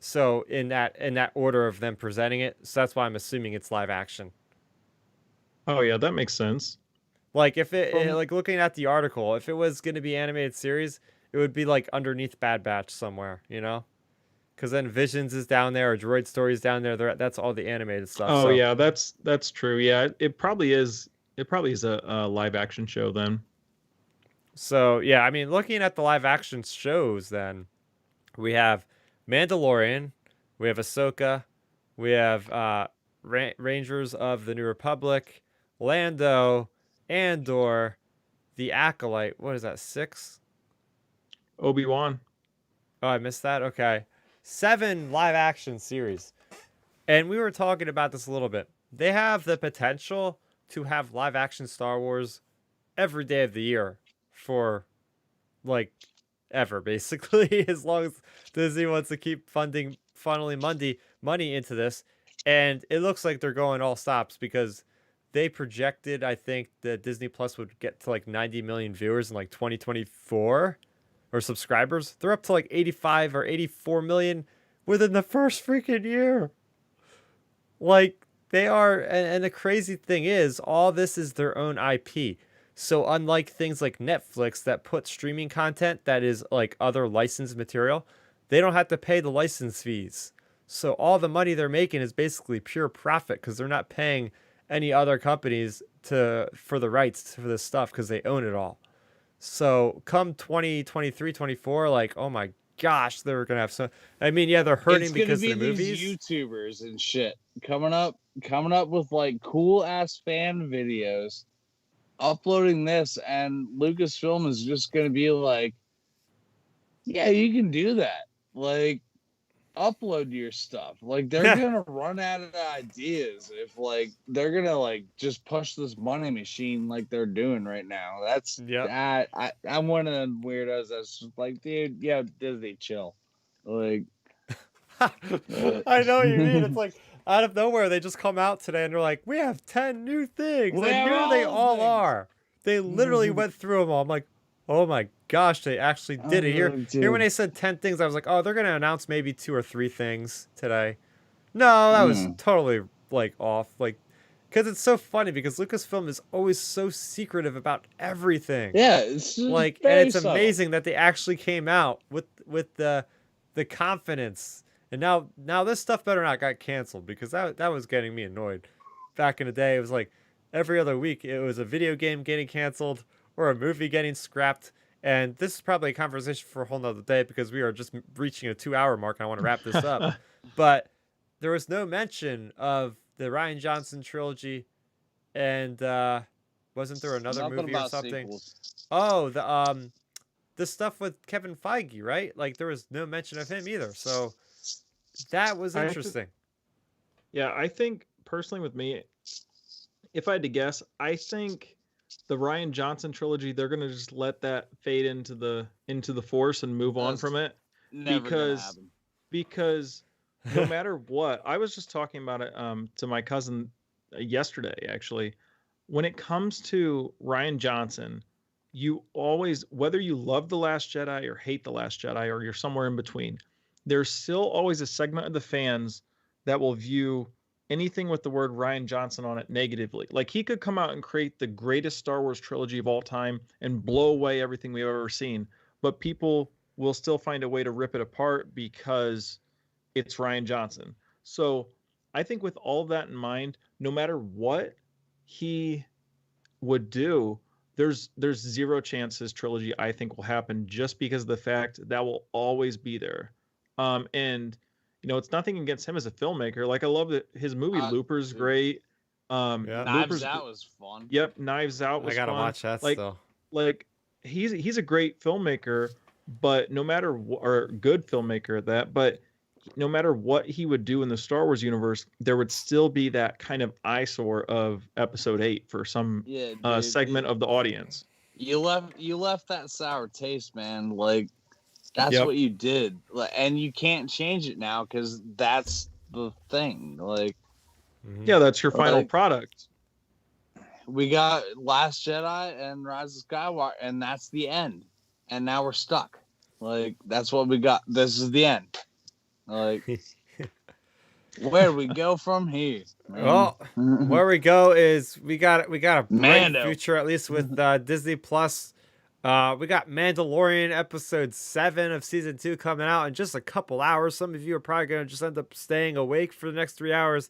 So in that order of them presenting it, so that's why I'm assuming it's live action. Oh yeah, that makes sense. Like if like looking at the article, if it was going to be animated series, it would be like underneath Bad Batch somewhere, you know? Because then Visions is down there, or Droid Story is down there. That's all the animated stuff. Oh yeah, that's true. Yeah, it probably is. It probably is a live action show then. So yeah, I mean, looking at the live action shows, then we have Mandalorian, we have Ahsoka, we have Rangers of the New Republic, Lando, Andor, the Acolyte. What is that, 6? Obi-Wan. Oh, I missed that? Okay. 7 live action series. And we were talking about this a little bit. They have the potential to have live action Star Wars every day of the year for like ever, basically, as long as Disney wants to keep funneling money into this. And it looks like they're going all stops, because they projected, I think, that Disney Plus would get to like 90 million viewers in like 2024, or subscribers. They're up to like 85 or 84 million within the first freaking year. Like, they are, and the crazy thing is, all this is their own IP. So unlike things like Netflix that put streaming content that is like other licensed material, they don't have to pay the license fees. So all the money they're making is basically pure profit, because they're not paying any other companies for the rights for this stuff, because they own it all. So come 2023, 24, like, oh my gosh, they're going to have some. I mean, yeah, they're hurting because of the movies. These YouTubers and shit coming up with like cool ass fan videos uploading this, and Lucasfilm is just going to be like, yeah, you can do that. Like, upload your stuff. Like, they're gonna run out of ideas if like they're gonna like just push this money machine like they're doing right now. That's that. I'm one of them weirdos that's just like, dude, yeah, Disney, chill. Like, I know what you mean. It's like out of nowhere they just come out today and they're like, we have 10 new things. And here they all are. They literally went through them all. I'm like, oh my gosh, they actually did it. Here when they said 10 things, I was like, oh, they're gonna announce maybe 2 or 3 things today. No, that was totally like off. Like, because it's so funny because Lucasfilm is always so secretive about everything. Yeah, it's like, and it's amazing that they actually came out with the confidence. And now this stuff better not got canceled, because that was getting me annoyed. Back in the day, it was like every other week it was a video game getting canceled or a movie getting scrapped. And this is probably a conversation for a whole nother day, because we are just reaching a 2-hour mark and I want to wrap this up. But there was no mention of the Rian Johnson trilogy, and wasn't there another movie or something? Sequels. Oh, the stuff with Kevin Feige, right? Like, there was no mention of him either. So that was interesting. I think personally with me, if I had to guess, I think the Rian Johnson trilogy, they're gonna just let that fade into the force and move on from it, because no matter what, I was just talking about it to my cousin yesterday actually. When it comes to Rian Johnson, you always, whether you love The Last Jedi or hate The Last Jedi or you're somewhere in between, there's still always a segment of the fans that will view anything with the word Rian Johnson on it negatively. Like, he could come out and create the greatest Star Wars trilogy of all time and blow away everything we've ever seen, but people will still find a way to rip it apart because it's Rian Johnson. So I think with all of that in mind, no matter what he would do, there's zero chance his trilogy, I think, will happen, just because of the fact that will always be there. And you know, it's nothing against him as a filmmaker. Like, I love that his movie Looper's great. Knives Out was fun. Yep, Knives Out was fun. I gotta watch that still. Like, he's a great filmmaker, but no matter or good filmmaker at that, but no matter what he would do in the Star Wars universe, there would still be that kind of eyesore of Episode 8 for some segment of the audience. You left that sour taste, man. Like, that's what you did, and you can't change it now, because that's the thing. Like, that's your final product. We got Last Jedi and Rise of Skywalker, and that's the end. And now we're stuck. Like, that's what we got. This is the end. Like, where do we go from here? Man? Well, where we go is we got a bright future, at least with Disney Plus. We got Mandalorian episode 7 of season 2 coming out in just a couple hours. Some of you are probably going to just end up staying awake for the next 3 hours.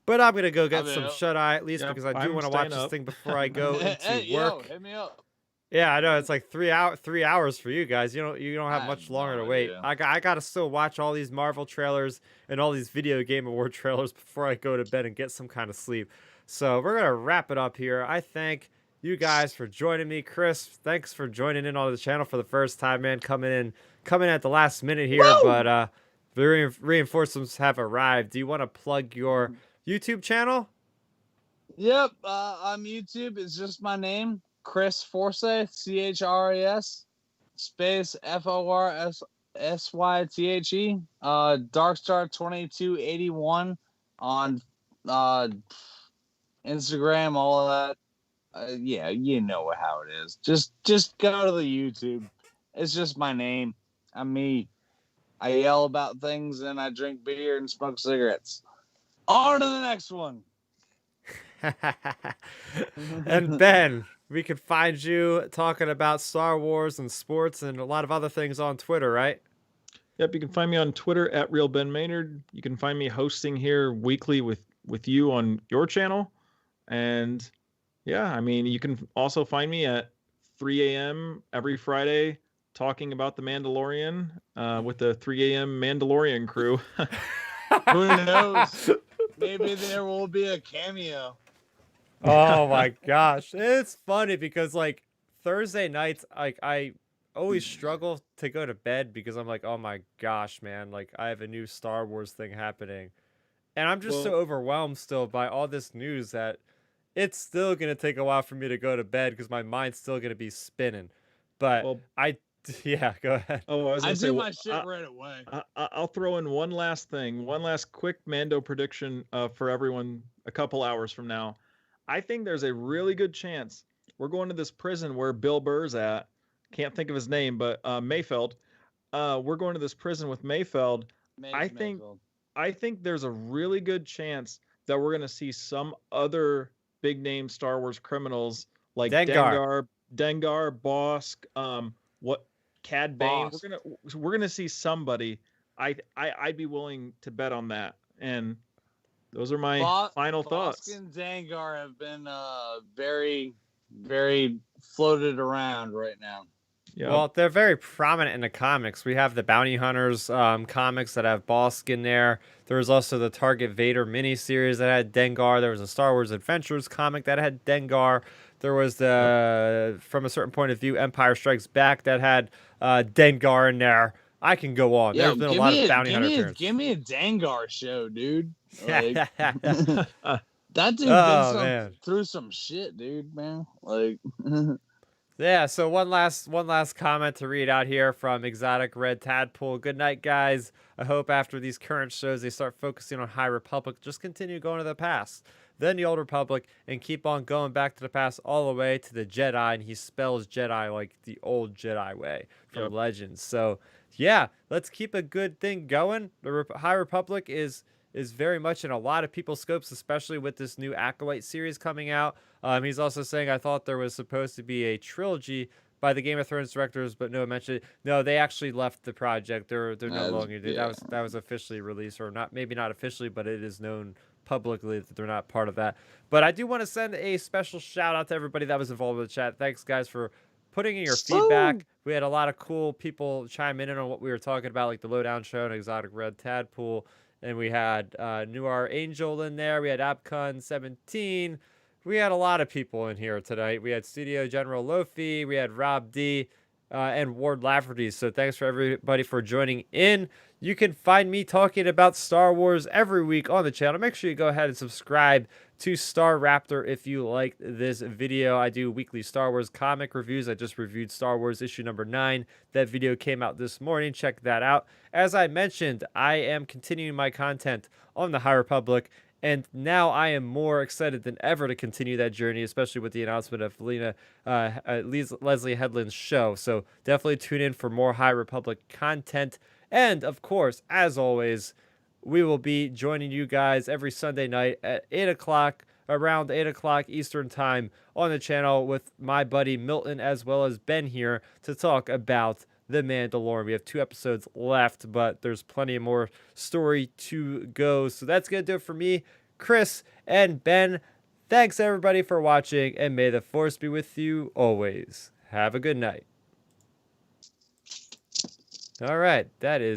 But I'm going to go get some shut-eye, at least, because I do want to watch this thing before I go into work. Hit me up. Yeah, I know. It's like 3 hours for you guys. You don't have much longer to wait. I got to still watch all these Marvel trailers and all these Video Game Award trailers before I go to bed and get some kind of sleep. So we're going to wrap it up here. I thank you guys for joining me. Chris, thanks for joining in on the channel for the first time, man. Coming in at the last minute here. Woo! But the reinforcements have arrived. Do you want to plug your YouTube channel? Yep, on YouTube, it's just my name, Chris Forsyth, CHRAS, space FORSYTHE, Darkstar 2281 on Instagram, all of that. Yeah, you know how it is. Just go to the YouTube. It's just my name. I'm me. I yell about things and I drink beer and smoke cigarettes. On to the next one. And Ben, we can find you talking about Star Wars and sports and a lot of other things on Twitter, right? Yep, you can find me on Twitter at RealBenMaynard. You can find me hosting here weekly with you on your channel. And yeah, I mean, you can also find me at 3 a.m. every Friday talking about The Mandalorian with the 3 a.m. Mandalorian crew. Who knows? Maybe there will be a cameo. Oh my gosh. It's funny because like Thursday nights, like I always struggle to go to bed because I'm like, oh my gosh, man, like I have a new Star Wars thing happening. And I'm just so Well, overwhelmed still by all this news that it's still gonna take a while for me to go to bed because my mind's still gonna be spinning. But well, I, yeah, go ahead. oh, I was I gonna say, do well, my shit right away. I'll throw in one last thing, one last quick Mando prediction for everyone a couple hours from now. I think there's a really good chance we're going to this prison where Bill Burr's at. Can't think of his name, but Mayfeld. We're going to this prison with Mayfeld. I think Mayfield. I think there's a really good chance that we're going to see some other big name Star Wars criminals like Dengar. Dengar, Bosk, what Cad Bane. Bosk. We're gonna see somebody. I'd be willing to bet on that. And those are my final thoughts. Bosk and Zangar have been very, very floated around right now. Yeah. Well, they're very prominent in the comics. We have the Bounty Hunters comics that have Bosk in there. There was also the Target Vader miniseries that had Dengar. There was a Star Wars Adventures comic that had Dengar. There was the, from a certain point of view, Empire Strikes Back that had Dengar in there. I can go on. Yeah, There's been a lot of Bounty Hunter appearances. Give me a Dengar show, dude. Like, Uh, that dude man. through some shit, dude, man. Like, Yeah, so one last comment to read out here from Exotic Red Tadpole. Good night, guys. I hope after these current shows they start focusing on High Republic. Just continue going to the past, then the Old Republic, and keep on going back to the past all the way to the Jedi. And he spells Jedi like the old Jedi way from Yep. Legends. So yeah, let's keep a good thing going. The High Republic is very much in a lot of people's scopes, especially with this new Acolyte series coming out. He's also saying, I thought there was supposed to be a trilogy by the Game of Thrones directors, but no mention. No, they actually left the project. They're no longer. yeah. That was officially released, or not, maybe not officially, but it is known publicly that they're not part of that. But I do want to send a special shout out to everybody that was involved with the chat. Thanks, guys, for putting in your feedback. We had a lot of cool people chime in on what we were talking about, like the Lowdown Show and Exotic Red Tadpole. And we had Noir Angel in there. We had Apcon17. We had a lot of people in here tonight. We had Studio General Lofi. We had Rob D. And Ward Lafferty. So thanks for everybody for joining in. You can find me talking about Star Wars every week on the channel. Make sure you go ahead and subscribe to Star Raptor if you liked this video. I do weekly Star Wars comic reviews. I just reviewed Star Wars issue number 9. That video came out this morning. Check that out. As I mentioned, I am continuing my content on the High Republic, and now I am more excited than ever to continue that journey, especially with the announcement of Leslie Headland's show. So definitely tune in for more High Republic content. And of course, as always, we will be joining you guys every Sunday night at 8 o'clock, around 8 o'clock Eastern time on the channel with my buddy Milton as well as Ben here to talk about The Mandalorian. We have 2 episodes left, but there's plenty more story to go. So that's going to do it for me, Chris, and Ben. Thanks everybody for watching, and may the Force be with you always. Have a good night. All right, that is